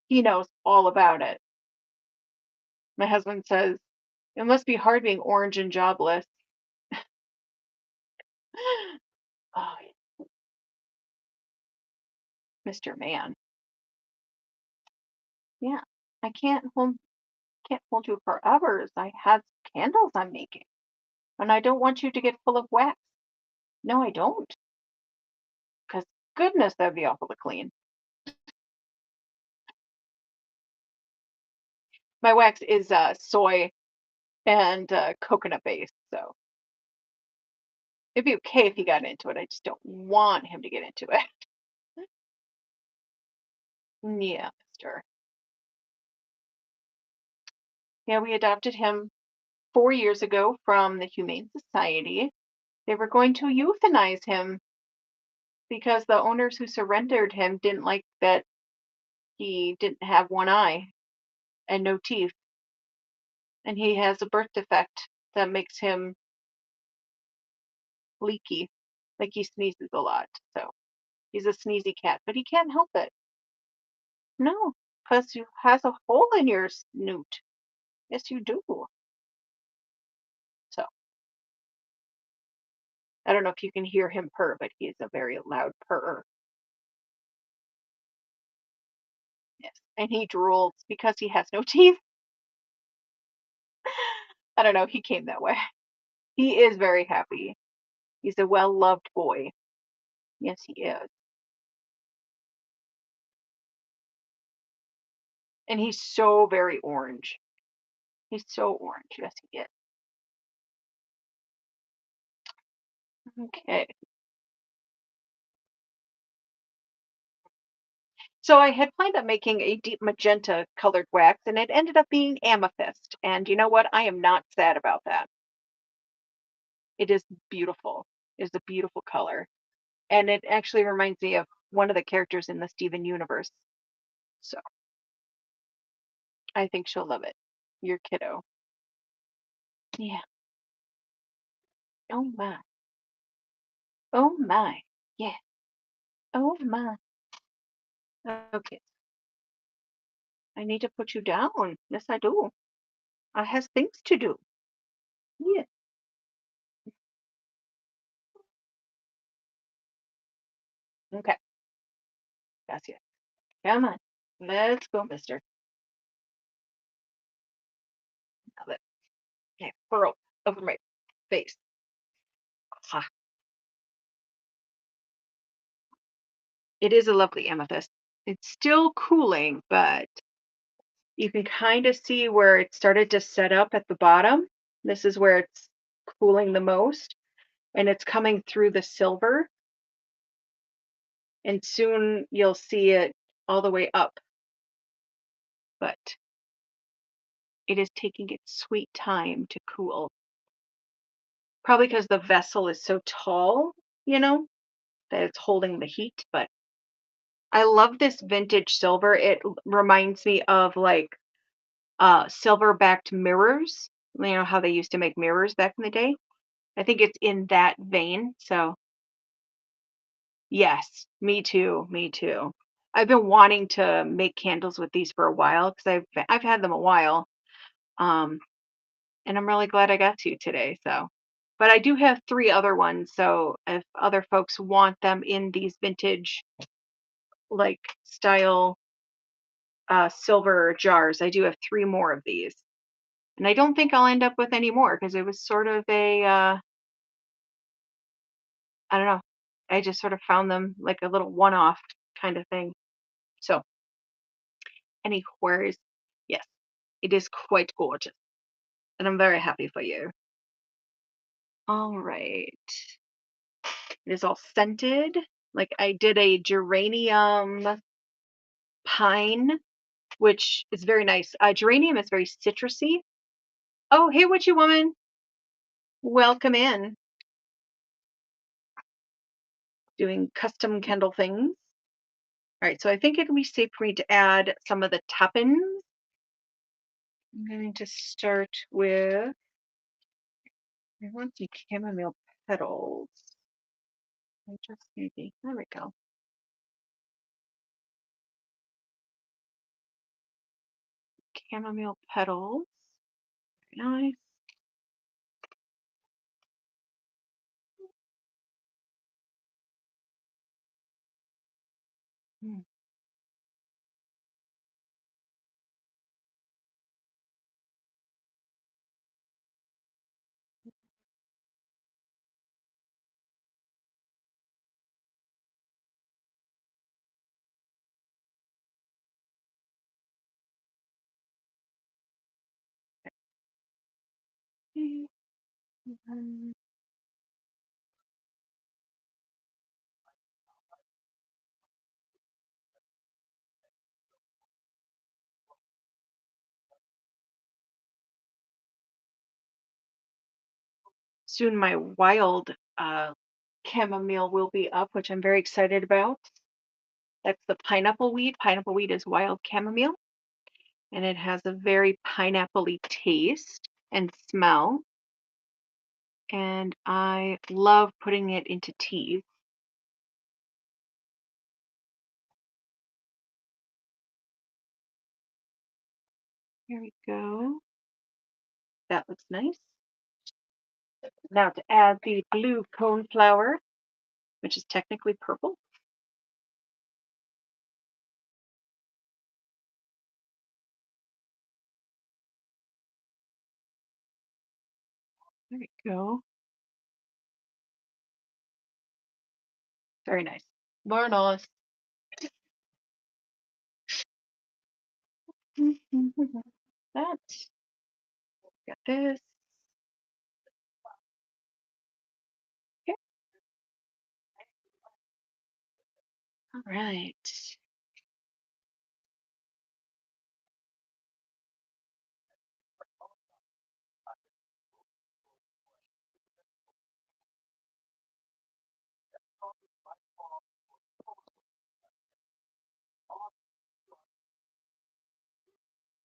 He knows all about it. My husband says, it must be hard being orange and jobless. Oh, Mr. Man. Yeah. I can't hold you for hours. I have candles I'm making. And I don't want you to get full of wax. No, I don't. Because goodness, that'd be awful to clean. My wax is soy and coconut based, so it'd be okay if he got into it. I just don't want him to get into it. Yeah, mister. Yeah, we adopted him 4 years ago from the Humane Society. They were going to euthanize him because the owners who surrendered him didn't like that he didn't have one eye and no teeth, and he has a birth defect that makes him leaky, like he sneezes a lot. So he's a sneezy cat, but he can't help it. No, because you has a hole in your snoot. Yes, you do. So I don't know if you can hear him purr, but he is a very loud purr. Yes, and he drools because he has no teeth. I don't know. He came that way. He is very happy. He's a well-loved boy. Yes, he is. And he's so very orange. He's so orange. Yes, he is. Okay. So I had planned on making a deep magenta colored wax, and it ended up being amethyst. And you know what? I am not sad about that. It is beautiful. It is a beautiful color. And it actually reminds me of one of the characters in the Steven universe. So I think she'll love it. Your kiddo. Yeah. Oh my. Oh my. Yeah. Oh my. Okay. I need to put you down. Yes, I do. I has things to do. Yeah. Okay. That's it. Come on. Let's go, mister. Now that okay, furrow over my face. Ha. It is a lovely amethyst. It's still cooling, but you can kind of see where it started to set up at the bottom. This is where it's cooling the most, and it's coming through the silver, and soon you'll see it all the way up. But it is taking its sweet time to cool. Probably because the vessel is so tall, you know, that it's holding the heat. But I love this vintage silver. It reminds me of like silver backed mirrors. You know how they used to make mirrors back in the day? I think it's in that vein. So, yes, me too. Me too. I've been wanting to make candles with these for a while because I've had them a while. Um, and I'm really glad I got to today. So, but I do have three other ones. So if other folks want them in these vintage like style silver jars, I do have three more of these. And I don't think I'll end up with any more because it was sort of a I don't know. I just sort of found them like a little one-off kind of thing. So, anyways, yes, it is quite gorgeous, and I'm very happy for you. All right. It is all scented. Like I did a geranium pine, which is very nice. Geranium is very citrusy. Oh, hey, witchy woman. Welcome in. Doing custom candle things. All right, so I think it'll be safe for me to add some of the toppings. I'm going to start with, I want some chamomile petals. I just maybe, there we go. Chamomile petals. Very nice. Mm. Mhm. Soon my wild chamomile will be up, which I'm very excited about. That's the pineapple weed. Pineapple weed is wild chamomile, and it has a very pineapple-y taste and smell. And I love putting it into teas. Here we go. That looks nice. Now to add the blue coneflower, which is technically purple. There we go. Very nice. Very nice. That. Got this. Okay. All right.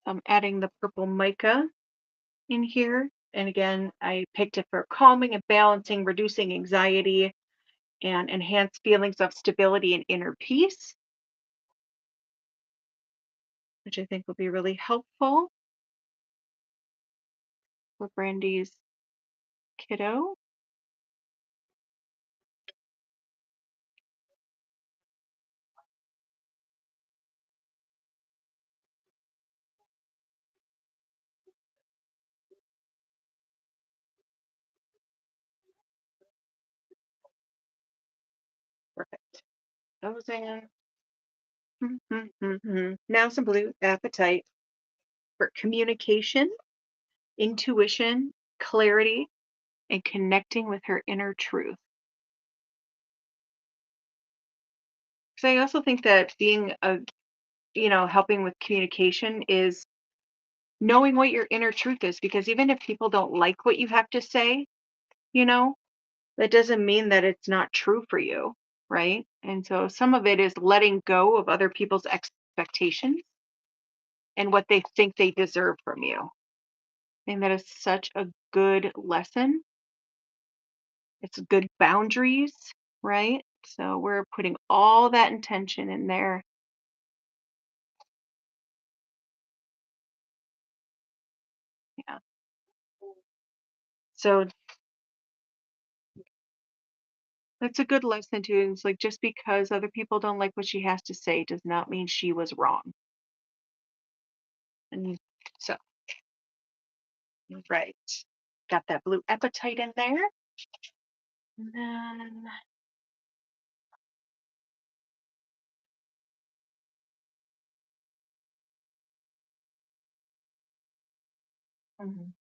I'm adding the purple mica in here. And again, I picked it for calming and balancing, reducing anxiety, and enhance feelings of stability and inner peace, which I think will be really helpful for Brandy's kiddo. Perfect. Those in. Now some blue appetite for communication, intuition, clarity, and connecting with her inner truth. So I also think that being a, helping with communication is knowing what your inner truth is, because even if people don't like what you have to say, you know, that doesn't mean that it's not true for you, right? And so some of it is letting go of other people's expectations and what they think they deserve from you. And that is such a good lesson. It's good boundaries, right? So we're putting all that intention in there. Yeah. So that's a good lesson too. It's like just because other people don't like what she has to say does not mean she was wrong. And so, right. Got that blue appetite in there. And then, mhm.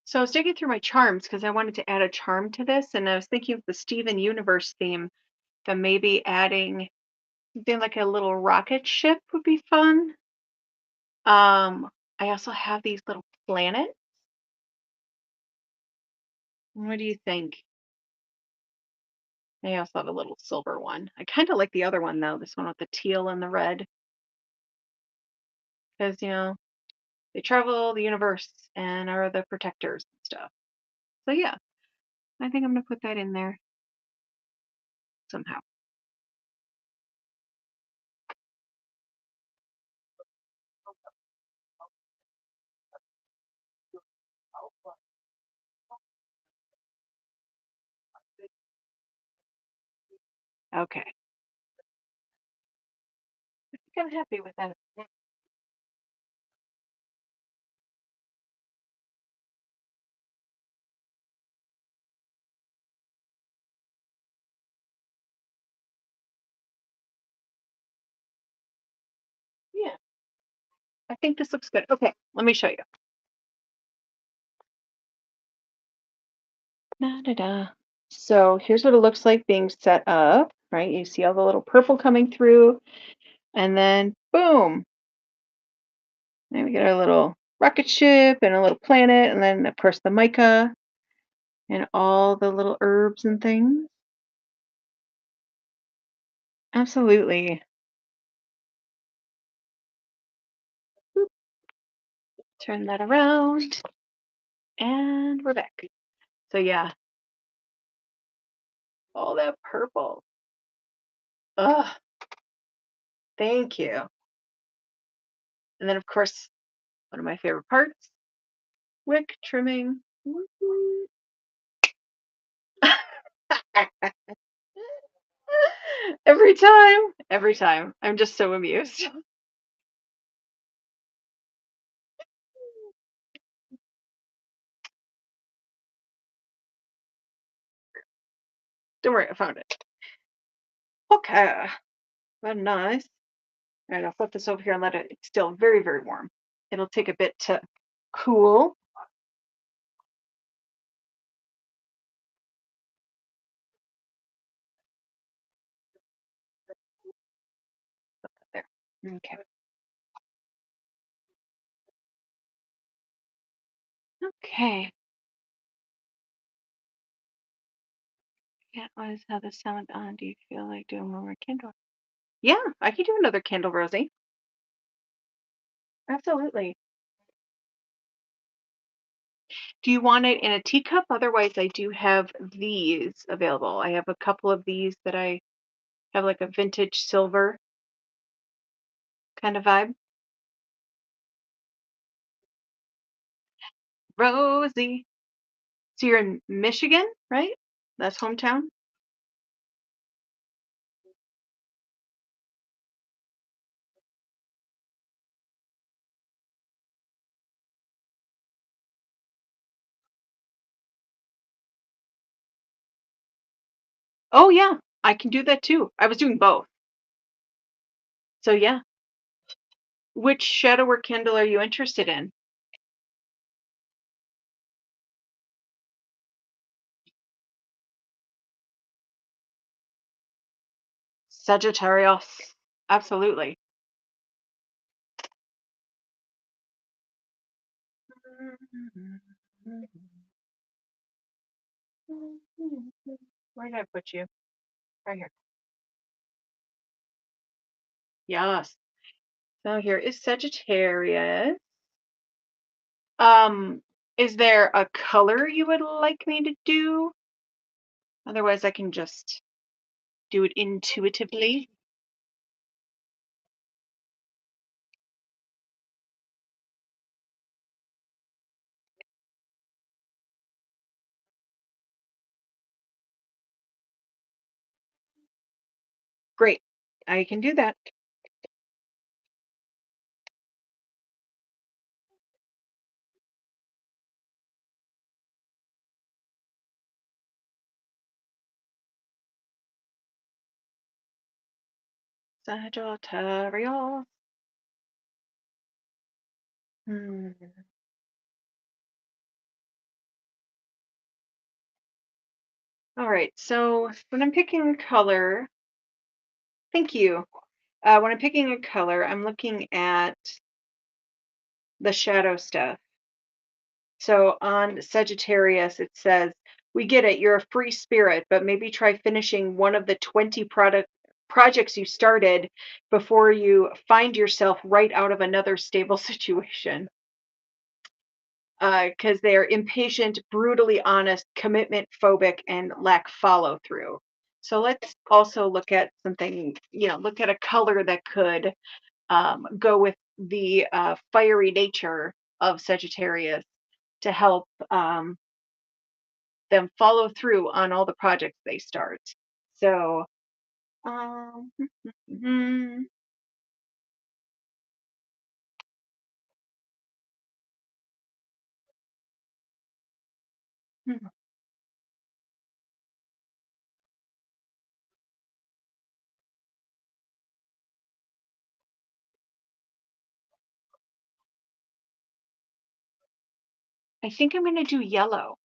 So I was digging through my charms because I wanted to add a charm to this, and I was thinking of the Steven Universe theme, that maybe adding something like a little rocket ship would be fun. I also have these little planets. What do you think? I also have a little silver one. I kind of like the other one though, this one with the teal and the red, because they travel the universe and are the protectors and stuff. So yeah, I think I'm gonna put that in there somehow. Okay, I think I'm happy with that. Yeah, I think this looks good. Okay, let me show you. Da, da, da. So here's what it looks like being set up, right? You see all the little purple coming through, and then boom, then we get our little rocket ship and a little planet, and then of course the mica and all the little herbs and things. Absolutely. Boop, turn that around, and we're back. So yeah, all that purple. Ugh, thank you. And then of course, one of my favorite parts, wick trimming. Woo-hoo. Every time. I'm just so amused. Don't worry, I found it. Okay, that's nice. All right, I'll flip this over here and let it, it's still very, very warm. It'll take a bit to cool. There. Okay. Okay. Yeah, what is how the sound on? Do you feel like doing one more candle? Yeah, I could do another candle, Rosie. Absolutely. Do you want it in a teacup? Otherwise, I do have these available. I have a couple of these that I have like a vintage silver kind of vibe. Rosie. So you're in Michigan, right? That's hometown? Oh, yeah. I can do that too. I was doing both. So yeah. Which shadow or candle are you interested in? Sagittarius. Absolutely. Where did I put you? Right here. Yes. So here is Sagittarius. Um, is there a color you would like me to do? Otherwise, I can just do it intuitively. Great. I can do that. Sagittarius. Hmm. All right. So when I'm picking a color, thank you. When I'm picking a color, I'm looking at the shadow stuff. So on Sagittarius, it says, "We get it. You're a free spirit, but maybe try finishing one of the 20 product projects you started before you find yourself right out of another stable situation." Because they're impatient, brutally honest, commitment phobic, and lack follow through. So let's also look at something, look at a color that could go with the fiery nature of Sagittarius to help them follow through on all the projects they start. So, um, hmm, hmm, I think I'm going to do yellow.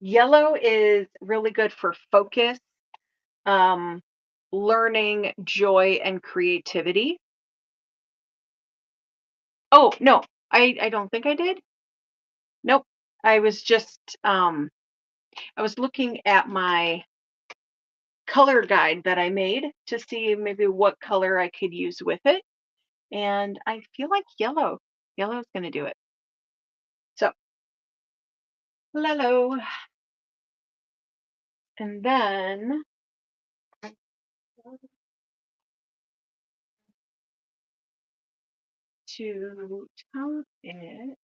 Yellow is really good for focus, um, learning, joy, and creativity. Oh, no, I don't think I did. Nope. I was just I was looking at my color guide that I made to see maybe what color I could use with it. And I feel like yellow. Yellow is going to do it. So, yellow. And then to top it,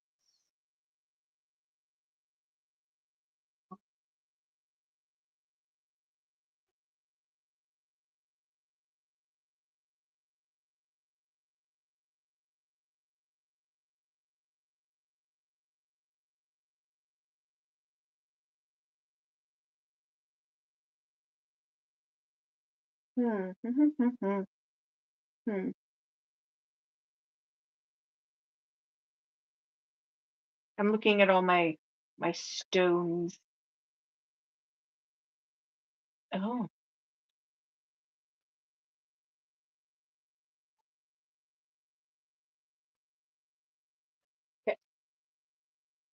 hmm. I'm looking at all my stones. Oh, okay.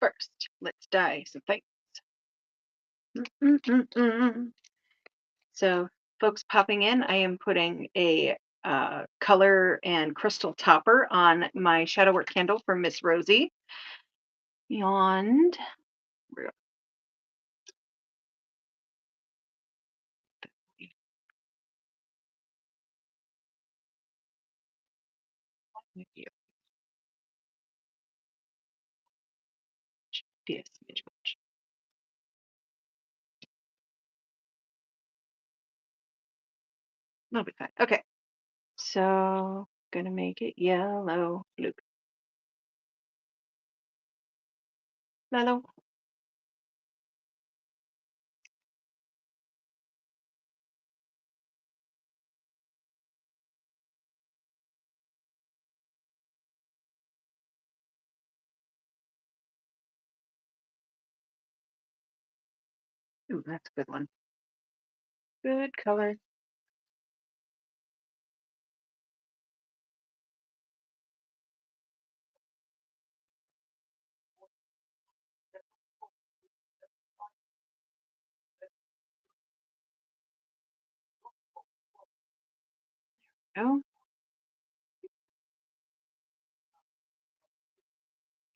First, let's dye some things. Mm. So, folks popping in, I am putting a color and crystal topper on my shadow work candle from Miss Rosie. And where you yes, that'll be fine. Okay, so gonna make it yellow. Look, yellow. Ooh, that's a good one. Good color. Oh,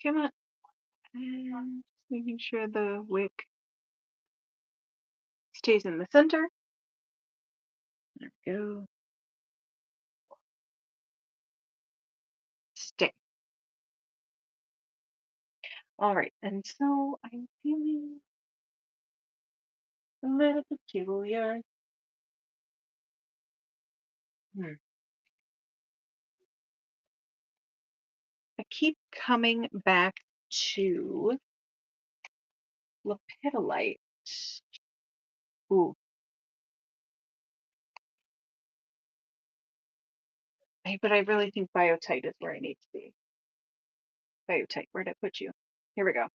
come on. And making sure the wick. stays in the center. There we go. Stay. All right. And so I'm feeling a little peculiar. Hmm. I keep coming back to lepidolite. Ooh, but I really think biotite is where I need to be. Biotite, where'd I put you? Here we go.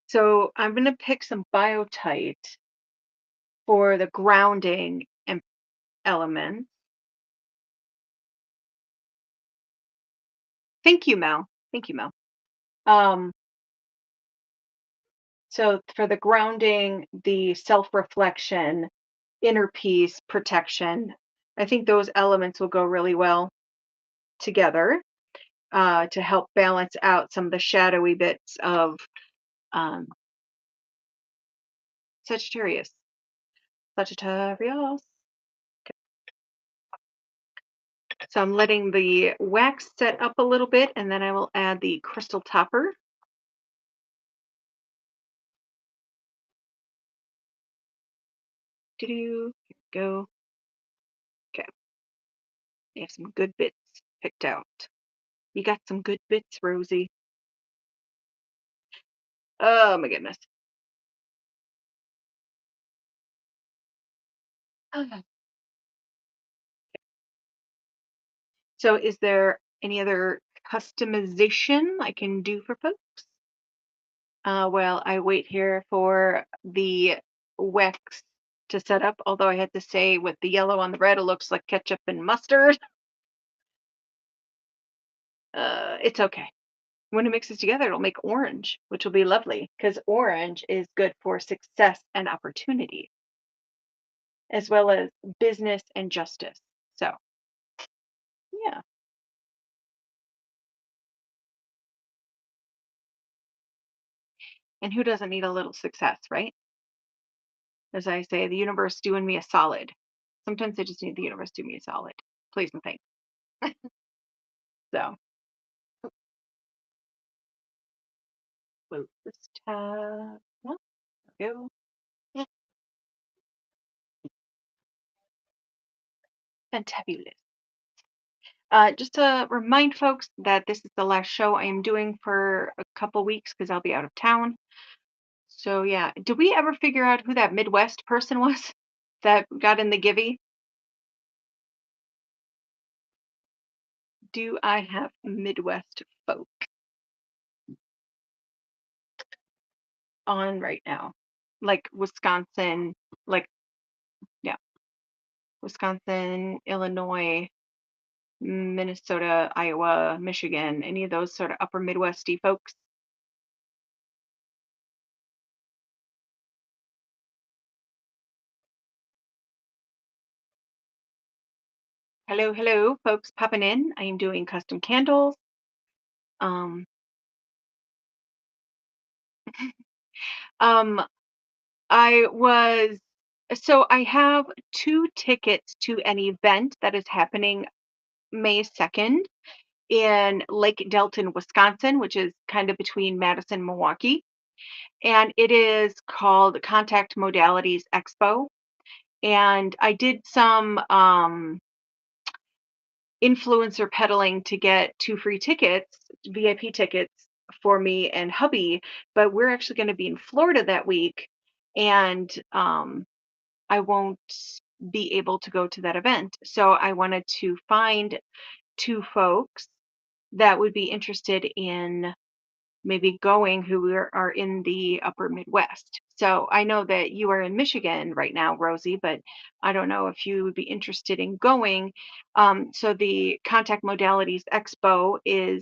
So I'm going to pick some biotite for the grounding element. Thank you, Mel. Thank you, Mel. Um, so for the grounding, the self-reflection, inner peace, protection, I think those elements will go really well together to help balance out some of the shadowy bits of um, Sagittarius. Sagittarius. So I'm letting the wax set up a little bit, and then I will add the crystal topper. Here we go. Okay. You have some good bits picked out. You got some good bits, Rosie. Oh my goodness. Okay. So is there any other customization I can do for folks? Well, I wait here for the wax to set up, although I had to say with the yellow on the red, it looks like ketchup and mustard. It's okay. When it mixes together, it'll make orange, which will be lovely because orange is good for success and opportunity, as well as business and justice. So, yeah. And who doesn't need a little success, right? As I say, the universe doing me a solid. Sometimes I just need the universe do me a solid. Please and thanks. So, close this tab. Well, there we go. Yeah, fantabulous. Just to remind folks that this is the last show I am doing for a couple weeks because I'll be out of town. So yeah, did we ever figure out who that Midwest person was that got in the Givey? Do I have Midwest folk on right now? Like Wisconsin, like yeah, Wisconsin, Illinois, Minnesota, Iowa, Michigan, any of those sort of upper Midwesty folks? Hello, hello, folks popping in. I am doing custom candles. Um, um, I was so I have 2 tickets to an event that is happening May 2nd in Lake Delton, Wisconsin, which is kind of between Madison and Milwaukee. And it is called Contact Modalities Expo. And I did some influencer peddling to get 2 free tickets, VIP tickets for me and hubby, but we're actually going to be in Florida that week. And I won't be able to go to that event. So I wanted to find 2 folks that would be interested in maybe going who are in the upper Midwest. So I know that you are in Michigan right now, Rosie, but I don't know if you would be interested in going. So the Contact Modalities Expo is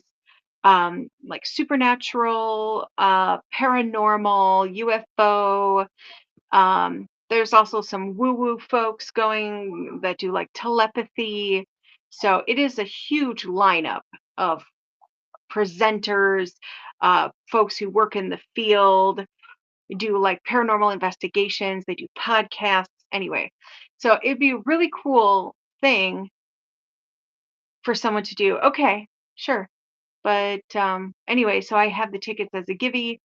like supernatural, paranormal, UFO. There's also some woo-woo folks going that do like telepathy. So it is a huge lineup of presenters, folks who work in the field. do like paranormal investigations, they do podcasts anyway. So it'd be a really cool thing for someone to do. Okay, sure. But anyway, so I have the tickets as a givey,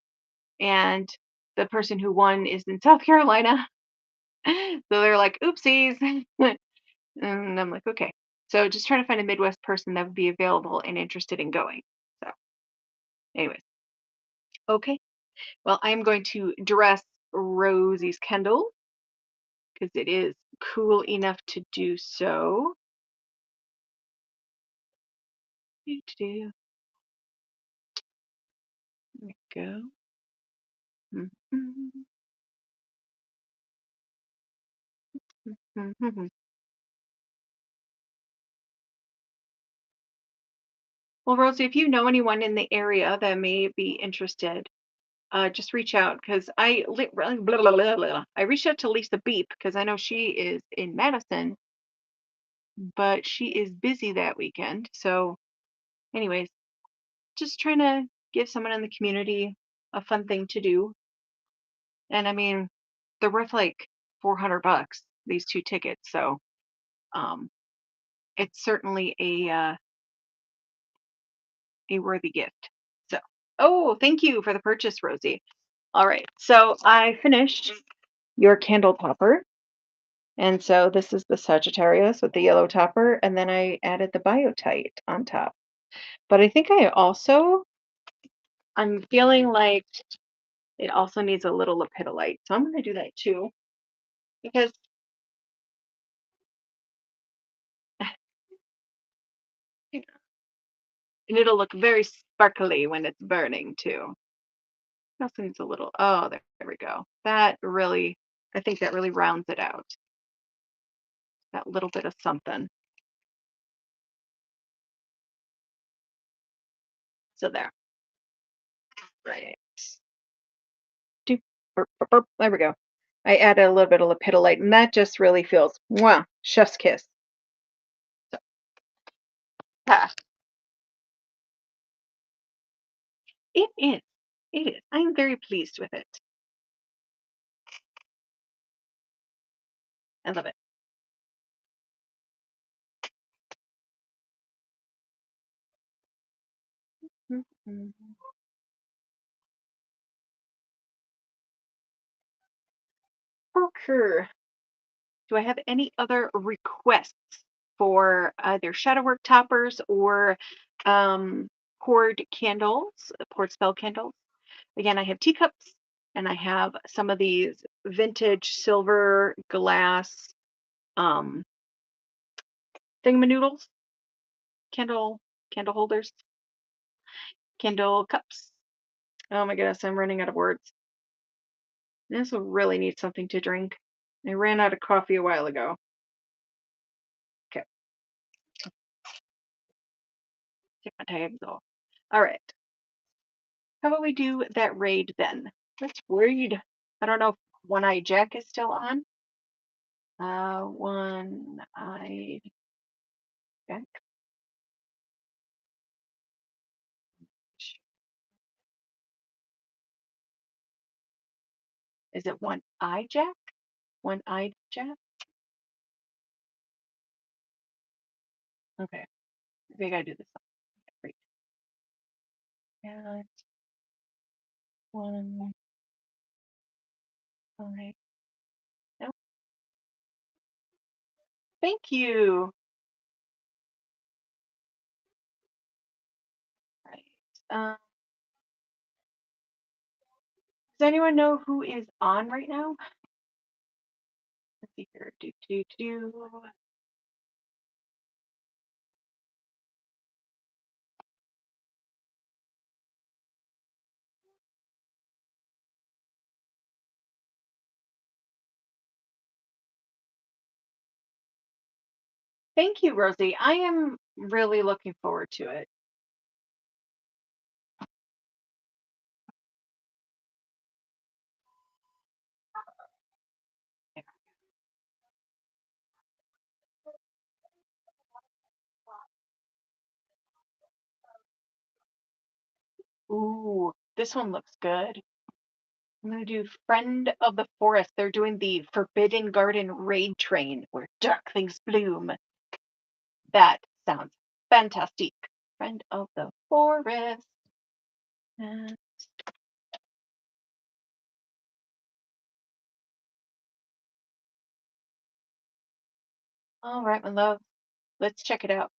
and the person who won is in South Carolina. So they're like, oopsies. And I'm like, okay. So just trying to find a Midwest person that would be available and interested in going. So, anyways, okay. Well, I'm going to dress Rosie's Kendall because it is cool enough to do so. There we go. Mhm, mhm, mhm. Well, Rosie, if you know anyone in the area that may be interested, just reach out because I reached out to Lisa Beep because I know she is in Madison, but she is busy that weekend. So, anyways, just trying to give someone in the community a fun thing to do. And I mean, they're worth like $400, these two tickets. So, um, it's certainly a worthy gift. So, oh, thank you for the purchase, Rosie. All right, so I finished your candle topper. And so this is the Sagittarius with the yellow topper, and then I added the biotite on top. But I think I'm feeling like it also needs a little lepidolite. So I'm going to do that too because you know, and it'll look very sparkly when it's burning too. It also needs a little, oh, there we go. I think that really rounds it out. That little bit of something. So there. Right. Do, burp, burp, burp. There we go. I added a little bit of lepidolite, and that just really feels, mwah, chef's kiss. So, ah, it is. It is. I'm very pleased with it. I love it. Mhm. Okay. Do I have any other requests for either shadow work toppers or um, poured candles, poured spell candles? Again, I have teacups and I have some of these vintage silver glass um, thingamadoodles, candle candle holders, candle cups. Oh my goodness, I'm running out of words. This will really need something to drink. I ran out of coffee a while ago. Okay, take my tags off. All right. How about we do that raid then? Let's raid. I don't know if One-Eyed Jack is still on. One-Eyed Jack. Is it One-Eyed Jack? One-Eyed Jack? Okay. Maybe I gotta do this. Great. And one eye. No. Thank you. Right. Does anyone know who is on right now? Let's see here. Do. Thank you, Rosie. I am really looking forward to it. Ooh, this one looks good. I'm gonna do Friend of the Forest. They're doing the Forbidden Garden Raid Train where dark things bloom. That sounds fantastic. Friend of the Forest. Uh, all right, my love. Let's check it out.